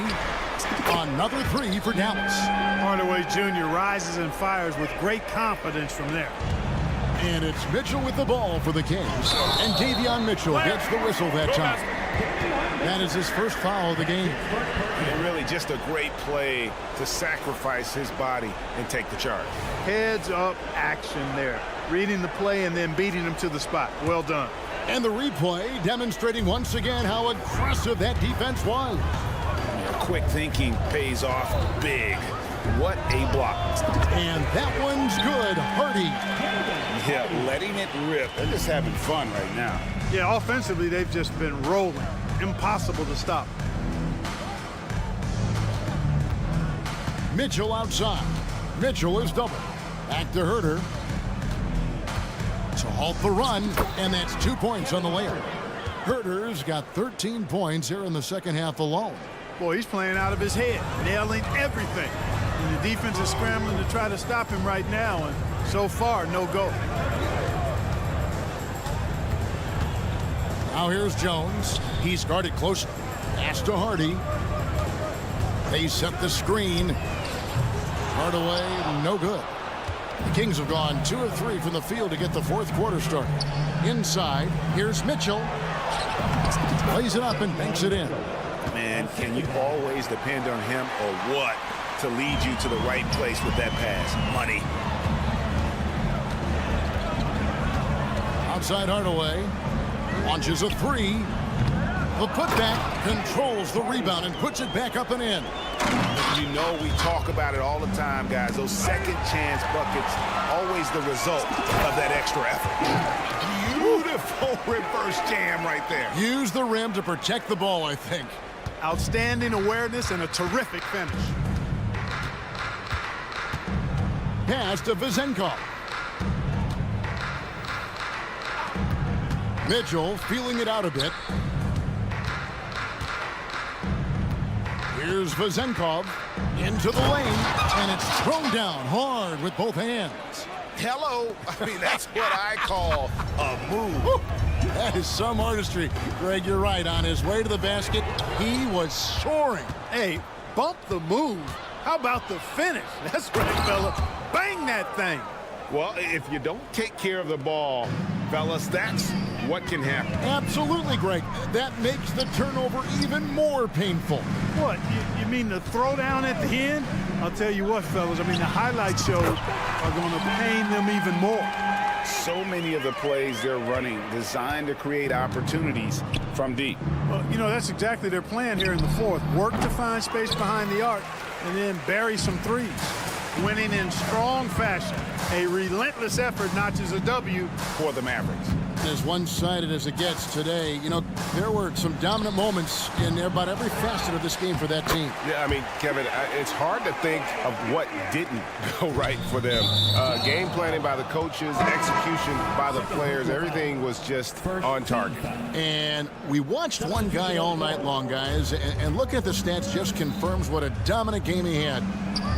[SPEAKER 6] Another 3 for Dallas.
[SPEAKER 12] Hardaway Jr. rises and fires with great confidence from there.
[SPEAKER 6] And it's Mitchell with the ball for the Kings. And Davion Mitchell gets the whistle that time. That is his first foul of the game.
[SPEAKER 7] And really just a great play to sacrifice his body and take the charge.
[SPEAKER 12] Heads up action there. Reading the play and then beating him to the spot. Well done.
[SPEAKER 6] And the replay demonstrating once again how aggressive that defense was.
[SPEAKER 7] Quick thinking pays off big. What a block.
[SPEAKER 6] And that one's good. Hardy.
[SPEAKER 7] Yeah, letting it rip. They're just having fun right now.
[SPEAKER 12] Yeah, offensively, they've just been rolling. Impossible to stop.
[SPEAKER 6] Mitchell outside. Mitchell is double. Back to Herter. To halt the run, and that's 2 points on the layup. Herter's got 13 points here in the second half alone.
[SPEAKER 12] Boy, he's playing out of his head, nailing everything. And the defense is scrambling to try to stop him right now, and so far, no go.
[SPEAKER 6] Now here's Jones. He's guarded close. Pass to Hardy. They set the screen. Hardaway, no good. The Kings have gone 2 of 3 from the field to get the fourth quarter started. Inside, here's Mitchell. Plays it up and banks it in.
[SPEAKER 7] Man, can you always depend on him or what to lead you to the right place with that pass? Money.
[SPEAKER 6] Outside Hardaway. Launches a 3. The putback controls the rebound and puts it back up and in.
[SPEAKER 7] You know we talk about it all the time, guys. Those second chance buckets, always the result of that extra effort. Beautiful reverse jam right there.
[SPEAKER 6] Use the rim to protect the ball, I think.
[SPEAKER 12] Outstanding awareness and a terrific finish.
[SPEAKER 6] Pass to Vezenkov. Mitchell feeling it out a bit. Here's Vezenkov into the lane, and it's thrown down hard with both hands.
[SPEAKER 7] Hello. I mean, that's what I call a move.
[SPEAKER 6] Woo. That is some artistry. Greg, you're right. On his way to the basket, he was soaring.
[SPEAKER 12] Hey, bump the move. How about the finish? That's right, fella. Bang that thing.
[SPEAKER 7] Well, if you don't take care of the ball, fellas, that's what can happen.
[SPEAKER 6] Absolutely, Greg. That makes the turnover even more painful.
[SPEAKER 12] What, you mean the throwdown at the end? I'll tell you what, fellas, I mean, the highlight shows are going to pain them even more.
[SPEAKER 7] So many of the plays they're running designed to create opportunities from deep.
[SPEAKER 12] Well, you know, that's exactly their plan here in the fourth. Work to find space behind the arc and then bury some threes. Winning in strong fashion. A relentless effort notches a W
[SPEAKER 7] for the Mavericks.
[SPEAKER 6] As one-sided as it gets today, you know, there were some dominant moments in about every facet of this game for that team.
[SPEAKER 1] Yeah, I mean, Kevin, it's hard to think of what didn't go right for them. Game planning by the coaches, execution by the players, everything was just on target.
[SPEAKER 6] And we watched one guy all night long, guys, and looking at the stats just confirms what a dominant game he had.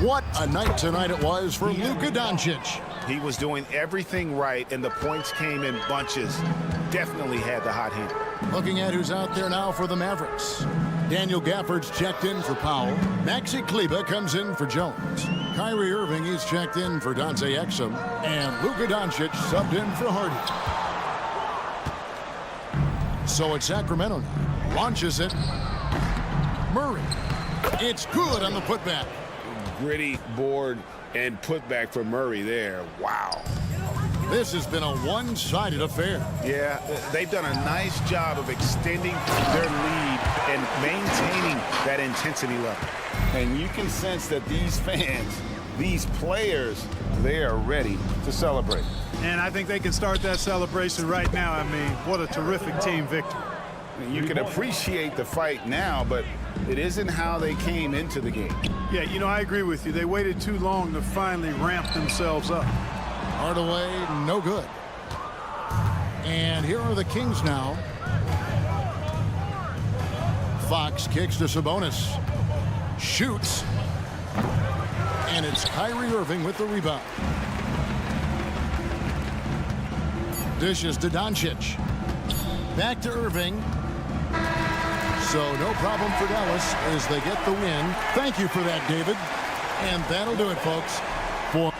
[SPEAKER 6] What a night tonight it was for Luka Doncic.
[SPEAKER 7] He was doing everything right, and the points came in bunches. Definitely had the hot hand.
[SPEAKER 6] Looking at who's out there now for the Mavericks. Daniel Gafford's checked in for Powell. Maxi Kleber comes in for Jones. Kyrie Irving, he's checked in for Dante Exum. And Luka Doncic subbed in for Hardy. So it's Sacramento now. Launches it. Murray. It's good on the putback.
[SPEAKER 7] Gritty board and putback for Murray there. Wow.
[SPEAKER 6] This has been a one-sided affair.
[SPEAKER 7] Yeah, they've done a nice job of extending their lead
[SPEAKER 11] and maintaining that intensity level.
[SPEAKER 7] And you can sense that these fans, these players, they are ready to celebrate.
[SPEAKER 12] And I think they can start that celebration right now. I mean, what a terrific team victory.
[SPEAKER 7] You can appreciate the fight now, but it isn't how they came into the game.
[SPEAKER 12] Yeah, you know, I agree with you. They waited too long to finally ramp themselves up.
[SPEAKER 6] Hardaway, no good. And here are the Kings now. Fox kicks to Sabonis. Shoots. And it's Kyrie Irving with the rebound. Dishes to Doncic. Back to Irving. So no problem for Dallas as they get the win. Thank you for that, David. And that'll do it, folks. For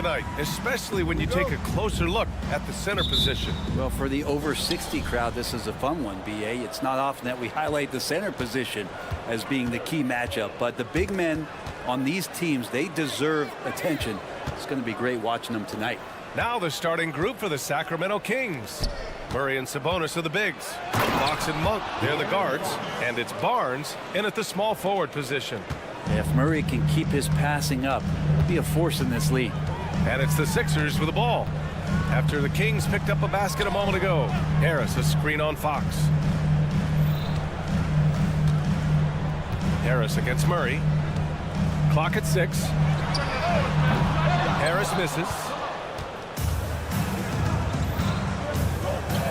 [SPEAKER 1] tonight, especially when you take a closer look at the center position.
[SPEAKER 3] Well, for the over 60 crowd, this is a fun one, BA. It's not often that we highlight the center position as being the key matchup, but the big men on these teams, they deserve attention. It's going to be great watching them tonight.
[SPEAKER 1] Now the starting group for the Sacramento Kings. Murray and Sabonis are the bigs. Fox and Monk, they're the guards. And it's Barnes in at the small forward position.
[SPEAKER 3] If Murray can keep his passing up, he'll be a force in this league.
[SPEAKER 1] And it's the Sixers with the ball. After the Kings picked up a basket a moment ago. Harris, a screen on Fox. Harris against Murray. Clock at 6. Harris misses.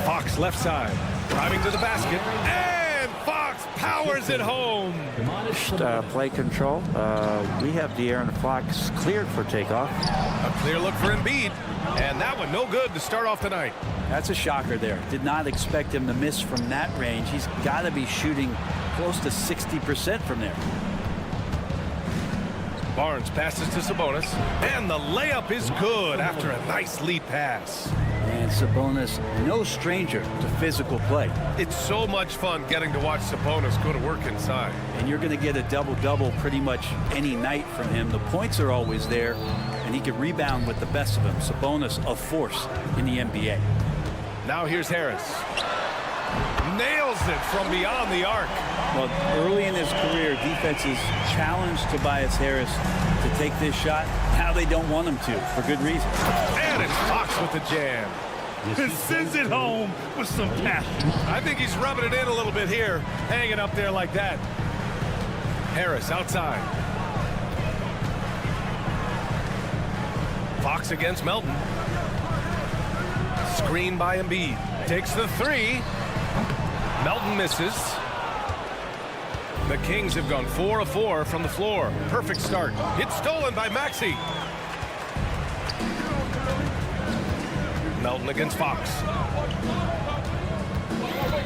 [SPEAKER 1] Fox left side, driving to the basket, and Fox powers it home.
[SPEAKER 13] Play control. We have De'Aaron Fox cleared for takeoff.
[SPEAKER 1] A clear look for Embiid, and that one no good to start off the night.
[SPEAKER 3] That's a shocker there. Did not expect him to miss from that range. He's got to be shooting close to 60% from there.
[SPEAKER 1] Barnes passes to Sabonis, and the layup is good after a nice lead pass.
[SPEAKER 3] And Sabonis, no stranger to physical play.
[SPEAKER 1] It's so much fun getting to watch Sabonis go to work inside.
[SPEAKER 3] And you're going to get a double-double pretty much any night from him. The points are always there, and he can rebound with the best of them. Sabonis, a force in the NBA.
[SPEAKER 1] Now here's Harris. Nails it from beyond the arc.
[SPEAKER 3] Well, early in his career, defenses challenged Tobias Harris to take this shot. Now they don't want him to, for good reason.
[SPEAKER 1] And it's Fox with the jam.
[SPEAKER 2] It sends it home with some passion.
[SPEAKER 1] I think he's rubbing it in a little bit here, hanging up there like that. Harris outside. Fox against Melton. Screen by Embiid. Takes the 3. Melton misses. The Kings have gone 4 of 4 from the floor. Perfect start. It's stolen by Maxey. Melton against Fox.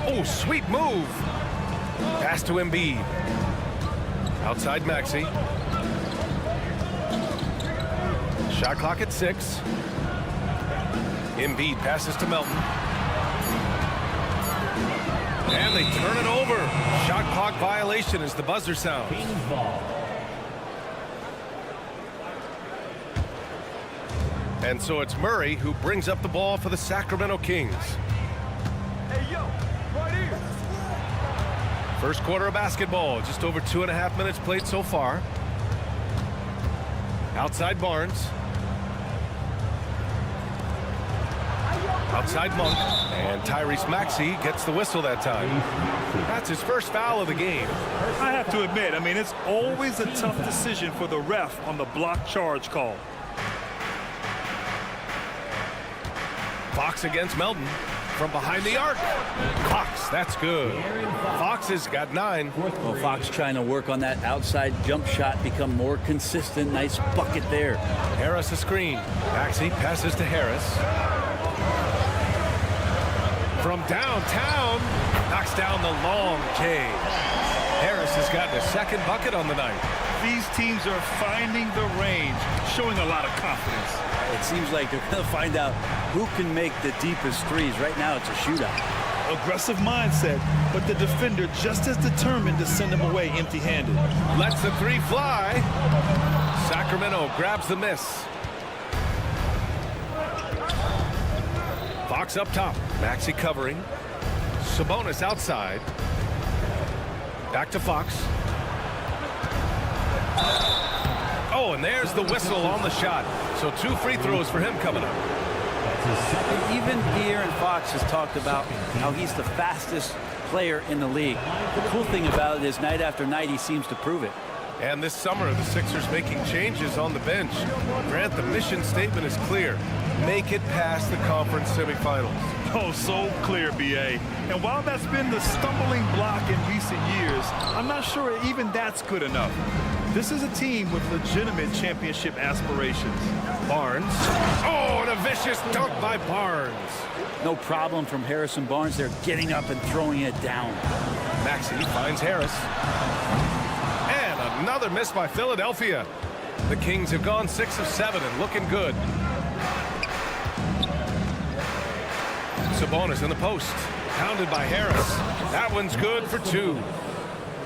[SPEAKER 1] Oh, sweet move. Pass to Embiid. Outside Maxey. Shot clock at 6. Embiid passes to Melton. And they turn it over. Shot clock violation as the buzzer sounds. And so it's Murray who brings up the ball for the Sacramento Kings.
[SPEAKER 12] Hey, yo, right here.
[SPEAKER 1] First quarter of basketball. Just over 2.5 minutes played so far. Outside Barnes. Outside Monk, and Tyrese Maxey gets the whistle that time. That's his first foul of the game.
[SPEAKER 2] I have to admit, I mean, it's always a tough decision for the ref on the block charge call.
[SPEAKER 1] Fox against Melton from behind the arc. Fox, that's good. Fox has got 9.
[SPEAKER 3] Well, Fox trying to work on that outside jump shot, become more consistent. Nice bucket there.
[SPEAKER 1] Harris a screen. Maxey passes to Harris. From downtown, knocks down the long J. Harris has gotten a second bucket on the night.
[SPEAKER 2] These teams are finding the range, showing a lot of confidence.
[SPEAKER 3] It seems like they're going to find out who can make the deepest threes. Right now, it's a shootout.
[SPEAKER 2] Aggressive mindset, but the defender just as determined to send him away empty-handed.
[SPEAKER 1] Lets the 3 fly. Sacramento grabs the miss. Fox up top. Maxey covering. Sabonis outside. Back to Fox. Oh, and there's the whistle on the shot. So 2 free throws for him coming up.
[SPEAKER 3] Even De'Aaron Fox has talked about how he's the fastest player in the league. The cool thing about it is night after night he seems to prove it.
[SPEAKER 1] And this summer, the Sixers making changes on the bench. Grant, the mission statement is clear. Make it past the conference semifinals.
[SPEAKER 2] Oh, so clear, BA. And while that's been the stumbling block in recent years, I'm not sure even that's good enough. This is a team with legitimate championship aspirations.
[SPEAKER 1] Barnes. Oh, and a vicious dunk by Barnes.
[SPEAKER 3] No problem from Harrison Barnes. They're getting up and throwing it down.
[SPEAKER 1] Maxey finds Harris. And another miss by Philadelphia. The Kings have gone 6 of 7 and looking good. Sabonis in the post. Pounded by Harris. That one's good for 2.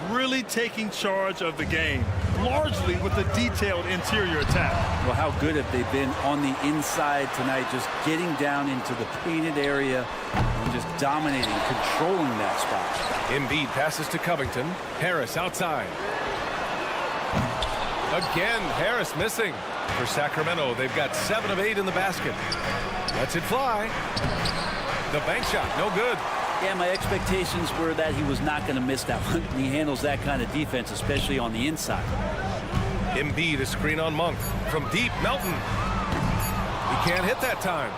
[SPEAKER 2] Really taking charge of the game, largely with a detailed interior attack.
[SPEAKER 3] Well, how good have they been on the inside tonight, just getting down into the painted area and just dominating, controlling that spot.
[SPEAKER 1] Embiid passes to Covington. Harris outside. Again, Harris missing. For Sacramento, they've got 7 of 8 in the basket. Lets it fly. The bank shot, no good.
[SPEAKER 3] Yeah, my expectations were that he was not going to miss that one. He handles that kind of defense, especially on the inside.
[SPEAKER 1] Embiid, a screen on Monk. From deep, Melton. He can't hit that time.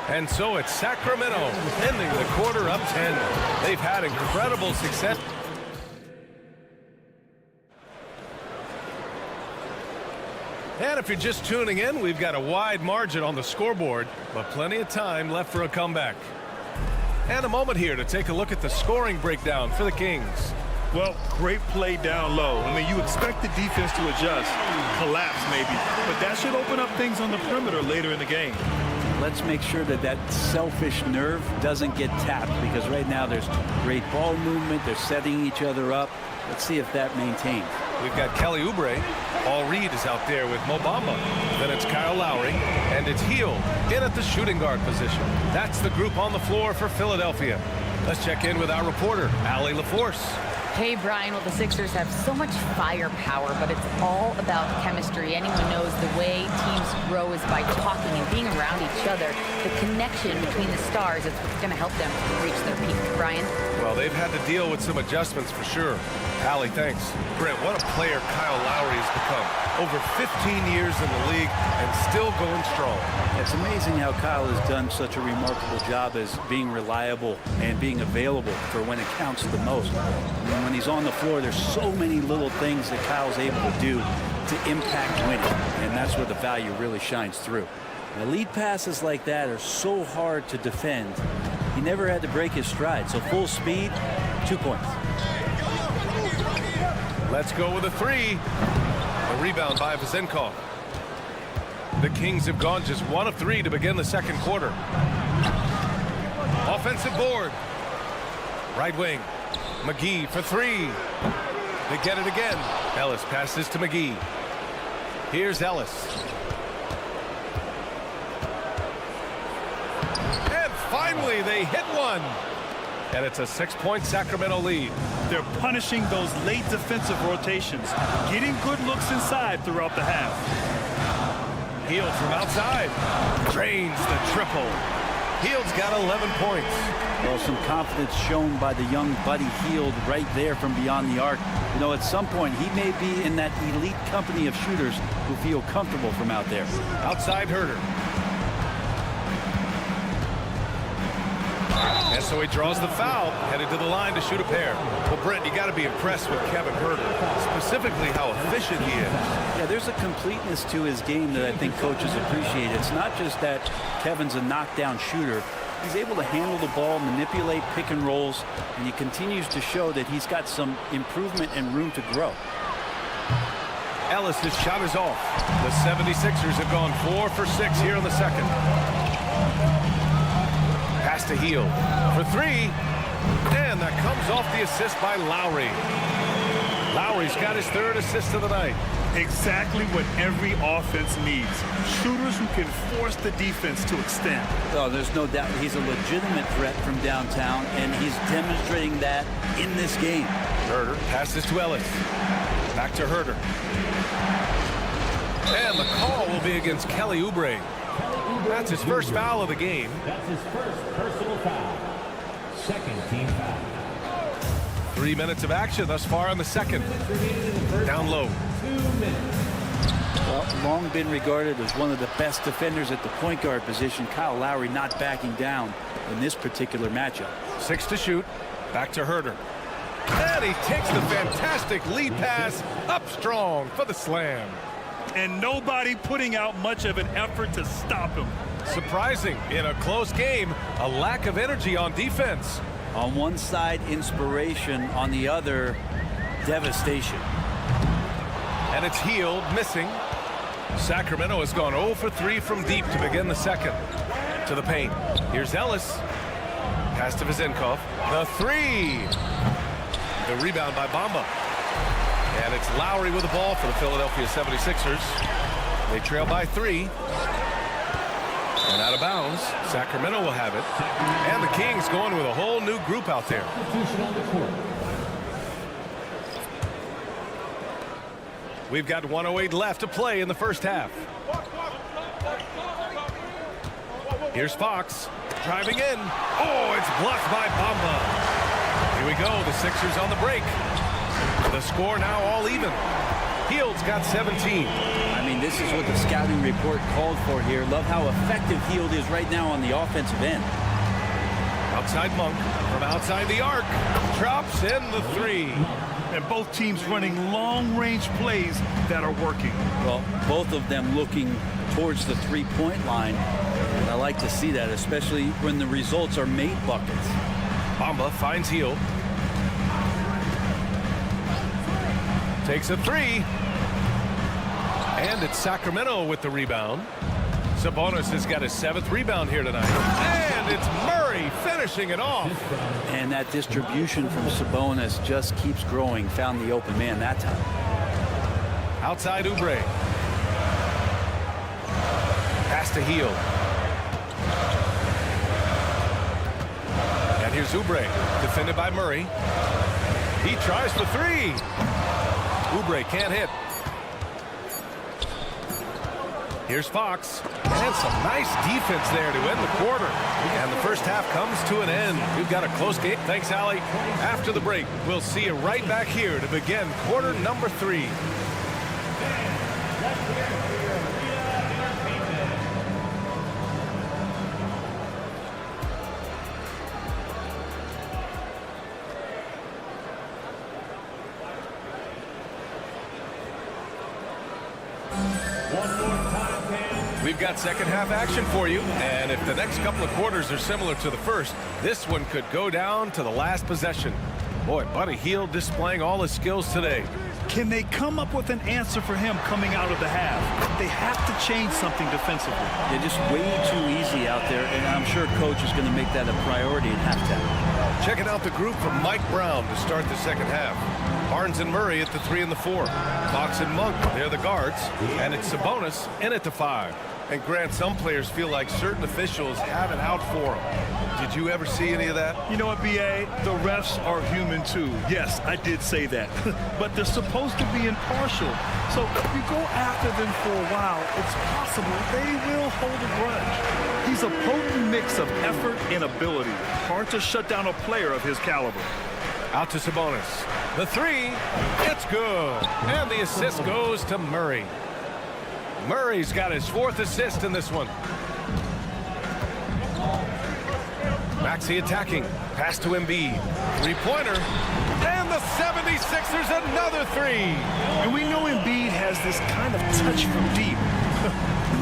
[SPEAKER 1] And so it's Sacramento ending the quarter up 10. They've had incredible success. And if you're just tuning in, we've got a wide margin on the scoreboard, but plenty of time left for a comeback. And a moment here to take a look at the scoring breakdown for the Kings.
[SPEAKER 2] Well, great play down low. I mean, you expect the defense to adjust, collapse maybe, but that should open up things on the perimeter later in the game.
[SPEAKER 3] Let's make sure that that selfish nerve doesn't get tapped, because right now there's great ball movement. They're setting each other up. Let's see if that maintains.
[SPEAKER 1] We've got Kelly Oubre. Paul Reed is out there with Mo Bamba. Then it's Kyle Lowry, and it's Hield in at the shooting guard position. That's the group on the floor for Philadelphia. Let's check in with our reporter, Allie LaForce.
[SPEAKER 4] Hey, Brian, well, the Sixers have so much firepower, but it's all about chemistry. Anyone knows the way teams grow is by talking and being around each other. The connection between the stars is what's going to help them reach their peak. Brian?
[SPEAKER 1] Well, they've had to deal with some adjustments for sure. Allie, thanks. Brent, what a player Kyle Lowry has become. Over 15 years in the league and still going strong.
[SPEAKER 3] It's amazing how Kyle has done such a remarkable job as being reliable and being available for when it counts the most. And when he's on the floor, there's so many little things that Kyle's able to do to impact winning, and that's where the value really shines through. And elite passes like that are so hard to defend. He never had to break his stride, so full speed, 2 points.
[SPEAKER 1] Let's go with a 3. A rebound by Vezenkov. The Kings have gone just 1 of 3 to begin the second quarter. Offensive board. Right wing. McGee for 3. They get it again. Ellis passes to McGee. Here's Ellis. And finally they hit one. And it's a 6-point Sacramento lead.
[SPEAKER 2] They're punishing those late defensive rotations, getting good looks inside throughout the half.
[SPEAKER 1] Hield from outside. Drains the triple. Hield's got 11 points.
[SPEAKER 3] Well, some confidence shown by the young Buddy Hield right there from beyond the arc. You know, at some point, he may be in that elite company of shooters who feel comfortable from out there.
[SPEAKER 1] Outside Herter. And so he draws the foul, headed to the line to shoot a pair. Well, Brent, you got to be impressed with Kevin Herter, specifically how efficient he is.
[SPEAKER 3] Yeah, there's a completeness to his game that I think coaches appreciate. It's not just that Kevin's a knockdown shooter. He's able to handle the ball, manipulate pick and rolls, and he continues to show that he's got some improvement and room to grow.
[SPEAKER 1] Ellis' shot is off. The 76ers have gone 4 for 6 here in the second. Pass to Hield for 3. And that comes off the assist by Lowry. Lowry's got his 3rd assist of the night.
[SPEAKER 2] Exactly what every offense needs. Shooters who can force the defense to extend.
[SPEAKER 3] Oh, there's no doubt he's a legitimate threat from downtown, and he's demonstrating that in this game.
[SPEAKER 1] Herter passes to Ellis. Back to Herter. And the call will be against Kelly Oubre. That's his first foul of the game.
[SPEAKER 5] That's his first personal foul. Second team foul.
[SPEAKER 1] 3 minutes of action thus far in the second. Down low.
[SPEAKER 5] 2 minutes.
[SPEAKER 3] Well, long been regarded as one of the best defenders at the point guard position. Kyle Lowry not backing down in this particular matchup.
[SPEAKER 1] 6 to shoot. Back to Herter. And he takes the fantastic lead pass up strong for the slam.
[SPEAKER 2] And nobody putting out much of an effort to stop him.
[SPEAKER 1] Surprising in a close game, a lack of energy on defense.
[SPEAKER 3] On one side, inspiration. On the other, devastation.
[SPEAKER 1] And it's Hield missing. Sacramento has gone 0 for 3 from deep to begin the second. To the paint. Here's Ellis. Pass to Vizenkov. The three. The rebound by Bamba. And it's Lowry with the ball for the Philadelphia 76ers. They trail by 3. And out of bounds. Sacramento will have it. And the Kings going with a whole new group out there. We've got 1:08 left to play in the first half. Here's Fox driving in. Oh, it's blocked by Bamba. Here we go. The Sixers on the break. The score now all even. Hield's got 17.
[SPEAKER 3] I mean, this is what the scouting report called for here. Love how effective Hield is right now on the offensive end.
[SPEAKER 1] Outside Monk from outside the arc. Drops in the three.
[SPEAKER 2] And both teams running long-range plays that are working.
[SPEAKER 3] Well, both of them looking towards the three-point line. And I like to see that, especially when the results are made buckets.
[SPEAKER 1] Bamba finds Hield. Takes a three. And it's Sacramento with the rebound. Sabonis has got his 7th rebound here tonight. And it's Murray finishing it off.
[SPEAKER 3] And that distribution from Sabonis just keeps growing. Found the open man that time.
[SPEAKER 1] Outside Oubre. Pass to Hield. And here's Oubre, defended by Murray. He tries for 3. Oubre can't hit. Here's Fox. And some nice defense there to end the quarter. And the first half comes to an end. We've got a close game. Thanks, Allie. After the break, we'll see you right back here to begin quarter number 3. We've got second half action for you, and if the next couple of quarters are similar to the first, this one could go down to the last possession. Boy, Buddy Hield displaying all his skills today.
[SPEAKER 2] Can they come up with an answer for him coming out of the half? They have to change something defensively.
[SPEAKER 3] They're just way too easy out there, and I'm sure coach is going to make that a priority at halftime.
[SPEAKER 1] Checking out the group from Mike Brown to start the second half. Barnes and Murray at the 3 and the 4. Fox and Monk, they're the guards. And it's Sabonis in at the 5. And Grant, some players feel like certain officials have it out for them. Did you ever see any of that?
[SPEAKER 2] You know what, B.A.? The refs are human too. Yes, I did say that. But they're supposed to be impartial. So if you go after them for a while, it's possible they will hold a grudge. He's a potent mix of effort and ability. Hard to shut down a player of his caliber.
[SPEAKER 1] Out to Sabonis. The 3, it's good. And the assist goes to Murray. Murray's got his 4th assist in this one. Maxey attacking. Pass to Embiid. 3-pointer. And the 76ers another 3.
[SPEAKER 2] And we know Embiid has this kind of touch from deep.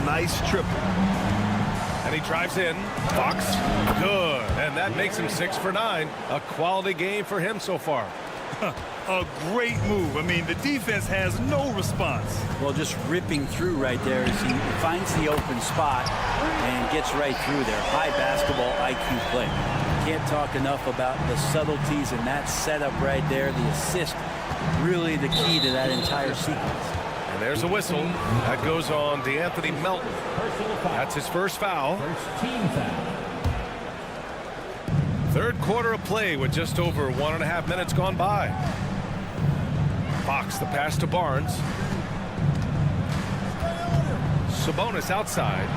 [SPEAKER 2] Nice triple.
[SPEAKER 1] And he drives in. Fox. Good. And that makes him 6 for 9. A quality game for him so far.
[SPEAKER 2] A great move. I mean, the defense has no response.
[SPEAKER 3] Well, just ripping through right there as he finds the open spot and gets right through there. High basketball IQ play. Can't talk enough about the subtleties in that setup right there. The assist, really the key to that entire sequence.
[SPEAKER 1] And there's a whistle. That goes on DeAnthony Melton. That's his first foul. Third quarter of play with just over 1.5 minutes gone by. Fox, the pass to Barnes. Sabonis outside.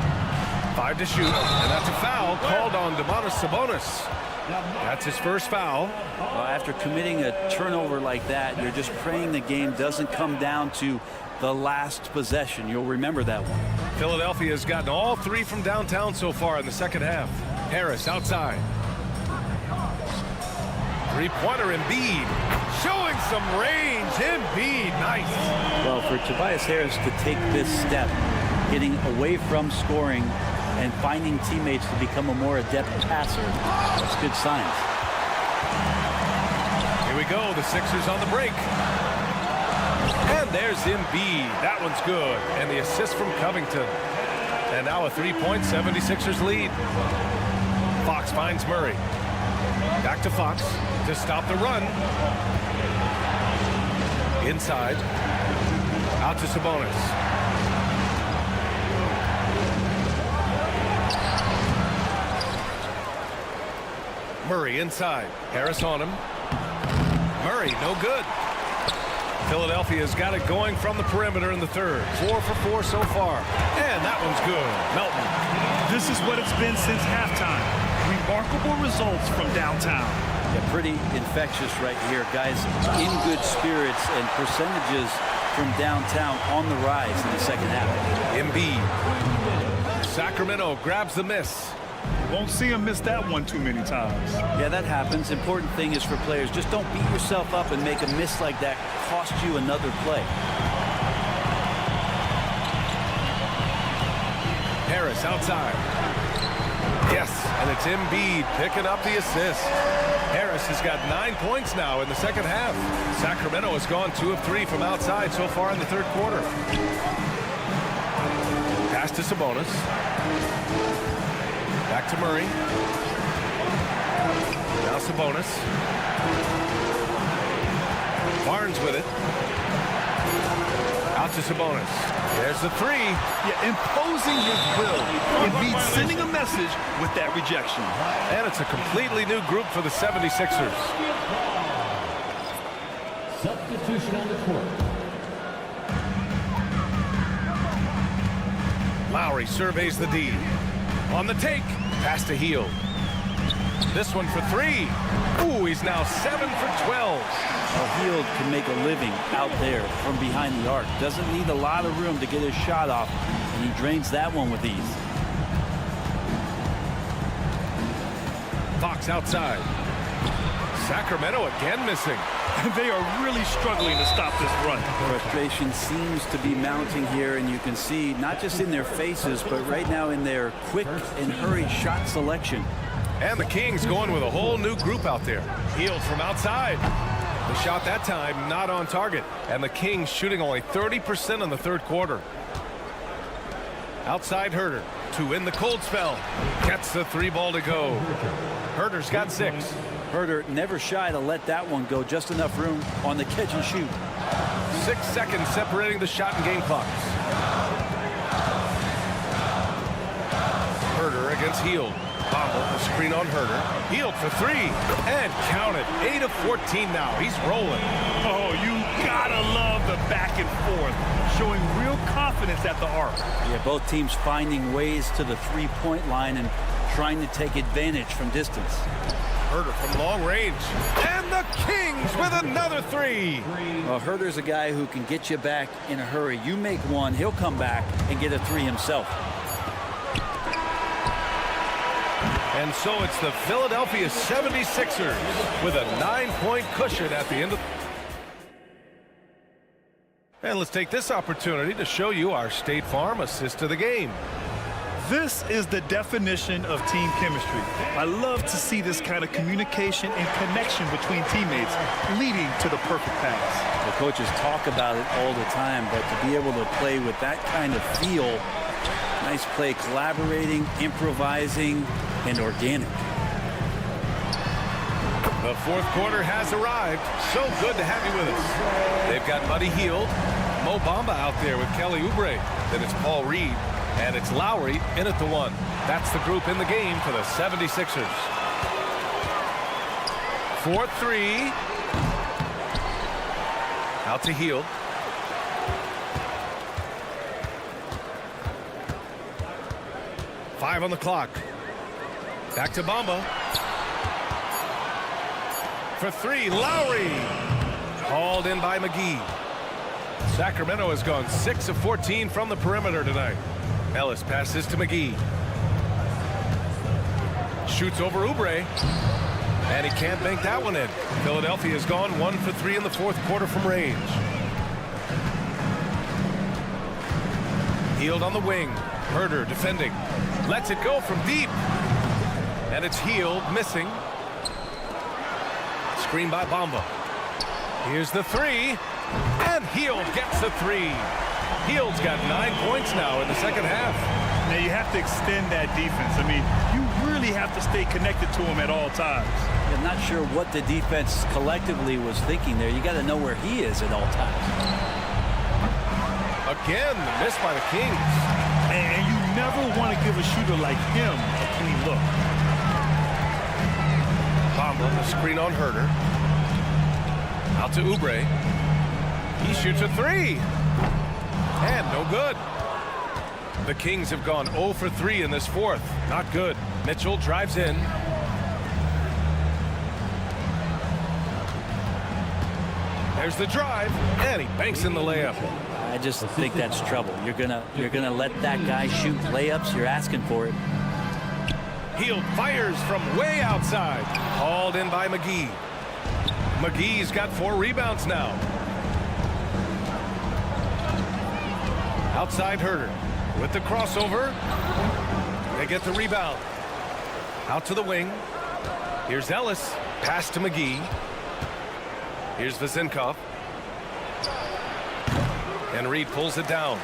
[SPEAKER 1] 5 to shoot, and that's a foul called on Domantas Sabonis. That's his first foul.
[SPEAKER 3] Well, after committing a turnover like that, you're just praying the game doesn't come down to the last possession. You'll remember that one.
[SPEAKER 1] Philadelphia has gotten all 3 from downtown so far in the second half. Harris outside. 3-pointer Embiid. Showing some range. Embiid, nice.
[SPEAKER 3] Well, for Tobias Harris to take this step, getting away from scoring and finding teammates to become a more adept passer, that's good signs.
[SPEAKER 1] Here we go. The Sixers on the break. And And there's Embiid. That one's good. And the assist from Covington. And now a 3-point 76ers lead. Fox finds Murray. Back to Fox to stop the run. Inside. Out to Sabonis. Murray inside. Harris on him. Murray, no good. Philadelphia's got it going from the perimeter in the third. 4 for 4 so far. And that one's good. Melton.
[SPEAKER 2] This is what it's been since halftime. Remarkable results from downtown.
[SPEAKER 3] Yeah, pretty infectious right here. Guys in good spirits and percentages from downtown on the rise in the second half.
[SPEAKER 1] Embiid. Sacramento grabs the miss.
[SPEAKER 2] Won't see him miss that one too many times.
[SPEAKER 3] Yeah, that happens. Important thing is for players, just don't beat yourself up and make a miss like that cost you another play.
[SPEAKER 1] Harris outside. Yes, and it's Embiid picking up the assist. Harris has got 9 points now in the second half. Sacramento has gone 2 of 3 from outside so far in the third quarter. Pass to Sabonis. Back to Murray. Now Sabonis. Barnes with it. Out to Sabonis. There's the three.
[SPEAKER 2] Yeah, imposing his will. Embiid sending a message with that rejection.
[SPEAKER 1] And it's a completely new group for the 76ers.
[SPEAKER 5] Substitution on the court.
[SPEAKER 1] Lowry surveys the D. On the take. Pass to Hield. This one for 3. Ooh, he's now 7 for 12.
[SPEAKER 3] Well, Hield can make a living out there from behind the arc. Doesn't need a lot of room to get his shot off, and he drains that one with ease.
[SPEAKER 1] Fox outside. Sacramento again missing.
[SPEAKER 2] They are really struggling to stop this run.
[SPEAKER 3] Frustration seems to be mounting here, and you can see not just in their faces, but right now in their quick and hurried shot selection.
[SPEAKER 1] And the Kings going with a whole new group out there. Hield from outside. The shot that time not on target. And the Kings shooting only 30% in the third quarter. Outside Herter to win the cold spell. Gets the 3 ball to go. Herter's got 6.
[SPEAKER 3] Herter never shy to let that one go. Just enough room on the catch and shoot.
[SPEAKER 1] 6 seconds separating the shot and game clocks. Herter against Hield. Bomba, the screen on Herter. Hield for 3. And count it. 8 of 14 now. He's rolling.
[SPEAKER 2] Oh, you gotta love the back and forth. Showing real confidence at the arc.
[SPEAKER 3] Yeah, both teams finding ways to the 3-point line and trying to take advantage from distance.
[SPEAKER 1] Herter from long range. And the Kings with another 3.
[SPEAKER 3] Well, Herter's a guy who can get you back in a hurry. You make one, he'll come back and get a 3 himself.
[SPEAKER 1] And so it's the Philadelphia 76ers with a 9-point cushion at the end of. And let's take this opportunity to show you our State Farm assist to the game.
[SPEAKER 2] This is the definition of team chemistry. I love to see this kind of communication and connection between teammates leading to the perfect pass.
[SPEAKER 3] The coaches talk about it all the time, but to be able to play with that kind of feel, nice play, collaborating, improvising, and organic.
[SPEAKER 1] The fourth quarter has arrived. So good to have you with us. They've got Buddy Hield, Mo Bamba out there with Kelly Oubre. Then it's Paul Reed, and it's Lowry in at the 1. That's the group in the game for the 76ers. 4-3. Out to Hield. Five on the clock. Back to Bamba. For 3, Lowry. Hauled in by McGee. Sacramento has gone 6 of 14 from the perimeter tonight. Ellis passes to McGee. Shoots over Oubre. And he can't bank that one in. Philadelphia has gone 1 for 3 in the fourth quarter from range. Hield on the wing. Herter defending. Lets it go from deep. And it's Hield missing. Screen by Bamba. Here's the 3. And And Hield gets the three. Hield's got 9 points now in the second half.
[SPEAKER 2] Now you have to extend that defense. I mean, you really have to stay connected to him at all times.
[SPEAKER 3] I'm not sure what the defense collectively was thinking there. You got to know where he is at all times.
[SPEAKER 1] Again, the miss by the Kings.
[SPEAKER 2] And you never want to give a shooter like him a clean look.
[SPEAKER 1] Bamba, the screen on Herder. Out to Oubre. He shoots a three. And no good. The Kings have gone 0 for 3 in this fourth. Not good. Mitchell drives in. There's the drive, and he banks in the layup.
[SPEAKER 3] I just think that's trouble. You're gonna let that guy shoot layups. You're asking for it.
[SPEAKER 1] Hield fires from way outside. Hauled in by McGee. McGee's got 4 rebounds now. Outside Herder with the crossover. They get the rebound. Out to the wing. Here's Ellis. Pass to McGee. Here's Vezinkov. And Reed pulls it down.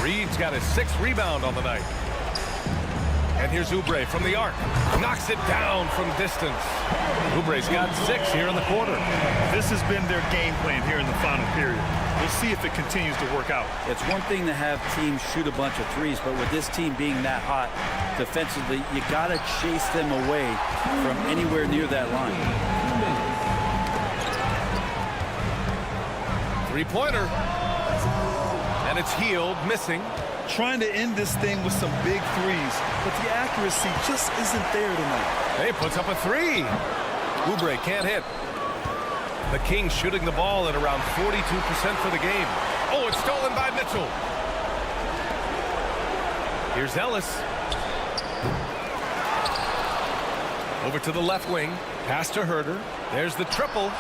[SPEAKER 1] Reed's got his 6th rebound on the night. And here's Oubre from the arc. Knocks it down from distance. Oubre's got 6 here in the quarter.
[SPEAKER 2] This has been their game plan here in the final period. We'll see if it continues to work out.
[SPEAKER 3] It's one thing to have teams shoot a bunch of threes, but with this team being that hot defensively, you got to chase them away from anywhere near that line.
[SPEAKER 1] Three-pointer. And it's Hield missing.
[SPEAKER 2] Trying to end this thing with some big threes, but the accuracy just isn't there tonight.
[SPEAKER 1] He puts up a three. Oubre can't hit. The Kings shooting the ball at around 42% for the game. Oh, it's stolen by Mitchell. Here's Ellis. Over to the left wing. Pass to Herder. There's the triple.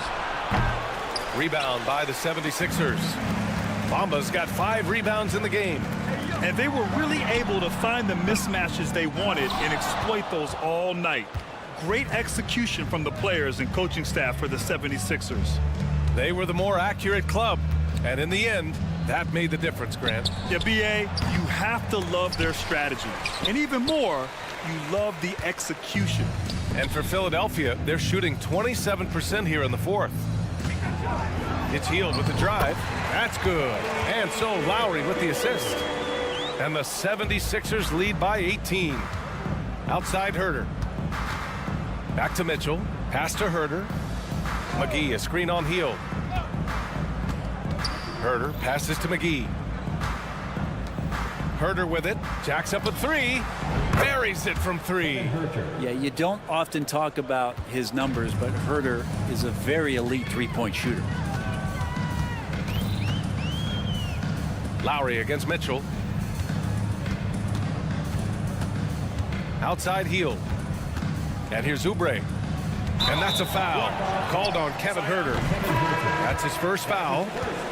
[SPEAKER 1] Rebound by the 76ers. Bamba's got 5 rebounds in the game.
[SPEAKER 2] And they were really able to find the mismatches they wanted and exploit those all night. Great execution from the players and coaching staff for the 76ers.
[SPEAKER 1] They were the more accurate club. And in the end, that made the difference, Grant.
[SPEAKER 2] Yeah, B.A., you have to love their strategy. And even more, you love the execution.
[SPEAKER 1] And for Philadelphia, they're shooting 27% here in the fourth. It's Hield with the drive. That's good. And so Lowry with the assist. And the 76ers lead by 18. Outside Herder. Back to Mitchell. Pass to Herder. McGee, a screen on Hield. Herder passes to McGee. Herder with it. Jacks up a three. Buries it from 3.
[SPEAKER 3] Yeah, you don't often talk about his numbers, but Herder is a very elite three-point shooter.
[SPEAKER 1] Lowry against Mitchell. Outside Hield. And here's Oubre. And that's a foul. Called on Kevin Herder. That's his first foul.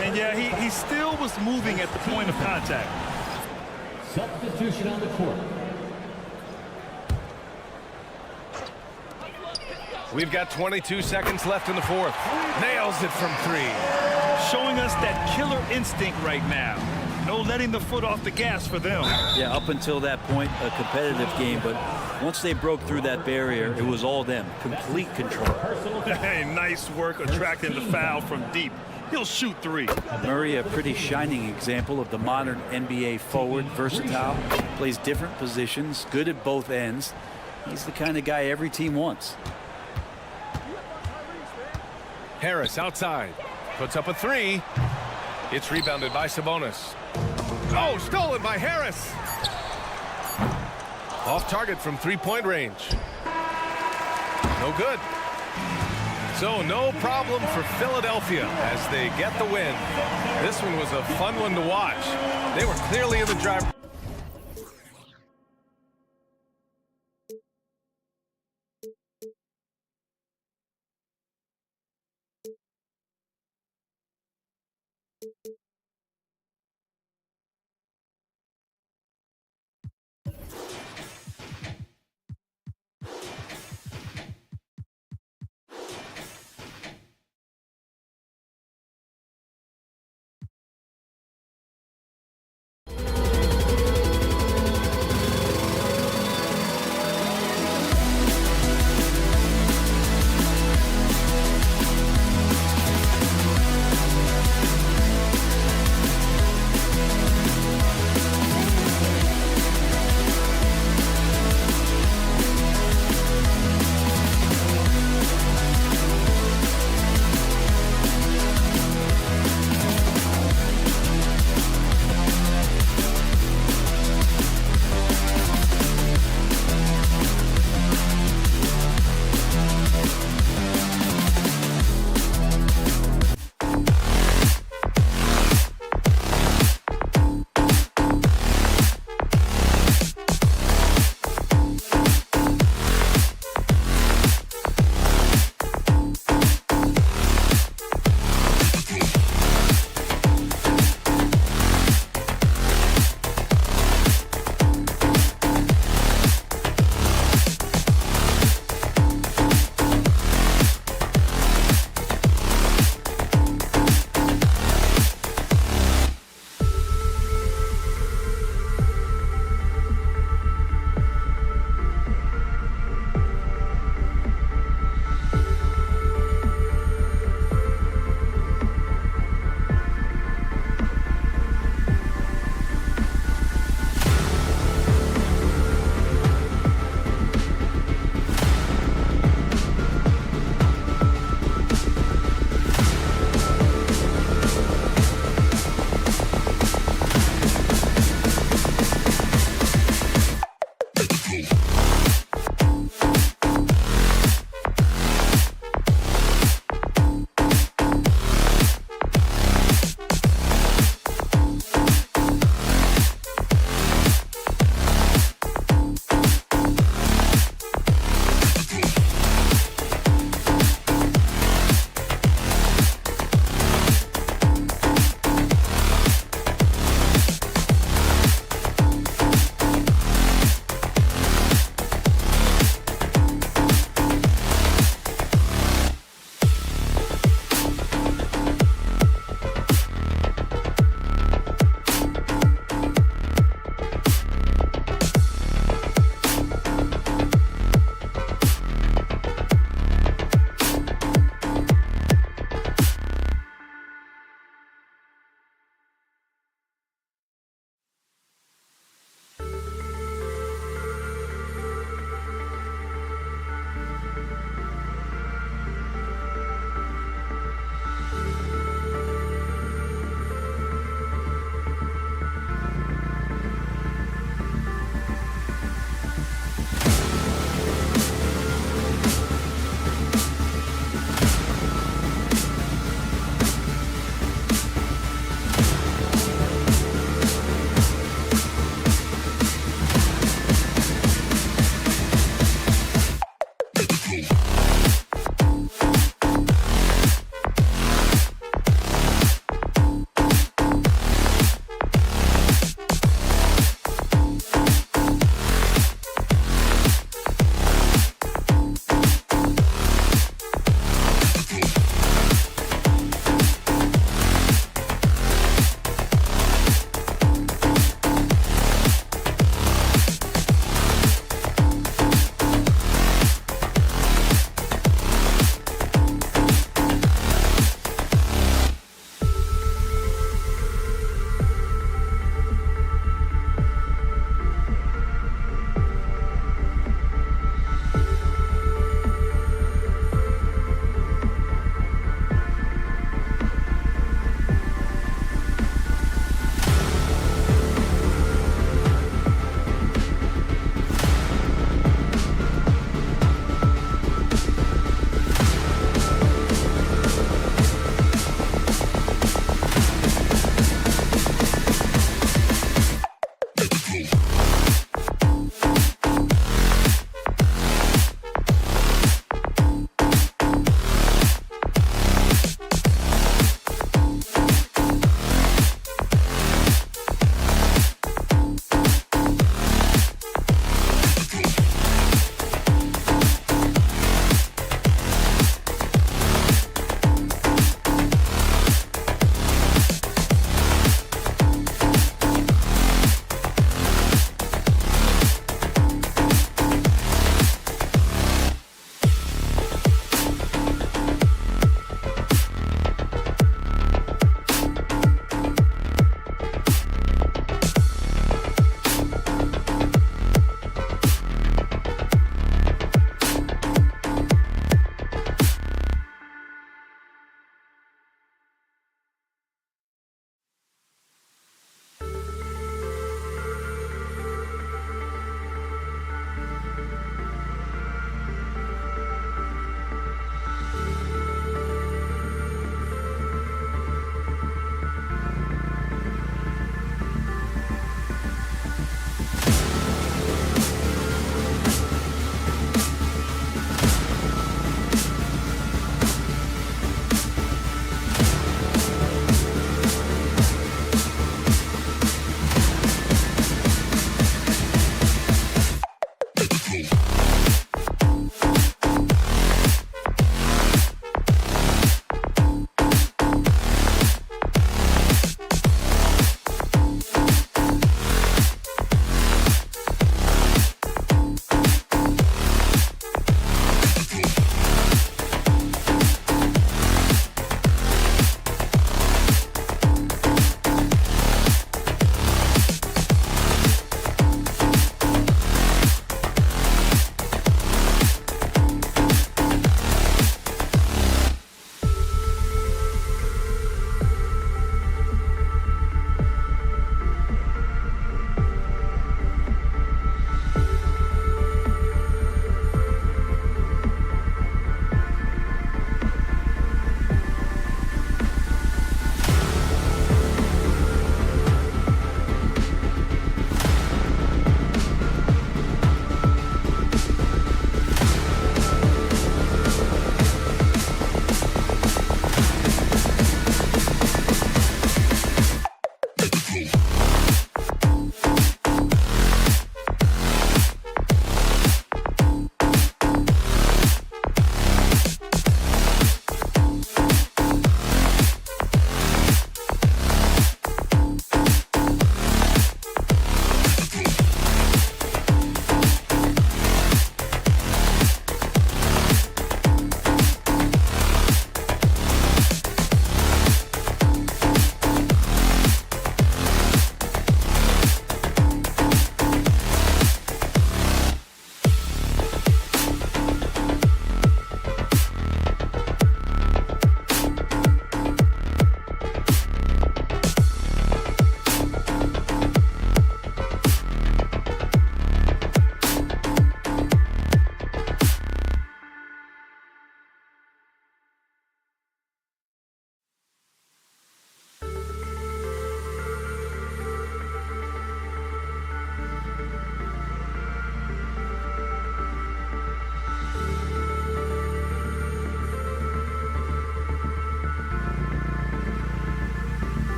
[SPEAKER 2] And yeah, he still was moving at the point of contact.
[SPEAKER 5] Substitution on the court.
[SPEAKER 1] We've got 22 seconds left in the fourth. Nails it from 3.
[SPEAKER 2] Showing us that killer instinct right now. No letting the foot off the gas for them.
[SPEAKER 3] Yeah, up until that point, a competitive game, but once they broke through that barrier, it was all them. Complete control.
[SPEAKER 2] Hey, nice work attracting the foul from deep. He'll shoot 3.
[SPEAKER 3] Murray, a pretty shining example of the modern NBA forward, versatile, plays different positions, good at both ends. He's the kind of guy every team wants.
[SPEAKER 1] Harris outside. Puts up a 3. It's rebounded by Sabonis. Oh, stolen by Harris. Off target from 3-point range. No good. So no problem for Philadelphia as they get the win. This one was a fun one to watch. They were clearly in the driver's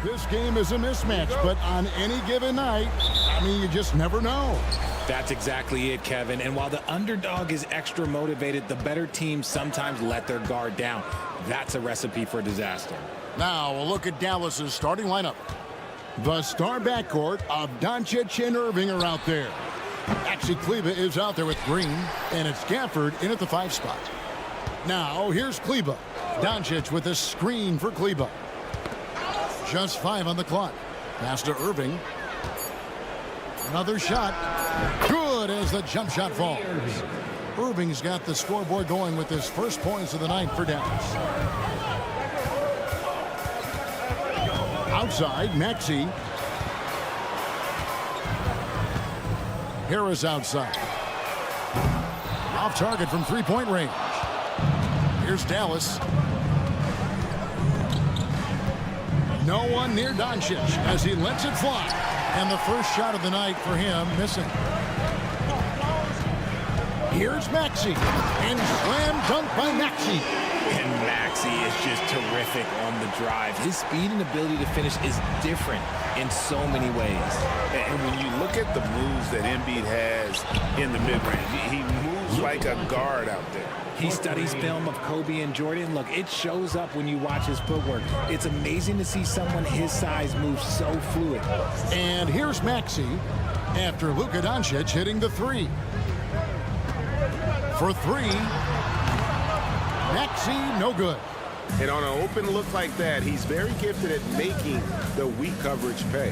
[SPEAKER 6] This game is a mismatch, but on any given night, I mean, you just never know.
[SPEAKER 8] That's exactly it, Kevin. And while the underdog is extra motivated, the better teams sometimes let their guard down. That's a recipe for disaster.
[SPEAKER 6] Now, we'll look at Dallas's starting lineup. The star backcourt of Doncic and Irving are out there. Maxi Kleber is out there with Green, and it's Gafford in at the 5 spot. Now, here's Kleber. Doncic with a screen for Kleber. Just 5 on the clock. Pass to Irving. Another shot. Good as the jump shot falls. Irving's got the scoreboard going with his first points of the night for Dallas. Outside, Maxey. Harris outside. Off target from three-point range. Here's Dallas. No one near Doncic as he lets it fly. And the first shot of the night for him missing. Here's Maxey. And slam dunk by Maxey.
[SPEAKER 8] And Maxey is just terrific on the drive. His speed and ability to finish is different in so many ways.
[SPEAKER 7] And when you look at the moves that Embiid has in the mid-range, he moves like a guard out there.
[SPEAKER 8] He studies film of Kobe and Jordan. Look, it shows up when you watch his footwork. It's amazing to see someone his size move so fluid.
[SPEAKER 6] And here's Maxey after Luka Doncic hitting the 3. For 3. Maxey, no good.
[SPEAKER 7] And on an open look like that, he's very gifted at making the weak coverage pay.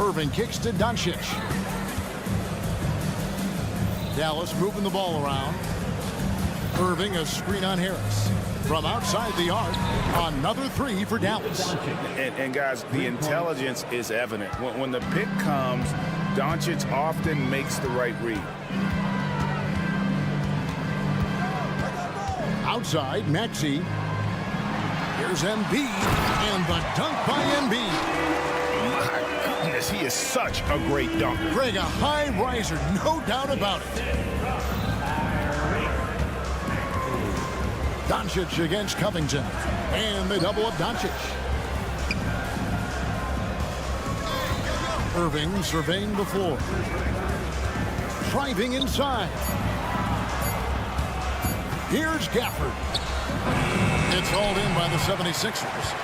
[SPEAKER 6] Irving kicks to Doncic. Dallas moving the ball around. Irving a screen on Harris. From outside the arc, another 3 for Dallas.
[SPEAKER 7] And guys, the intelligence is evident. When the pick comes, Doncic often makes the right read.
[SPEAKER 6] Outside, Maxey. Here's Embiid, and the dunk by Embiid.
[SPEAKER 7] My goodness, he is such a great dunker.
[SPEAKER 6] Greg, a high riser, no doubt about it. Doncic against Covington, and they double up Doncic. Irving surveying the floor. Driving inside. Here's Gafford. It's hauled in by the 76ers.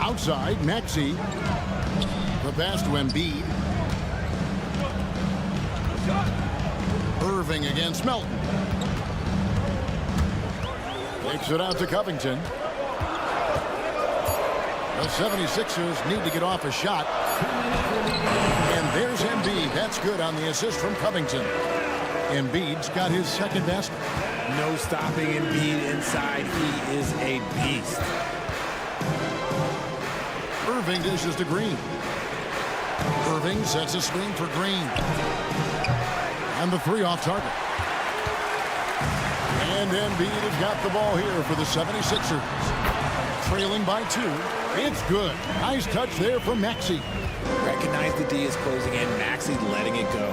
[SPEAKER 6] Outside, Maxey. The pass to Embiid. Irving against Melton. Takes it out to Covington. The 76ers need to get off a shot. And there's Embiid. That's good on the assist from Covington. Embiid's got his second basket.
[SPEAKER 8] No stopping Embiid inside. He is a beast.
[SPEAKER 6] Irving dishes to Green. Irving sets a screen for Green. And the three off target. And Embiid has got the ball here for the 76ers. Trailing by 2. It's good. Nice touch there from Maxey.
[SPEAKER 8] Recognize the D is closing in. Maxey letting it go.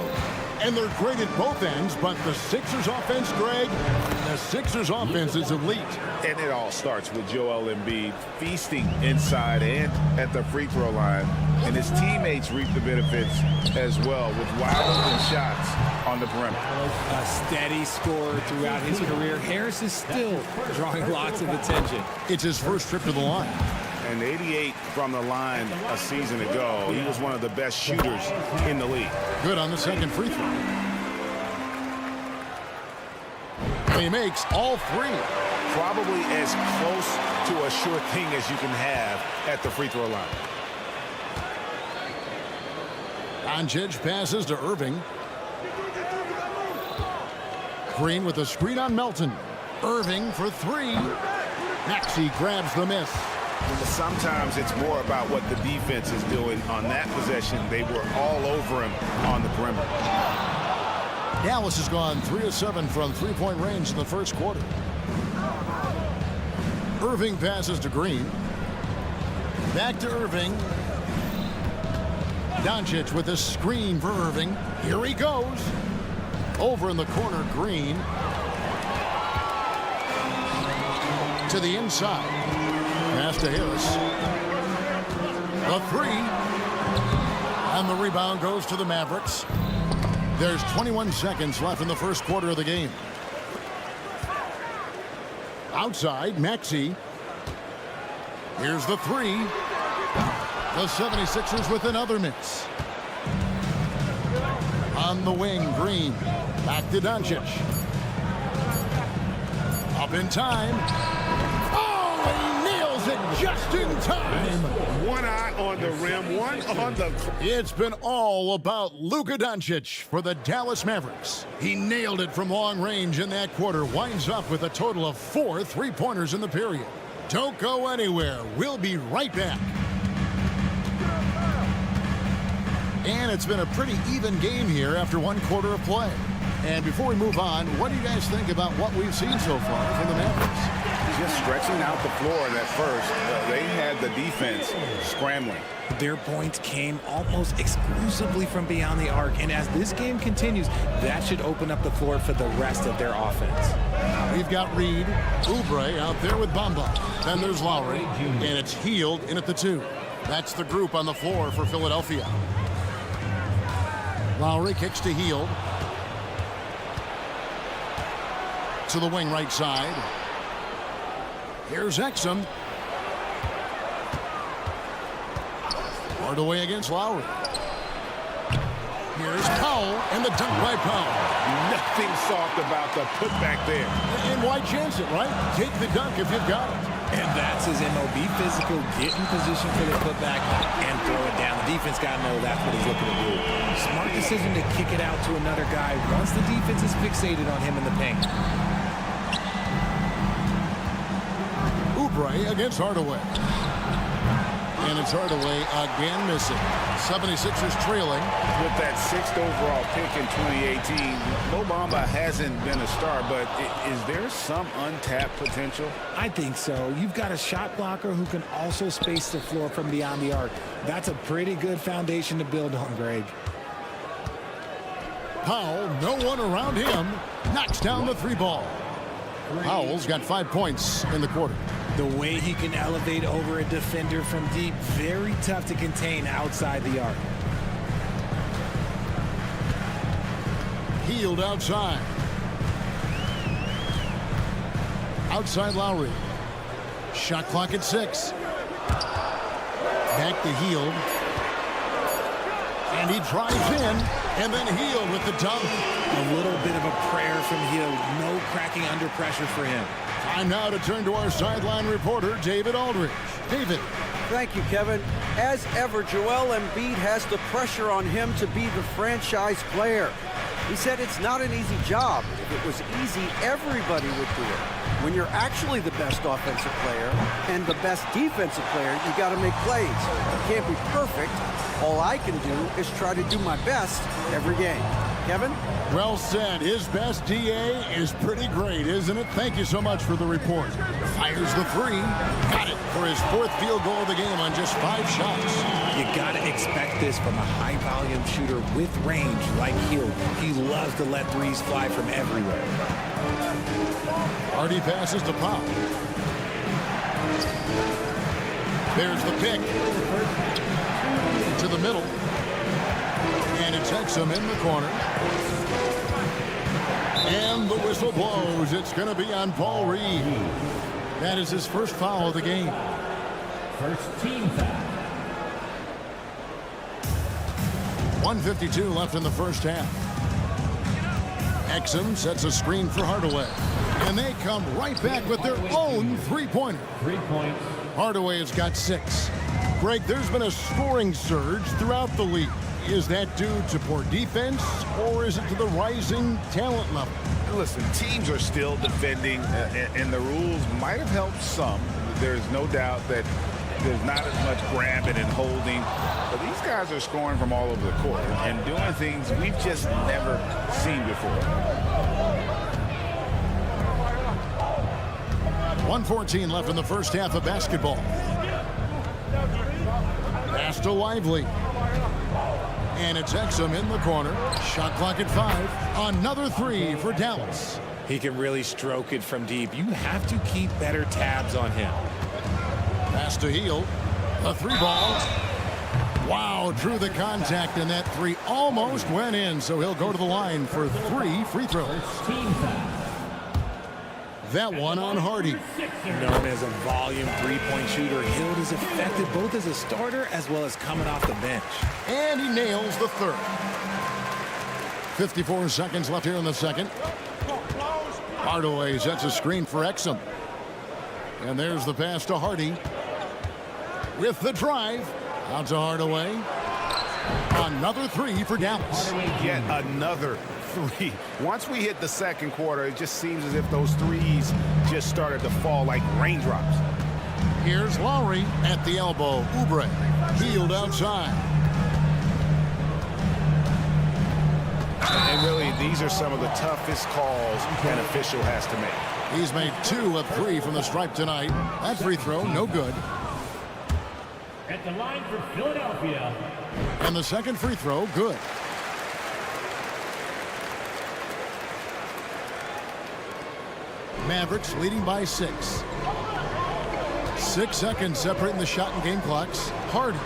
[SPEAKER 6] And they're great at both ends, but the Sixers offense, Greg, the Sixers offense is elite.
[SPEAKER 7] And it all starts with Joel Embiid feasting inside and at the free throw line. And his teammates reap the benefits as well with wide-open shots on the perimeter.
[SPEAKER 8] A steady scorer throughout his career. Harris is still drawing lots of attention.
[SPEAKER 6] It's his first trip to the line.
[SPEAKER 7] And 88 from the line a season ago. He was one of the best shooters in the league.
[SPEAKER 6] Good on the second free throw. He makes all 3.
[SPEAKER 7] Probably as close to a sure thing as you can have at the free throw line.
[SPEAKER 6] Doncic passes to Irving. Green with a screen on Melton. Irving for 3. Maxey grabs the miss.
[SPEAKER 7] Sometimes it's more about what the defense is doing on that possession. They were all over him on the perimeter.
[SPEAKER 6] Dallas has gone 3 of 7 from three-point range in the first quarter. Irving passes to Green. Back to Irving. Doncic with a screen for Irving. Here he goes. Over in the corner, Green. To the inside. Pass to Harris. The 3. And the rebound goes to the Mavericks. There's 21 seconds left in the first quarter of the game. Outside, Maxey. Here's the 3. The 76ers with another miss. On the wing, Green. Back to Doncic. Up in time. Just in time.
[SPEAKER 7] One eye on the rim, one on the...
[SPEAKER 6] It's been all about Luka Doncic for the Dallas Mavericks. He nailed it from long range in that quarter. Winds up with a total of 4 three-pointers in the period. Don't go anywhere. We'll be right back. And it's been a pretty even game here after one quarter of play. And before we move on, what do you guys think about what we've seen so far from the Mavericks?
[SPEAKER 7] Just stretching out the floor at first. They had the defense scrambling.
[SPEAKER 8] Their points came almost exclusively from beyond the arc. And as this game continues, that should open up the floor for the rest of their offense.
[SPEAKER 6] We've got Reed, Oubre out there with Bamba. Then there's Lowry, and it's Hield in at the 2. That's the group on the floor for Philadelphia. Lowry kicks to Hield. To the wing right side. Here's Exum. Hardaway against Lowry. Here's Powell, and the dunk by Powell.
[SPEAKER 7] Nothing soft about the putback there.
[SPEAKER 6] And why chance it, right? Take the dunk if you've got it.
[SPEAKER 8] And that's his MO. Be physical, get in position for the putback, and throw it down. The defense got to know that's what he's looking to do. Smart decision to kick it out to another guy once the defense is fixated on him in the paint.
[SPEAKER 6] Oubre against Hardaway. And it's Hardaway again missing. 76ers trailing.
[SPEAKER 7] With that 6th overall pick in 2018, Mo Bamba hasn't been a star, but is there some untapped potential?
[SPEAKER 8] I think so. You've got a shot blocker who can also space the floor from beyond the arc. That's a pretty good foundation to build on, Greg.
[SPEAKER 6] Powell, no one around him, knocks down the 3 ball. Powell's got 5 points in the quarter.
[SPEAKER 8] The way he can elevate over a defender from deep, very tough to contain outside the arc.
[SPEAKER 6] Healed outside. Outside Lowry. Shot clock at 6. Back to Healed. And he drives in, and then Healed with the dunk.
[SPEAKER 8] A little bit of a prayer from Healed. No cracking under pressure for him.
[SPEAKER 6] Time now to turn to our sideline reporter, David Aldridge. David.
[SPEAKER 9] Thank you, Kevin. As ever, Joel Embiid has the pressure on him to be the franchise player. He said it's not an easy job. If it was easy, everybody would do it. When you're actually the best offensive player and the best defensive player, you got to make plays. You can't be perfect. All I can do is try to do my best every game. Kevin?
[SPEAKER 6] Well said. His best DA is pretty great, isn't it? Thank you so much for the report. Fires the 3. Got it for his 4th field goal of the game on just 5 shots.
[SPEAKER 8] You got to expect this from a high-volume shooter with range like Hill. He loves to let threes fly from everywhere.
[SPEAKER 6] Hardy passes to Pop. There's the pick. To the middle. And it takes him in the corner. And the whistle blows. It's going to be on Paul Reed. That is his first foul of the game.
[SPEAKER 5] First team foul.
[SPEAKER 6] 1:52 left in the first half. Exum sets a screen for Hardaway. And they come right back with their own three-pointer.
[SPEAKER 5] 3 points.
[SPEAKER 6] Hardaway has got 6. Greg, there's been a scoring surge throughout the league. Is that due to poor defense, or is it to the rising talent level?
[SPEAKER 7] Listen, teams are still defending, and the rules might have helped some. There's no doubt that there's not as much grabbing and holding. But these guys are scoring from all over the court and doing things we've just never seen before.
[SPEAKER 6] 1:14 left in the first half of basketball. Pass to Lively. And it's Exum in the corner. Shot clock at 5. Another 3 for Dallas.
[SPEAKER 8] He can really stroke it from deep. You have to keep better tabs on him.
[SPEAKER 6] Pass to Hield. A 3-ball. Wow, drew the contact, and that 3 almost went in, so he'll go to the line for 3 free throws.
[SPEAKER 5] Team foul.
[SPEAKER 6] That one on Hardy.
[SPEAKER 8] Known as a volume three-point shooter, Hield is effective both as a starter as well as coming off the bench.
[SPEAKER 6] And he nails the 3rd. 54 seconds left here in the second. Hardaway sets a screen for Exum. And there's the pass to Hardy. With the drive. Out to Hardaway. Another 3 for Dallas.
[SPEAKER 7] Yet another 3. Once we hit the second quarter, it just seems as if those threes just started to fall like raindrops.
[SPEAKER 6] Here's Lowry at the elbow. Oubre. Healed outside.
[SPEAKER 7] And really, these are some of the toughest calls an official has to make.
[SPEAKER 6] He's made 2 of 3 from the stripe tonight. That free throw, no good.
[SPEAKER 5] At the line for Philadelphia.
[SPEAKER 6] And the second free throw, good. Mavericks leading by 6. 6 seconds separating the shot and game clocks. Hardy.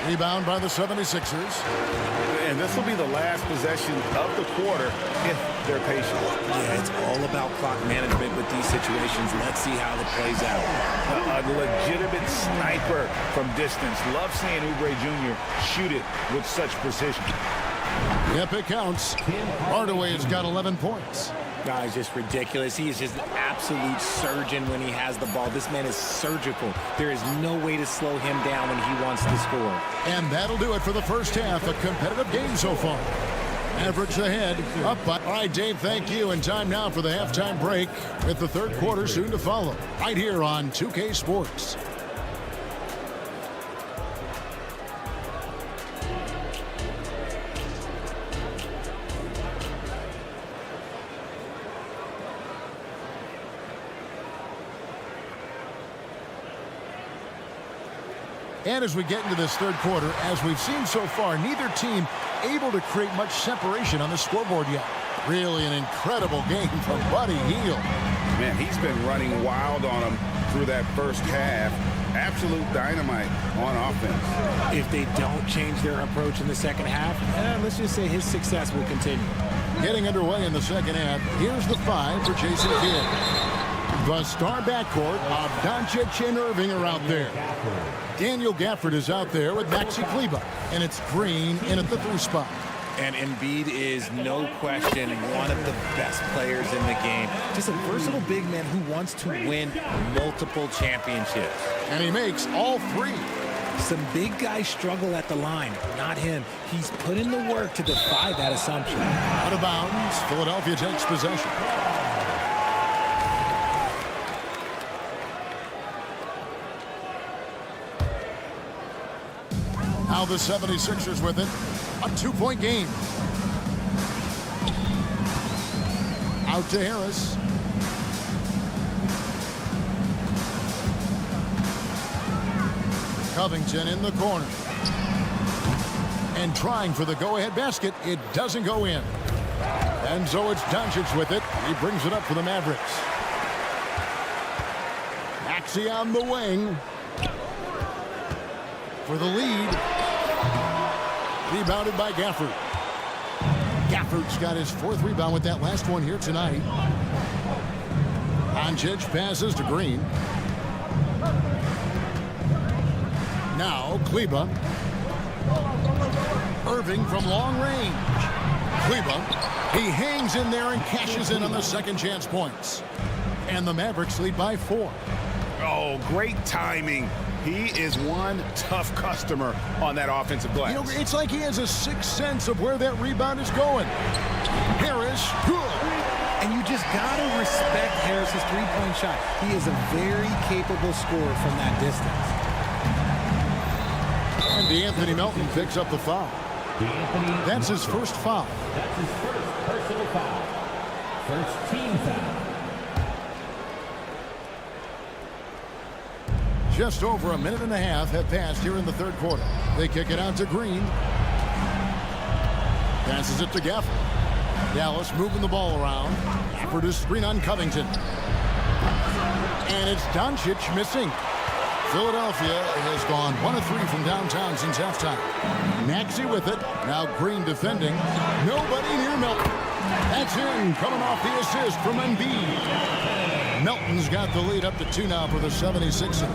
[SPEAKER 6] Rebound by the 76ers.
[SPEAKER 7] And this will be the last possession of the quarter if they're patient.
[SPEAKER 8] Yeah, it's all about clock management with these situations. Let's see how it plays out.
[SPEAKER 7] A legitimate sniper from distance. Love seeing Oubre Jr. shoot it with such precision.
[SPEAKER 6] Yep, it counts. Hardaway has got 11 points.
[SPEAKER 8] He's just ridiculous. He is just an absolute surgeon when he has the ball. This man is surgical. There is no way to slow him down when he wants to score.
[SPEAKER 6] And that'll do it for the first half. A competitive game so far. Mavericks ahead. Up by. All right, Dave, thank you. And time now for the halftime break with the third quarter soon to follow. Right here on 2K Sports. And as we get into this third quarter, as we've seen so far, neither team able to create much separation on the scoreboard yet. Really an incredible game from Buddy Hield.
[SPEAKER 7] Man, he's been running wild on them through that first half. Absolute dynamite on offense.
[SPEAKER 8] If they don't change their approach in the second half, let's just say his success will continue.
[SPEAKER 6] Getting underway in the second half. Here's the 5 for Jason Kidd. The star backcourt of Doncic and Irving are out there. Daniel Gafford is out there with Maxi Kleber, and it's Green in at the 3 spot.
[SPEAKER 8] And Embiid is, no question, one of the best players in the game. Just a versatile big man who wants to win multiple championships.
[SPEAKER 6] And he makes all 3.
[SPEAKER 8] Some big guys struggle at the line. Not him. He's put in the work to defy that assumption.
[SPEAKER 6] Out of bounds, Philadelphia takes possession. Now the 76ers with it. A 2-point game. Out to Harris. Covington in the corner. And trying for the go-ahead basket. It doesn't go in. And so it's Doncic with it. He brings it up for the Mavericks. Maxey on the wing. For the lead. Rebounded by Gafford. Gafford's got his 4th rebound with that last one here tonight. Doncic passes to Green. Now Kleber. Irving from long range. Kleber. He hangs in there and cashes in on the second chance points. And the Mavericks lead by 4.
[SPEAKER 7] Oh, great timing. He is one tough customer on that offensive glass.
[SPEAKER 6] You know, it's like he has a sixth sense of where that rebound is going. Harris, good.
[SPEAKER 8] And you just got to respect Harris's three-point shot. He is a very capable scorer from that distance.
[SPEAKER 6] And DeAnthony Melton picks up the foul. That's his first foul.
[SPEAKER 5] That's his first personal foul. First team foul.
[SPEAKER 6] Just over a minute and a half have passed here in the third quarter. They kick it out to Green. Passes it to Gafford. Dallas moving the ball around. Gafford is screen on Covington. And it's Doncic missing. Philadelphia has gone 1 of 3 from downtown since halftime. Maxey with it. Now Green defending. Nobody near Melton. That's in, coming off the assist from Embiid. Melton's got the lead up to 2 now for the 76ers.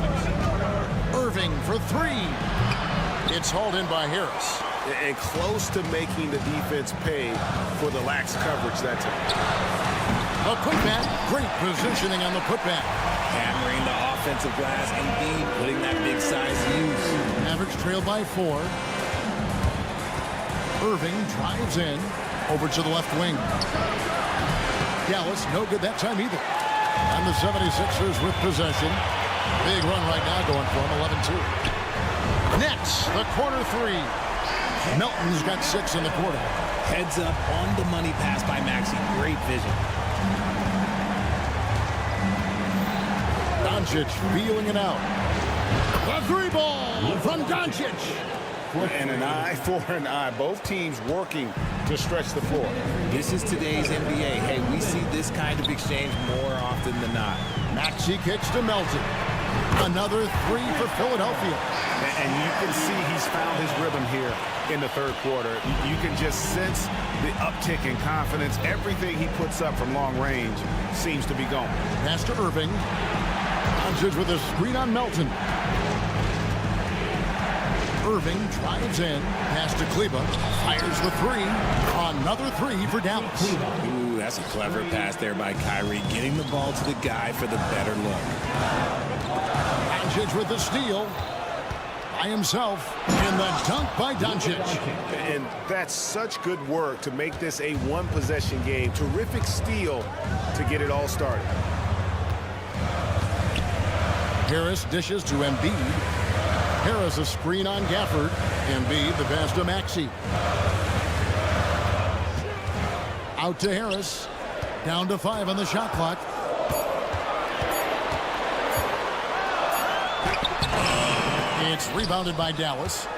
[SPEAKER 6] Irving for 3. It's hauled in by Harris.
[SPEAKER 7] And close to making the defense pay for the lax coverage that time.
[SPEAKER 6] The putback. Great positioning on the putback.
[SPEAKER 8] Hammering the offensive glass. Embiid putting that big size to use.
[SPEAKER 6] Mavericks trail by 4. Irving drives in. Over to the left wing. Dallas no good that time either. And the 76ers with possession. Big run right now going for him, 11-2. Next, the corner 3. Melton's got 6 in the quarter.
[SPEAKER 8] Heads up on the money pass by Maxey. Great vision.
[SPEAKER 6] Doncic feeling it out. The 3-ball from Doncic.
[SPEAKER 7] And an eye for an eye. Both teams working to stretch the floor.
[SPEAKER 8] This is today's NBA. Hey, we see this kind of exchange more often than not.
[SPEAKER 6] Maxey kicks to Melton. Another 3 for Philadelphia.
[SPEAKER 7] And you can see he's found his rhythm here in the third quarter. You can just sense the uptick in confidence. Everything he puts up from long range seems to be going.
[SPEAKER 6] Pass to Irving. Doncic with a screen on Melton. Irving drives in. Pass to Kleber. Fires the 3. Another 3 for Dallas.
[SPEAKER 8] Ooh, that's a clever pass there by Kyrie. Getting the ball to the guy for the better look.
[SPEAKER 6] Doncic with the steal. By himself. And the dunk by Doncic.
[SPEAKER 7] And that's such good work to make this a one-possession game. Terrific steal to get it all started.
[SPEAKER 6] Harris dishes to Embiid. Harris a screen on Gafford. Embiid the pass to Maxey. Out to Harris. Down to 5 on the shot clock. It's rebounded by Dallas.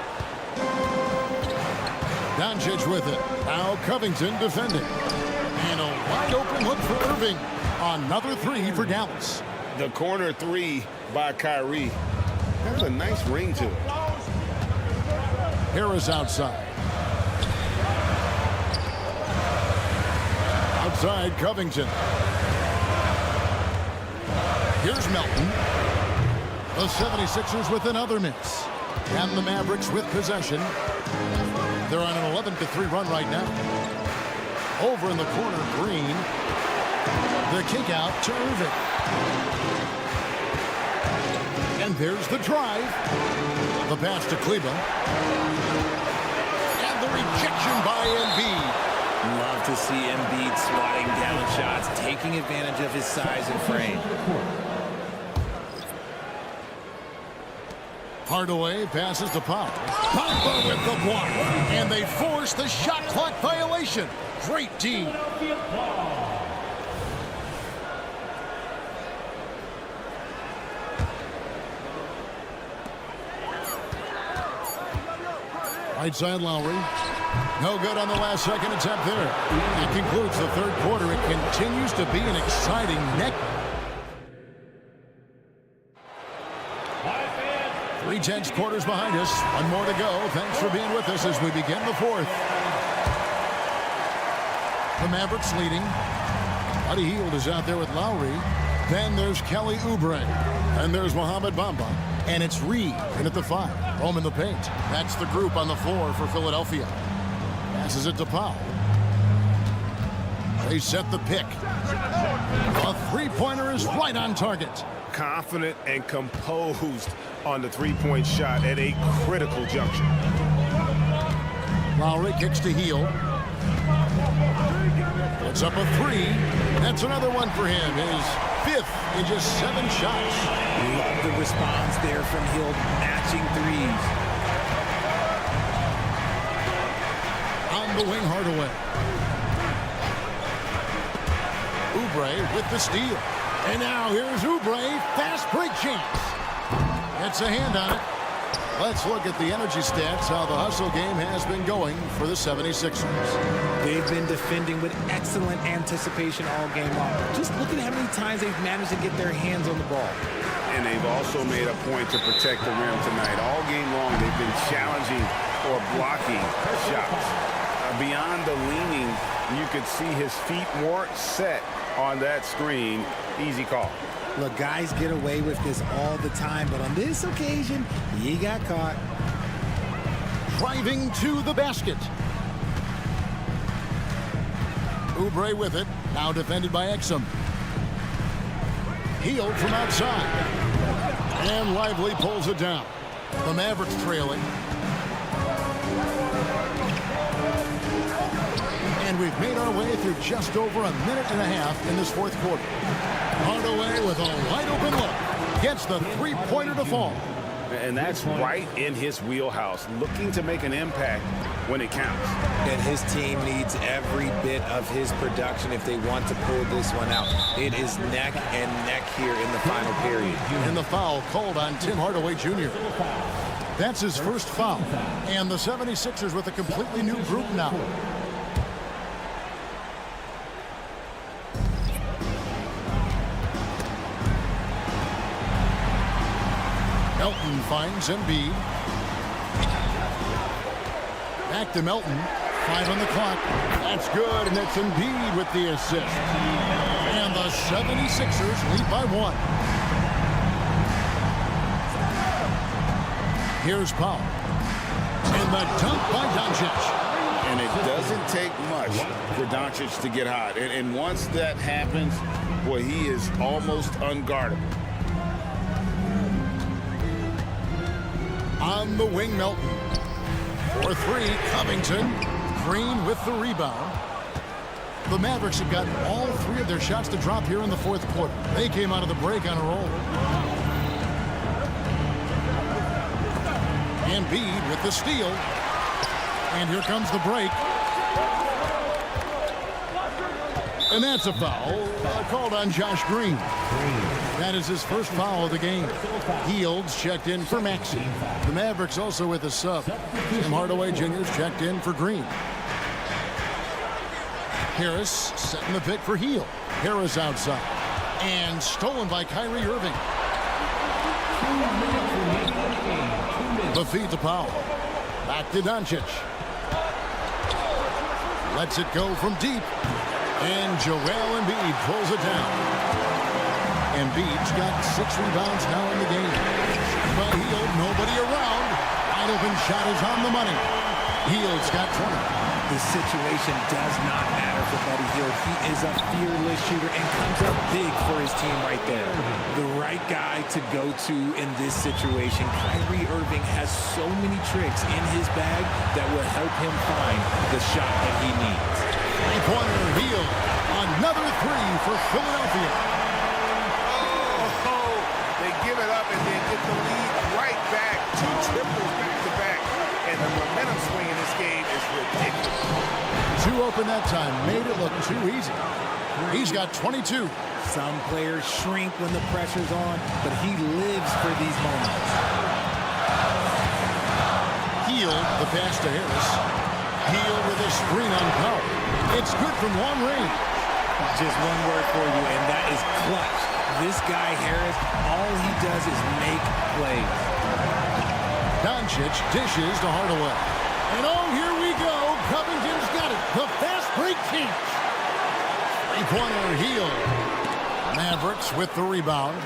[SPEAKER 6] Doncic with it. Now Covington defending. And a wide open look for Irving. Another three for Dallas.
[SPEAKER 7] The corner three by Kyrie has a nice ring to it.
[SPEAKER 6] Harris outside. Outside Covington. Here's Melton. The 76ers with another miss. And the Mavericks with possession. They're on an 11-3 run right now. Over in the corner, Green. The kick out to Irving. And there's the drive. The pass to Kleber. And the rejection by Embiid.
[SPEAKER 8] Love to see Embiid swatting down shots, taking advantage of his size and frame.
[SPEAKER 6] Hardaway passes to Powell. Bamba with the block. And they force the shot clock violation. Great D. Right side Lowry. No good on the last second attempt there. That concludes the third quarter. It continues to be an exciting neck. 3 quarters behind us. One more to go. Thanks for being with us as we begin the fourth. The Mavericks leading. Buddy Hield is out there with Lowry. Then there's Kelly Oubre. And there's Mohamed Bamba. And it's Reed in at the 5. Home in the paint. That's the group on the floor for Philadelphia. Passes it to Powell. They set the pick. A three-pointer is right on target.
[SPEAKER 11] Confident and composed on the three-point shot at a critical juncture.
[SPEAKER 6] Lowry kicks to Hield. Puts up a 3. That's another one for him. His 5th in just 7 shots.
[SPEAKER 8] Love the response there from Hield, matching threes.
[SPEAKER 6] On the wing, Hardaway. Oubre with the steal. And now here's Oubre. Fast break chance. It's a hand on it. Let's look at the energy stats, how the hustle game has been going for the 76ers.
[SPEAKER 8] They've been defending with excellent anticipation all game long. Just look at how many times they've managed to get their hands on the ball.
[SPEAKER 7] And they've also made a point to protect the rim tonight. All game long, they've been challenging or blocking shots. Beyond the leaning, you could see his feet weren't set on that screen. Easy call.
[SPEAKER 8] Look, guys get away with this all the time, but on this occasion, he got caught.
[SPEAKER 6] Driving to the basket. Oubre with it. Now defended by Exum. Hield from outside. And Lively pulls it down. The Mavericks trailing. And we've made our way through just over a minute and a half in this fourth quarter. Hardaway with a wide open look. Gets the three-pointer to fall.
[SPEAKER 7] And that's right in his wheelhouse. Looking to make an impact when it counts.
[SPEAKER 8] And his team needs every bit of his production if they want to pull this one out. It is neck and neck here in the final period.
[SPEAKER 6] And the foul called on Tim Hardaway Jr. That's his first foul. And the 76ers with a completely new group now. Melton finds Embiid. Back to Melton. 5 on the clock. That's good, and it's Embiid with the assist. And the 76ers lead by 1. Here's Powell. And the dunk by Doncic.
[SPEAKER 7] And it doesn't take much for Doncic to get hot. And once that happens, boy, he is almost unguardable.
[SPEAKER 6] On the wing, Melton. For 3, Covington. Green with the rebound. The Mavericks have gotten all 3 of their shots to drop here in the fourth quarter. They came out of the break on a roll. Embiid with the steal. And here comes the break. And that's a foul called on Josh Green. That is his first foul of the game. Hield's checked in for Maxey. The Mavericks also with a sub. Tim Hardaway Jr.'s checked in for Green. Harris setting the pick for Heel. Harris outside. And stolen by Kyrie Irving. The feed to Powell. Back to Doncic. Lets it go from deep. And Joel Embiid pulls it down. Embiid's got 6 rebounds now in the game. But Hield, nobody around. Wide open shot is on the money. Hield's got 20.
[SPEAKER 8] The situation does not matter for Buddy Hield. He is a fearless shooter and comes up big for his team right there. The right guy to go to in this situation. Kyrie Irving has so many tricks in his bag that will help him find the shot that he needs.
[SPEAKER 6] Three-pointer Hield. Another 3 for Philadelphia.
[SPEAKER 11] Oh, they give it up and then get the lead right back. 2 triples back-to-back. And the momentum swing in this game is ridiculous.
[SPEAKER 6] 2 open that time. Made it look too easy. He's got 22.
[SPEAKER 8] Some players shrink when the pressure's on, but he lives for these moments.
[SPEAKER 6] Hield, the pass to Harris. Hield with a screen on Powell. It's good from long range.
[SPEAKER 8] Just one word for you, and that is clutch. This guy, Harris, all he does is make plays.
[SPEAKER 6] Doncic dishes to Hardaway. And oh, here we go. Covington's got it. The fast break teach. Three-pointer Hield. Mavericks with the rebound.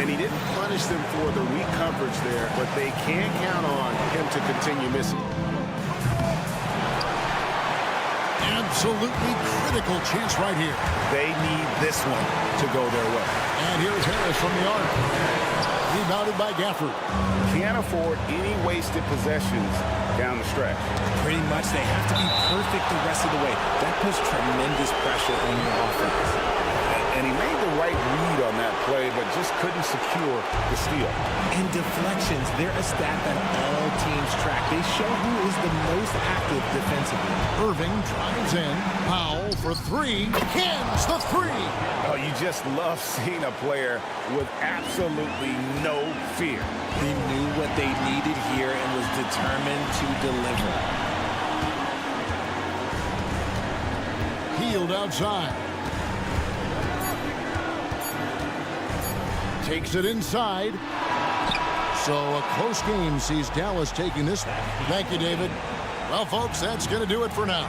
[SPEAKER 7] And he didn't punish them for the weak coverage there, but they can count on him to continue missing.
[SPEAKER 6] Absolutely critical chance right here.
[SPEAKER 7] They need this one to go their way.
[SPEAKER 6] And here's Harris from the arc. Rebounded by Gafford.
[SPEAKER 7] Can't afford any wasted possessions down the stretch.
[SPEAKER 8] Pretty much they have to be perfect the rest of the way. That puts tremendous pressure on your offense.
[SPEAKER 7] And he made the right read on that play, but just couldn't secure the steal.
[SPEAKER 8] And deflections, they're a stat that all teams track. They show who is the most active defensively.
[SPEAKER 6] Irving drives in. Powell for 3. Hins the 3.
[SPEAKER 7] Oh, you just love seeing a player with absolutely no fear.
[SPEAKER 8] He knew what they needed here and was determined to deliver.
[SPEAKER 6] Hield outside. Takes it inside. So a close game sees Dallas taking this. Thank you, David. Well, folks, that's going to do it for now.